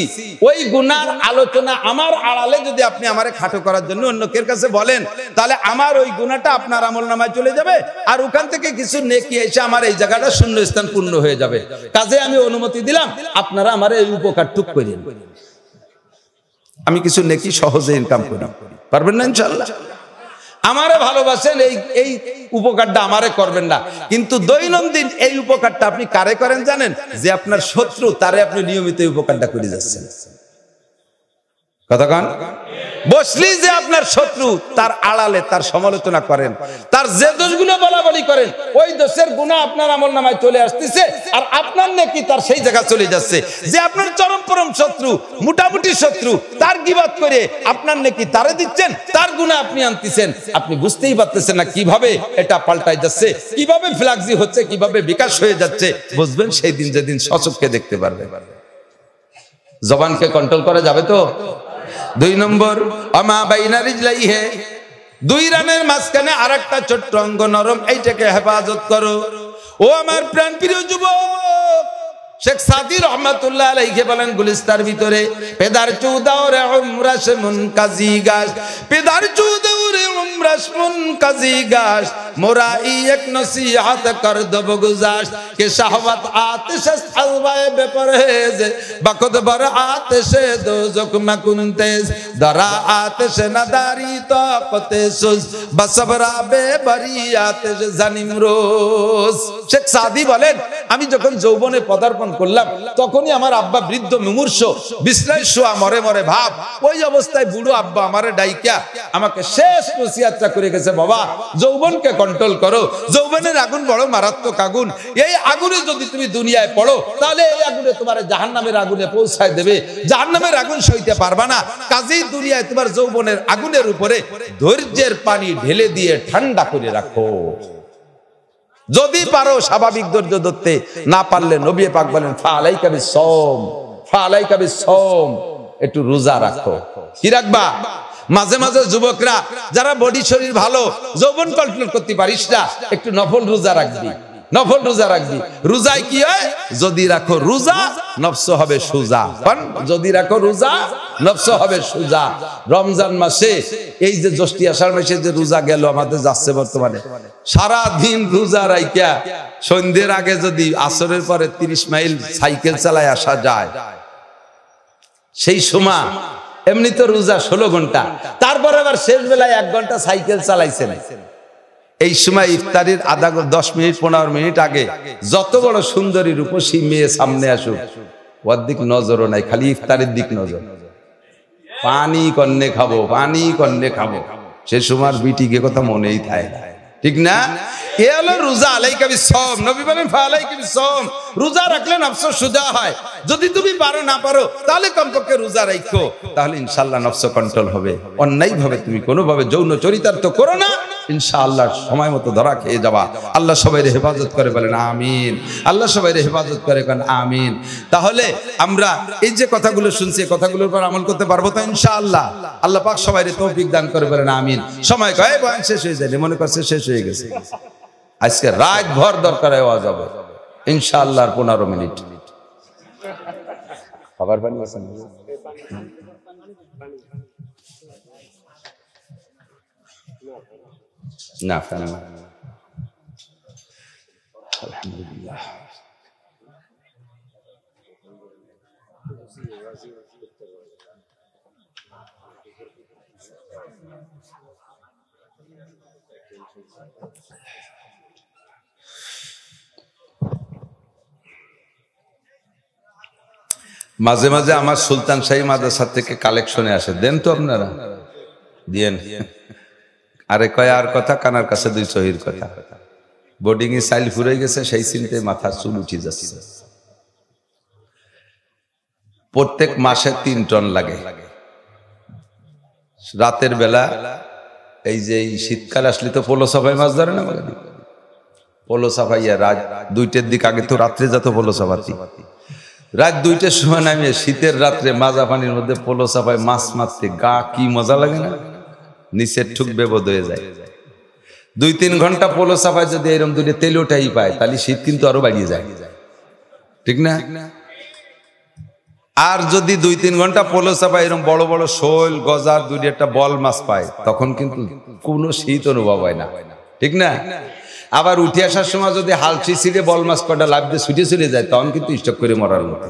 ওই গুনার আলোচনা আমার আড়ালে যদি আপনি আমারে খাটো করার জন্য অন্যকের কাছে বলেন, তাহলে আমার ওই গুনাহটা আপনার আমলনামায় চলে যাবে, আর ওখান থেকে কিছু নেকি এসে আমার এই জায়গাটা শূন্য স্থান পূর্ণ হয়ে যাবে। কাজে আমি অনুমতি দিলাম, আপনারা আমার এই উপকারটুক করেন, আমি কিছু নেকি সহজে ইনকাম করি, পারবেন না ইনশাআল্লাহ? আমারে ভালোবাসেন, এই উপকারটা আমারে করবেন না, কিন্তু দৈনন্দিন এই উপকারটা আপনি কারে করেন জানেন? যে আপনার শত্রু, তারে আপনি নিয়মিত উপকারটা করে যাচ্ছেন। কথা কন? বসলি যে আপনার শত্রু, তার আড়ালে তার সমালোচনা করেন, তার যে দোষগুলো বলা বলি করেন, ওই দোষের গুনাহ আপনার আমলনামায় চলে আসতেছে, আর আপনার নেকি তার সেই জায়গা চলে যাচ্ছে। যে আপনার চরম পরম শত্রু, মোটামুটি শত্রু, তার গীবাত করে আপনার নেকি তারে দিচ্ছেন, তার গুনাহ আপনি আনতেছেন। আপনি বুঝতেই পারতেছেন না কিভাবে এটা পাল্টাই যাচ্ছে, কিভাবে ফ্লাক্সি হচ্ছে, কিভাবে বিকাশ হয়ে যাচ্ছে। বুঝবেন সেই দিন যেদিন সচক্ষে দেখতে পারবে। জবানকে কন্ট্রোল করা যাবে তো? 2 নম্বর, আমা বাইনা রিজলাইহি, 2 রানের মাঝখানে আরেকটা ছোট্ট অঙ্গ নরম, এইটাকে হেফাজত করো। ও আমার প্রাণ প্রিয় যুবক, শেখ সাদি রহমাতুল্লাহ আলাইহি বলেন গুলিস্তার ভিতরে, পেদার চৌদাওরে উমরাশ মুনকাজি গাছ, পেদার চৌদাওরে উমরাশ মুনকাজি গাছ, মোরাই এক নসিহত কর দব গুজাশ, কে শাহওয়াত আতিশ আলবায়ে বেপরহেজ, বখত বর আতিশ দোজখ মকুনতেজ, দরা আতিশ নাদারি তাকতে সুজ, বসবরা বেবরি আতিশ জানিম রোজ। শেখ সাদি বলেন, আমি যখন যৌবনে পদার্পণ করলাম, তখনই আমার আব্বা বৃদ্ধ মুমূর্ষ, বিছনায় শোয়া, মরে মরে ভাব। ওই অবস্থায় বুড়ো আব্বা আমারে ডাইকা আমাকে শেষ নসিহতটা করে গেছে, বাবা যৌবনকে কন্ট্রোল করো, যৌবনের আগুন বড় মারাত্মক আগুন, এই আগুনে যদি তুমি দুনিয়ায় পড়ো, তাহলে এই আগুনে তোমার জাহান্নামের আগুনে পৌঁছায় দেবে, জাহান্নামের আগুন সইতে পারবা না। কাজেই দুনিয়ায় তোমার যৌবনের আগুনের উপরে ধৈর্যের পানি ঢেলে দিয়ে ঠান্ডা করে রাখো। যদি পারো স্বাভাবিক ধৈর্য ধরতে, না পারলে নবী পাক বলেন ফালাইকা বিসওম, ফালাইকা বিসওম, একটু রোজা রাখো। কি রাখবা? মাঝে মাঝে যুবকরা যারা বডি শরীর ভালো, যৌবন কন্ট্রোল করতে পারিস না, একটু নফল রোজা রাখবি, নফল রোজা রাখবি। রোজায় কি হয়? যদি রাখো রোজা, নফস হবে সুজা। যদি রাখো রোজা, নফস হবে সুজা। রমজান মাসে, এই যে জ্যৈষ্ঠ আষাঢ় মাসে যে রোজা গেল আমাদের যাচ্ছে বর্তমানে, সারা দিন রোজা রাইকা সন্ধ্যের আগে যদি আসরের পরে 30 মাইল সাইকেল চালায় আসা যায়, সেই সময় এমনি তো রোজা 16 ঘন্টা, তারপর আবার শেষ বেলায় 1 ঘন্টা সাইকেল চালাইছেন। এই সময় ইফতারির 10 মিনিট 15 মিনিট আগে যত বড় সুন্দরী রূপসী মেয়ে সামনে আসুক, ওর দিক নজরও নাই, খালি ইফতারের দিক নজর। পানি কন্যে খাবো, পানি কন্যে খাবো, সে সময় বিটিকে কথা মনেই থাকে না, ঠিক না? এ হলো রোজা। আলাইকা বিসওম, নবী বলেন ফালাইকা বিসওম, রোজা রাখলে নফস সুজা হয়। যদি তুমি পারো না পারো, তাহলে কমপক্ষে রোজা রাখো, তাহলে ইনশাআল্লাহ নফস কন্ট্রোল হবে। অন্যায় ভাবে তুমি কোনোভাবে যৌন চরিতার্থ করো না, ইনশাআল্লাহ সময় মতো ধরা খেয়ে যাবা। আল্লাহ সবাই হেফাজত করে বলেন আমিন। আল্লাহ সবাই হেফাজত করে বলেন আমিন। তাহলে আমরা এই যে কথাগুলো শুনছি, কথাগুলোর উপর আমল করতে পারবো তো ইনশাআল্লাহ? আল্লাহ পাক সবাই তৌফিক দান করে বলেন আমিন। সময় কয় বয়ান শেষ হয়ে যায়, মনে করছে শেষ হয়ে গেছে। আজকে রাত ভর দরকার হওয়া যাবে ইনশাআল্লাহ। 15 মিনিট খাবার পানি আছে না? ফ্যান আলহামদুলিল্লাহ। মাঝে মাঝে আমার সুলতান শাহী মাদ্রাসা থেকে কালেকশনে আসে, দেন তো আপনারা, দিয়েন। আরে কয় আর কথা, কানার কাছে 2 সহির কথা। বোর্ডিং এ সাইল ফুরে গেছে, সেই চিন্তে মাথা চুল উঠে যাচ্ছে। প্রত্যেক মাসে 3 টন লাগে। রাতের বেলা এই যে শীতকাল আসলে তো পোলো সাফাই মাছ ধরে না, পোলো সাফাইয়া রাত 2টার দিক আগে তো রাত্রে যত পোলো সাফাতি, রাত 2টার সময় নামিয়ে শীতের রাত্রে মাজা পানির মধ্যে পোলো সাফাই মাছ মারতে গা কি মজা লাগে না, নিচের ঠুক বেবদ হয়ে যায়। 2-3 ঘন্টা পোলো সাফাই যদি এরকম 2 তেল ওঠাই পায়, তাহলে শীত কিন্তু আরো বাড়িয়ে যায়, ঠিক না? আর যদি 2-3 ঘন্টা পোলো সাফাই এরকম বড় বড় শোল গজার 2-1টা বল মাছ পায়, তখন কিন্তু কোনো শীত অনুভব হয় না, ঠিক না? আবার উঠে আসার সময় যদি হালচি ছিঁড়ে বল মাছ কটা লাভ দিয়ে ছুটে চলে যায়, তখন কিন্তু স্টক করে মরার মতো।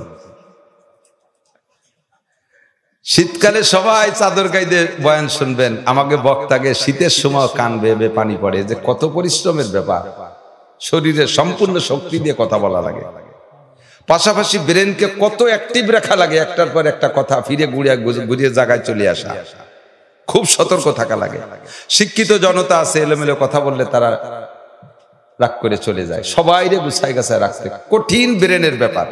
শীতকালে সবাই চাদর গাইতে বয়ান শুনবেন, আমাকে বক্তাকে শীতের সময় কান বেয়ে পানি পড়ে, যে কত পরিশ্রমের ব্যাপার। শরীরের সম্পূর্ণ শক্তি দিয়ে কথা বলা লাগে, পাশাপাশি ব্রেনকে কত অ্যাক্টিভ রাখা লাগে, একটার পর একটা কথা ফিরে ঘুরিয়ে জায়গায় চলে আসা, খুব সতর্ক থাকা লাগে। শিক্ষিত জনতা আছে, এলোমেলো কথা বললে তারা রাগ করে চলে যায়। সবাই রে গুছাই গাছায় রাখতে কঠিন ব্রেনের ব্যাপার।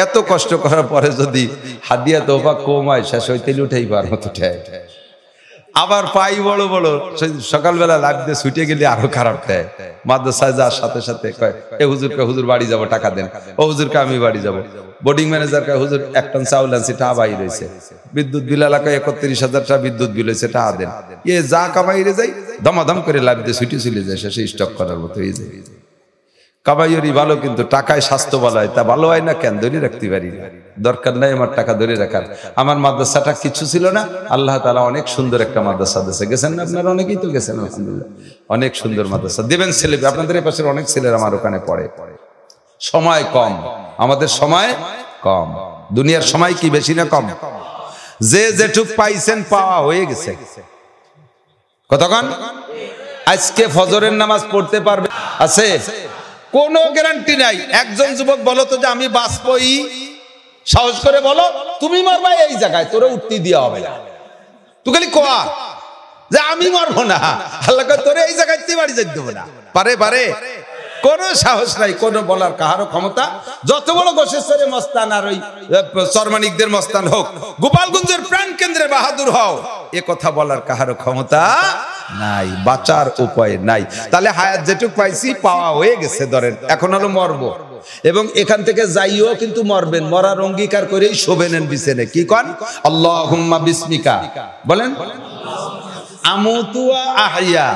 এত কষ্ট করার পরে যদি হাদিয়া তোফা কম হয়, শেষ হইতে উঠেই পার মতো ঠেয়। আবার পাই বড় বড়, সকালবেলা লাভ দিয়ে ছুটে গেলে আরো খারাপ দেয়। মাদ্রাসায় যাওয়ার সাথে সাথে কয় এ হুজুরকে, হুজুর বাড়ি যাবো, টাকা দেন। ও হুজুরকে আমি বাড়ি যাবো। বোর্ডিং ম্যানেজার কয় হুজুর 1 টন চাউল আনছি, টাকা বাই রয়েছে। বিদ্যুৎ বিল এলাকায় 31,000 টাকা বিদ্যুৎ বিল হয়েছে, টাকা দেন। এ যা কামাইরে যাই দমাদম করে লাভ দিয়ে ছুটে চলে যায়, শেষে স্টক করার মতো হয়ে যায়। কামাইয়েরই ভালো, কিন্তু টাকায় স্বাস্থ্য ভালো হয়, তা ভালো হয় না কেন? ধরে রাখতে পারি না, দরকার নাই আমার টাকা ধরে রাখার। আমার মাদ্রাসাটা কিছু ছিল না, আল্লাহ তাআলা অনেক সুন্দর একটা মাদ্রাসা দিয়েছে। গেছেন না আপনারা? অনেকেই তো গেছেন, আলহামদুলিল্লাহ। অনেক সুন্দর মাদ্রাসা দিবেন ছেলে, আপনাদের এই পাশের অনেক ছেলেরা আমার ওখানে পড়ে। সময় কম, আমাদের সময় কম। দুনিয়ার সময় কি বেশি না কম? যে যেটুক পাইছেন পাওয়া হয়ে গেছে। কতক্ষণ? আজকে ফজরের নামাজ পড়তে পারবে আছে? কোনো গ্যারান্টি নাই। একজন যুবক বলো তো যে আমি বাঁচবই, সাহস করে বলো তুমি মারবা এই জায়গায়, তোরে উঠতে দেওয়া হবে না। তুই খালি কোয়া যে আমি মারবো না, আল্লাহ কয় তোরে এই জায়গায় বাড়ি যেতে দেবো না। পারে পারে? কোনো সাহস নাই, কোনো বলার কাহারও ক্ষমতা। যত বড় গোশেশ্বরের মস্তান আর ওই চরমানিকদের মস্তান হোক, গোপালগঞ্জের প্রাণ কেন্দ্রে বাহাদুর হও, এ কথা বলার কাহারও ক্ষমতা নাই, বাঁচার উপায় নাই। তাহলে হায়াত যেটুক পাইছি পাওয়া হয়ে গেছে, ধরেন এখন হলো মরবো, এবং এখান থেকে যাইও কিন্তু মরবেন। মরার অঙ্গীকার করেই শোবেন বিছেনে। কি কন? আল্লাহুম্মা বিসমিকা বলেন, আমুতু ওয়া আহইয়া।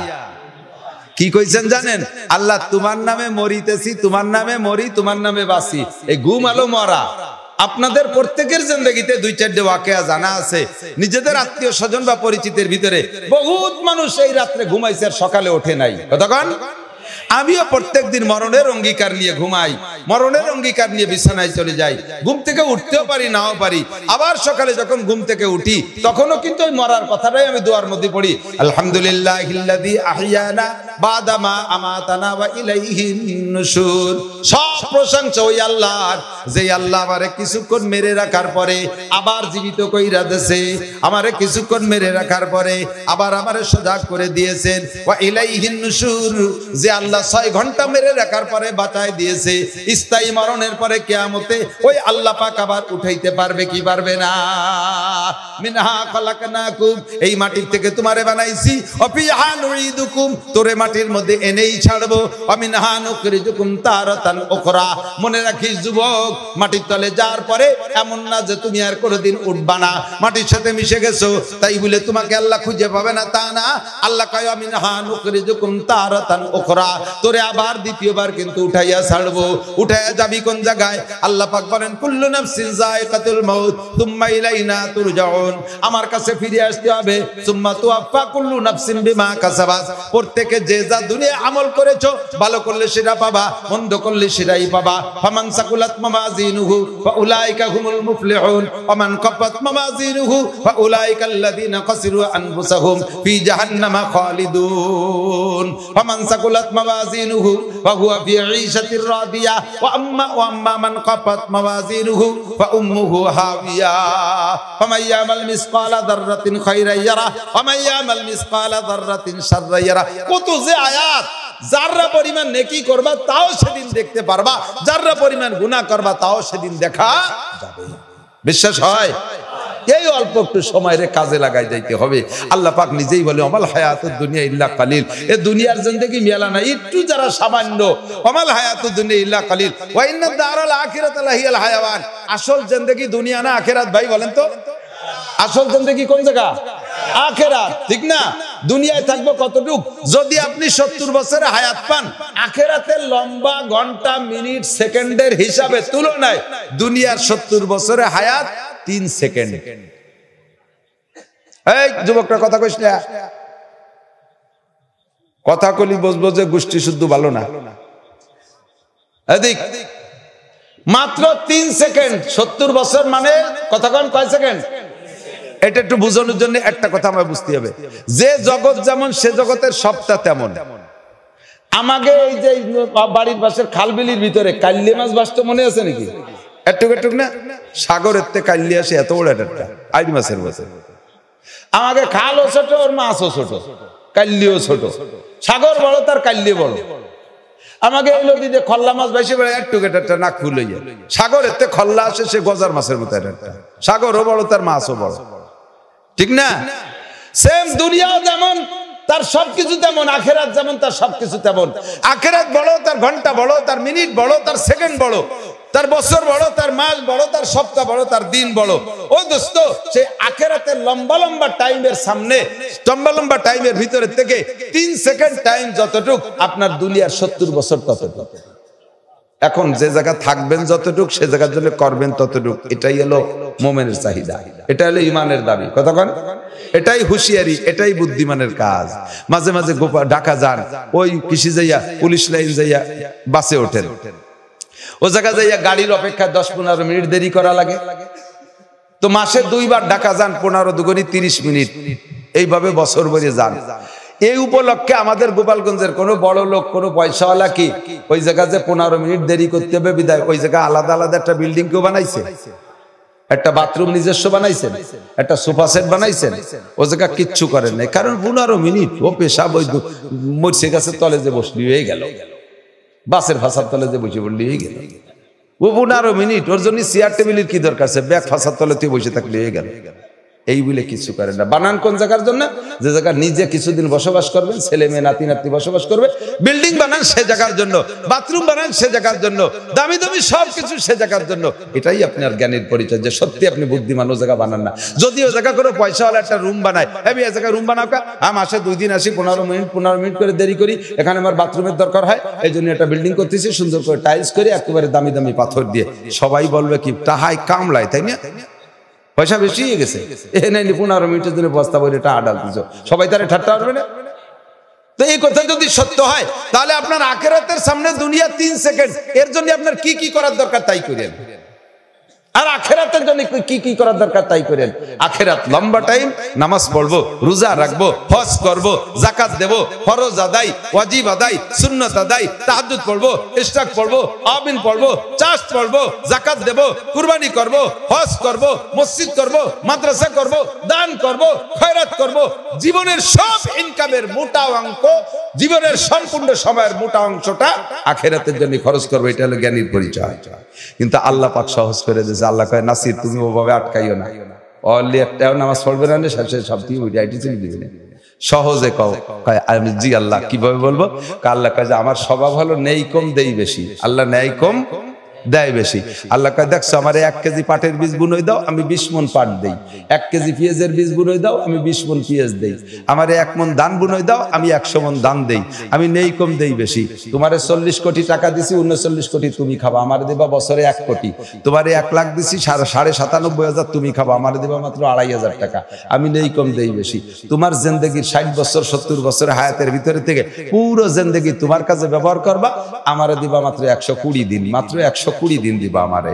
কি কইছেন জানেন? আল্লাহ তোমার নামে মরিতেছি, তোমার নামে মরি, তোমার নামে বাঁচি। এই ঘুম আলো মরা। আপনাদের প্রত্যেকের জিন্দেগিতে 2-4টে ওয়াকিয়া জানা আছে। নিজেদের আত্মীয় স্বজন বা পরিচিতের ভিতরে বহুত মানুষ এই রাত্রে ঘুমাইছে আর সকালে ওঠে নাই। কতক্ষণ? আমিও প্রত্যেকদিন মরণের অঙ্গীকার নিয়ে ঘুমাই, মরণের অঙ্গীকার নিয়ে বিছানায় চলে যাই। ঘুম থেকে উঠতেও পারি, নাও পারি। আবার সকালে যখন ঘুম থেকে উঠি, তখনও কিন্তু ওই মরার কথাটাই আমি দোয়ার মধ্যে পড়ি, আলহামদুলিল্লাহিল্লাযী আহইয়ানা বাদা মা আমাতানা ওয়া ইলাইহিন নুশুর। সব প্রশংসা ওই আল্লাহর, যে আল্লাহ আমারে কিছুক্ষণ মেরে রাখার পরে আবার জীবিত কইরা দেছে, আমারে কিছুক্ষণ মেরে রাখার পরে আবার আমারে সজাগ করে দিয়েছেন। ওয়া ইলাইহিন নুশুর, যে আল্লাহ 6 ঘন্টা মেরে রাখার পরে বাঁচায় দিয়েছে, স্থায়ী মরণের পরে কিয়ামতে ওই আল্লাহ পাক আবার উঠাইতে পারবে কি পারবে না? মিনহা খালাকনাকুম, এই মাটির থেকে তোমারে বানাইছি, অফিহা নুইদুকুম, তোরে মাটির মধ্যে এনেই ছাড়বো, অমিনহা নুখরিজুকুম তারাতান উখরা। মনে রাখিস যুবক, মাটির তলে যাওয়ার পরে এমন না যে তুমি আর কোনোদিন উঠবা না, মাটির সাথে মিশে গেছো তাই বলে তোমাকে আল্লাহ খুঁজে পাবে না তা না। আল্লাহ কয় আমিনহা নুখরিজুকুম তারাতান উখরা, তোরে আবার দ্বিতীয়বার কিন্তু উঠাইয়া ছাড়বো। উঠাইয়া যাবি কোন জায়গায়? আল্লাহ পাক বলেন কুল্লু নাফসিন যায়কাতুল মাউত তুম্মা ইলাইনা তুরজাউন, আমার কাছে ফিরে আসতে হবে। সুম্মা তুওয়াফা কুল্লু নাফসিন বিমা কাসাবাত, প্রত্যেকে যে যা দুনিয়া আমল করেছো, ভালো করলে সেটা পাবা, মন্দ করলে সেটাই পাবা। ফামান সাকুলাত মাওয়াজিনুহু ফাউলাইকা হুমুল মুফলিহুন ওয়া মান খাফাত মাওয়াজিনুহু ফাউলাইকা আল্লাযীনা খাসিরু আনফুসাহুম ফি জাহান্নামা খালিদুন। ফামান সাকুলাত মাওয়াজিনুহু ফাহুয়া ফি ঈশাতির রাদিয়া ওয়া আম্মা মান খাফাত মাওয়াজিনুহু ফাউম্মুহু হাবিয়া ফামান ইয়ামাল মিসকালা যাররাতিন খায়রান ইয়ারা ওয়া মান ইয়ামাল মিসকালা যাররাতিন শাররান ইয়ারা। কত যে আয়াত! যাররা পরিমাণ নেকি করবা তাও সেদিন দেখতে পারবা, যাররা পরিমাণ গুনাহ করবা তাও সেদিন দেখা যাবে। বিশ্বাস হয়? এই অল্প একটু সময় রে কাজে লাগাই যাইতে হবে। আল্লাহ পাক নিজেই বলে অমাল হায়াতুদ দুনিয়া ইল্লা কালিল, এ দুনিয়ার জিন্দেগি মেলা না, একটু যারা সামান্য। অমাল হায়াতুদ দুনিয়া ইল্লা কালিল ওয়া ইন্নাদ দারাল আখিরাতা লাহিয়াল হায়াওয়ান। আসল জিন্দেগি দুনিয়া না আখিরাত? ভাই বলেন তো, আসল জিন্দেগি কোন জায়গা? আখিরাত, ঠিক না? দুনিয়ায় থাকবো কতটুক? যদি আপনি 70 বছরের হায়াত পান, আখিরাতের লম্বা ঘন্টা মিনিট সেকেন্ডের হিসাবে তুলনায় দুনিয়ার 70 বছরের হায়াত 3 সেকেন্ড। এই যুবকরা কথা কইস না, কথা কলি বুঝবো যে গোষ্ঠী শুদ্ধ ভালো না। এদিক মাত্র 3 সেকেন্ড, 70 বছর মানে কতক্ষণ? কয় সেকেন্ড? এটা একটু বোঝানোর জন্য একটা কথা আমরা বুঝতে হবে, যে জগৎ যেমন সে জগতের সবটা তেমন। আমাকে এই যে বাড়ির পাশের খালবিলির ভিতরে কাল্লি মাছ বাসতো, মনে আছে নাকি? একটুক একটুক না, সাগরের তে কাল্লি আসে এত বড় একটা আইড মাছের বছর। আমাকে খালও ছোট, ওর মাছও ছোট, কাল্লিও ছোট। সাগর বড়, তার কাল্লি বড়। আমাকে এই নদীতে খল্লা মাছ বেশি বেড়ে একটু একটা নাক ফুল হইয়া, সাগরের তে খল্লা আসে সে গজার মাছের মতো একটা। সাগরও বড়, তার মাছও বড়, ঠিক না? সেম দুনিয়াও যেমন তার সবকিছু তেমন, আখিরাত যেমন তার সবকিছু তেমন। আখিরাত বড়, তার ঘন্টা বড়, তার মিনিট বড়, তার সেকেন্ড বড়, তার বছর বড়, তার মাস বড়, তার সপ্তাহ বড়, তার দিন বড়। ও দোস্ত, সেই আখিরাতের লম্বা লম্বা টাইমের সামনে, লম্বা লম্বা টাইমের ভিতরে থেকে 3 সেকেন্ড টাইম যতটুক, আপনার দুনিয়ার 70 বছর ততটুক। এখন যে জায়গা থাকবেন যতটুক, সে জায়গার জন্য করবেন ততটুক। এটাই হলো মুমিনের চাহিদা, এটা হলো ইমানের দাবি। কতক্ষণ? এটাই হুঁশিয়ারি, এটাই বুদ্ধিমানের কাজ। মাঝে মাঝে ঢাকা যান, ওই কৃষি যাইয়া পুলিশ লাইন যাইয়া বাসে ওঠেন, ও জায়গা যাইয়া গাড়ির অপেক্ষায় 10-15 মিনিট দেরি করা লাগে। তো মাসে 2 বার ঢাকা যান, 15 দুগুণী 30 মিনিট, এইভাবে বছর ভরে যান। এই উপলক্ষে আমাদের গোপালগঞ্জের কোনো বড় লোক, কোনো পয়সাওয়ালা কি ওই জায়গা যে 15 মিনিট দেরি করতে হবে বিদায় ওই জায়গা আলাদা আলাদা একটা বিল্ডিং কেউ বানাইছে, একটা বাথরুম নিজস্ব বানাইছেন, একটা সোফা সেট বানাইছেন, ও জায়গা কিচ্ছু করেন নাই। কারণ 15 মিনিট ও পেশাব ওই মরছে গাছের তলে যে বসলি হয়ে গেল, বাসের ফাঁসার তলে যে বসে পড়লি হয়ে গেল। ও 15 মিনিট, ওর জন্য চেয়ার টেবিলের কি দরকার? সে ব্যাগ ফাঁসার তলে তুই বসে থাকলে হয়ে গেল। এই বলে কিছু করে না। বানান কোন জায়গার জন্য? যে জায়গা নিজে কিছুদিন বসবাস করবেন, ছেলে মেয়ে নাতি নাতি বসবাস করবে। বিল্ডিং বানান সে জায়গার জন্য, বাথরুম বানান সে জায়গার জন্য, দামি দামি সবকিছু সে জায়গার জন্য। এটাই আপনার জ্ঞানের পরিচয় যে সত্যি আপনি বুদ্ধিমান। ও জায়গা বানান না। যদি ও জায়গা করে পয়সাওয়ালা একটা রুম বানায়, আমি এ জায়গায় রুম বানাও, আমি মাসে 2 দিন আসি, 15 মিনিট করে দেরি করি, এখানে আমার বাথরুমের দরকার হয়, এই জন্য একটা বিল্ডিং করতেছি সুন্দর করে টাইলস করে, একেবারে দামি দামি পাথর দিয়ে। সবাই বলবে কি তাহাই কামলায়, তাই না? পয়সা বেশি হয়ে গেছে, এ নাই 15 মিনিটের জন্য বস্তা বলে এটা আডাল দিছো, সবাই তারে ঠাট্টা করবে না? তো এই কথা যদি সত্য হয়, তাহলে আপনার আখিরাতের সামনে দুনিয়া 3 সেকেন্ড। এর জন্য আপনার কি কি করার দরকার তাই করেন, আর আখিরাতের জন্য কি কি করার দরকার তাই করেন। আখিরাত লম্বা টাইম, নামাজ পড়বো, রোজা রাখবো, হজ করবো, যাকাত দেবো, ফরজ আদায়, ওয়াজিব আদায়, সুন্নাত আদায়, তাহাজ্জুদ পড়বো, ইশরাক পড়বো, আমিন পড়বো, চাষ পড়বো, যাকাত দেবো, কুরবানি করবো, হজ করবো, মসজিদ করবো, মাদ্রাসা করবো, দান করবো, খয়রাত করবো। জীবনের সব ইনকামের মোটা অঙ্ক জীবনের সম্পূর্ণ সময়ের মোটা অংশটা আখিরাতের জন্য খরচ করবে, এটা হলো জ্ঞানীর পরিচয়। কিন্তু আল্লাহ পাক সহজ করে দিয়েছে। আল্লাহ কয় নাসির তুমি ওভাবে আটকাইও না, অনলি একটাও নামাজ পড়বে না, শেষে সব তুমি ওই আইটি চলে দিবে না, সহজে কও। আমি জি আল্লাহ কিভাবে বলবো? আল্লাহ কয় যে আমার স্বভাব হলো নেই কম দেই বেশি, আল্লাহ নেই কম দেয় বেশি। আল্লাহ কয় দেখছো আমার 1 কেজি পাটের বীজ বুনই দাও, আমি 20 মণ পাট দেই। 1 কেজি পেঁয়াজের বীজ বুনই দাও, আমি 20 মণ পেঁয়াজ দেই। আমার 1 মণ ধান বুনই দাও, আমি 100 মণ ধান দেই। আমি নেই কম দেই বেশি। তোমারে 40 কোটি টাকা দিছি, 39 কোটি তুমি খাবা, আমার দেবা বছরে 1 কোটি। তোমারে 1 লাখ দিছি, 97,500 তুমি খাবা, আমার দেবা মাত্র 2,500 টাকা। আমি নেই কম দেই বেশি। তোমার জিন্দেগির 60 বছর 70 বছর হায়াতের ভিতরে থেকে পুরো জিন্দেগি তোমার কাছে ব্যবহার করবা, আমারে দিবা মাত্র 120 দিন, মাত্র 120 দিন দিবা আমারে,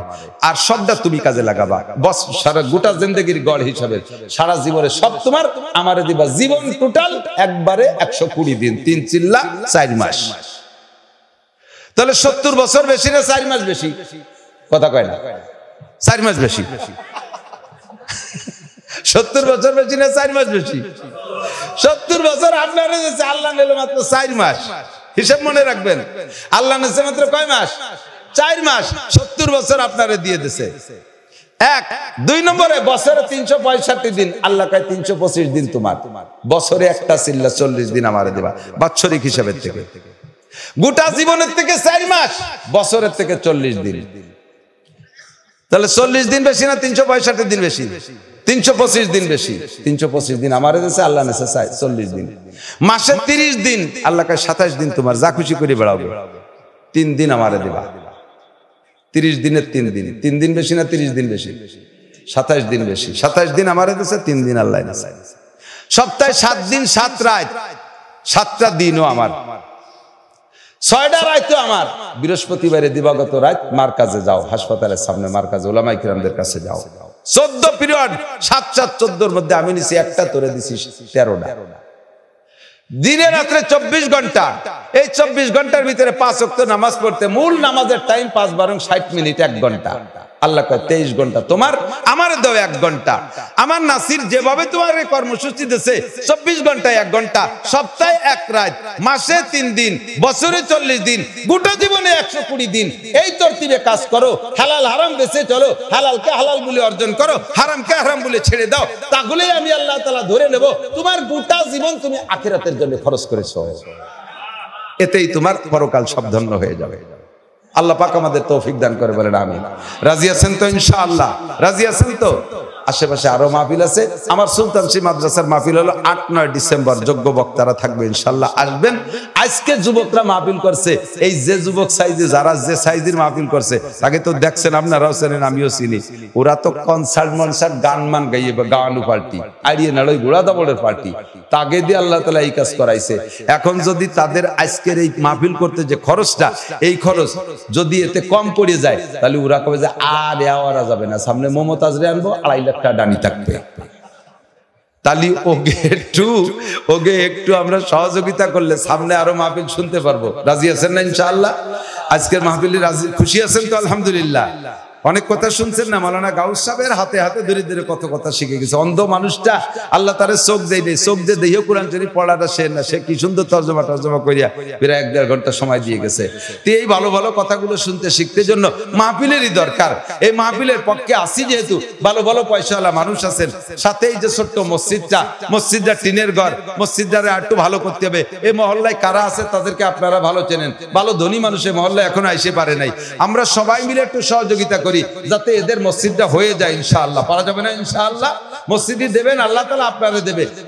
আর সবটা তুমি কাজে লাগাবা। বস সারা গোটা জিন্দেগির গড় হিসাবে সারা জীবনে সব তোমার, আমারে দিবা জীবন টোটাল একবারে 120 দিন, 3 চিল্লা 4 মাস। তাহলে 70 বছর বেশি না 4 মাস বেশি? কথা কয় না, 4 মাস বেশি। 70 বছর বেশি না 4 মাস বেশি? 70 বছর আপনারা দিয়েছে, আল্লাহ নিল মাত্র 4 মাস। হিসাব মনে রাখবেন, আল্লাহ নিয়েছে মাত্র কয় মাস? 4 মাস। 70 বছর আপনারা দিয়ে দিছে। 1 2 নম্বরে বছরে 365 দিন, আল্লাহ কয় 325 দিন তোমার, বছরে একটা চিল্লা 40 দিন আমারে দিবা বাৎসরিক হিসাবের থেকে। গোটা জীবনের থেকে 4 মাস, বছরের থেকে 40 দিন। তাহলে 40 দিন বেশি না 365 দিন বেশি? 325 দিন বেশি। 325 দিন আমারে দিয়েছে, আল্লাহ নিয়েছে 40 দিন। মাসে 30 দিন, আল্লাহ কয় 27 দিন তোমার, যা খুশি করে বেড়াবে। 3 দিন আমারে দিবা। 30 দিনের 3 দিন, 3 দিন বেশি না 30 দিন বেশি? 27 দিন বেশি। 27 দিন আমারে দিয়েছে, 3 দিন আল্লাহ নিয়েছে। সপ্তাহে 7 দিন 7 রাত, 7টা দিনও আমার, 6টা রাতও আমার। বৃহস্পতিবারে দিবাগত রাত মার কাছে যাও, হাসপাতালের সামনে মার কাছে ওলামায়ে কিরামদের কাছে যাও। 14 পিরিয়ড, 7 7 14 মধ্যে আমি নিছি একটা, তোরে দিছি 13টা। দিনে রাত্রে 24 ঘন্টা। এই 24 ঘন্টার ভিতরে 5 ওয়াক্ত নামাজ পড়তে, মূল নামাজের টাইম 5 12 60 মিনিট, 1 ঘন্টা। আল্লাহ কয় 23 ঘন্টা তোমার, আমার দাও 1 ঘন্টা। আমার নাসির যেভাবে তোমার এই কর্মসূচি দিয়েছে, 24 ঘন্টায় 1 ঘন্টা, সপ্তাহে 1 রাত, মাসে 3 দিন, বছরে 40 দিন, গোটা জীবনে 120 দিন। এই তরতিবে কাজ করো, হালাল হারাম বেঁচে চলো, হালালকে হালাল বলে অর্জন করো, হারামকে হারাম বলে ছেড়ে দাও, তাহলেই আমি আল্লাহ তাআলা ধরে নেব তোমার গোটা জীবন তুমি আখিরাতের জন্য খরচ করেছো। এতেই তোমার পরকাল সাবধান হয়ে যাবে। আল্লাহ পাক আমাদের তৌফিক দান করে, বলেন আমিন। রাজি আছেন তো? ইনশাআল্লাহ রাজি আছেন তো? আশেপাশে আরো মাহফিল আছে। আমার সুলতানশী মাদ্রাসার মাহফিল হলো 8-9 ডিসেম্বর, যোগ্য বক্তারা থাকবে ইনশাআল্লাহ, আসবেন। আজকে যুবকরা মাহফিল করছে, এই যে যুবক সাইজে যারা যে সাইজের মাহফিল করছে, তাকে তো দেখছেন, আপনারাও চেনেন, আমিও চিনি। ওরা তো কনসার্ট মনসার্ট গান মান গাইয়ে গাওয়ানো পার্টি, আড়িয়ে নাড়ই ঘোড়া দাবড়ের পার্টি, তাকে দিয়ে আল্লাহ তাআলা এই কাজ করাইছে। এখন যদি তাদের আজকের এই মাহফিল করতে যে খরচটা, এই খরচ যদি এতে কম পড়ে যায়, তাহলে ওরা কবে যে আর এওয়ারা যাবে না, সামনে মমতাজরে আনবো, 2.5 লাখ টাকা ডানি থাকবে। তাহলে ওকে একটু আমরা সহযোগিতা করলে সামনে আরো মাহফিল শুনতে পারবো। রাজি আছেন না ইনশাআল্লাহ? আজকের মাহফিলে রাজি খুশি আছেন তো? আলহামদুলিল্লাহ। অনেক কথা শুনছেন না, মাওলানা গাউস সাহেবের হাতে হাতে ধীরে ধীরে কত কথা শিখে গেছে। অন্ধ মানুষটা আল্লাহ তারে চোখ দেয় নেই, চোখ দিয়ে দেহিও কোরআন শরীফ পড়াটা সে না, সে কি সুন্দর তর্জমা করিয়া প্রায় 1-1.5 ঘন্টা সময় দিয়ে গেছে। তো এই ভালো ভালো কথাগুলো শুনতে শিখতে জন্য মাহফিলেরই দরকার। এই মাহফিলের পক্ষে আসি যেহেতু, ভালো ভালো পয়সাওয়ালা মানুষ আছেন, সাথে এই যে ছোট্ট মসজিদটা টিনের ঘর, মসজিদটারে একটু ভালো করতে হবে। এই মহল্লায় কারা আছে তাদেরকে আপনারা ভালো চেনেন, ভালো ধনী মানুষ এই মহল্লায় এখনো আইসে পারে নাই। আমরা সবাই মিলে একটু সহযোগিতা করি যাতে এদের মসজিদটা হয়ে যায় ইনশাআল্লাহ। পারা যাবে না ইনশাআল্লাহ? মসজিদে দেবেন, আল্লাহ তাআলা আপনারা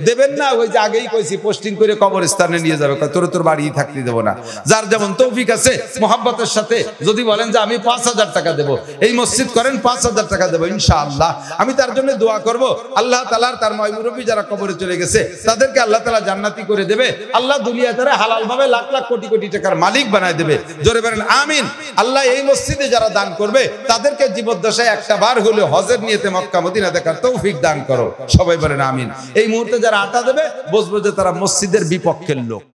দেবেন না, ওই যে আগেই কইছি পোস্টিং করে কবরস্থানে নিয়ে যাবে, তোর বাড়ি থাকতে দেব না। যার যেমন তৌফিক আছে মোহাব্বতের সাথে যদি বলেন যে আমি 5,000 টাকা দেব, এই মসজিদ করেন, 5,000 টাকা দেব ইনশাআল্লাহ। আমি তার জন্য দোয়া করব, আল্লাহ তাআলা তার মুরব্বি যারা কবরে চলে গেছে তাদেরকে আল্লাহ তাআলা জান্নাতি করে দেবে, আল্লাহ দুনিয়াতে হালাল ভাবে লাখ লাখ কোটি কোটি টাকার মালিক বানায় দেবে। জোরে বলেন আমিন। আল্লাহ এই মসজিদে যারা দান করবে তাদেরকে জীবদ্দশায় একটা বার হলে হজের নিয়তে মক্কা মদিনা দেখার তৌফিক দান করো। সবাই বলেন আমিন। এই মুহূর্তে যারা আটা দেবে বুঝবো যে তারা মসজিদের বিপক্ষের লোক।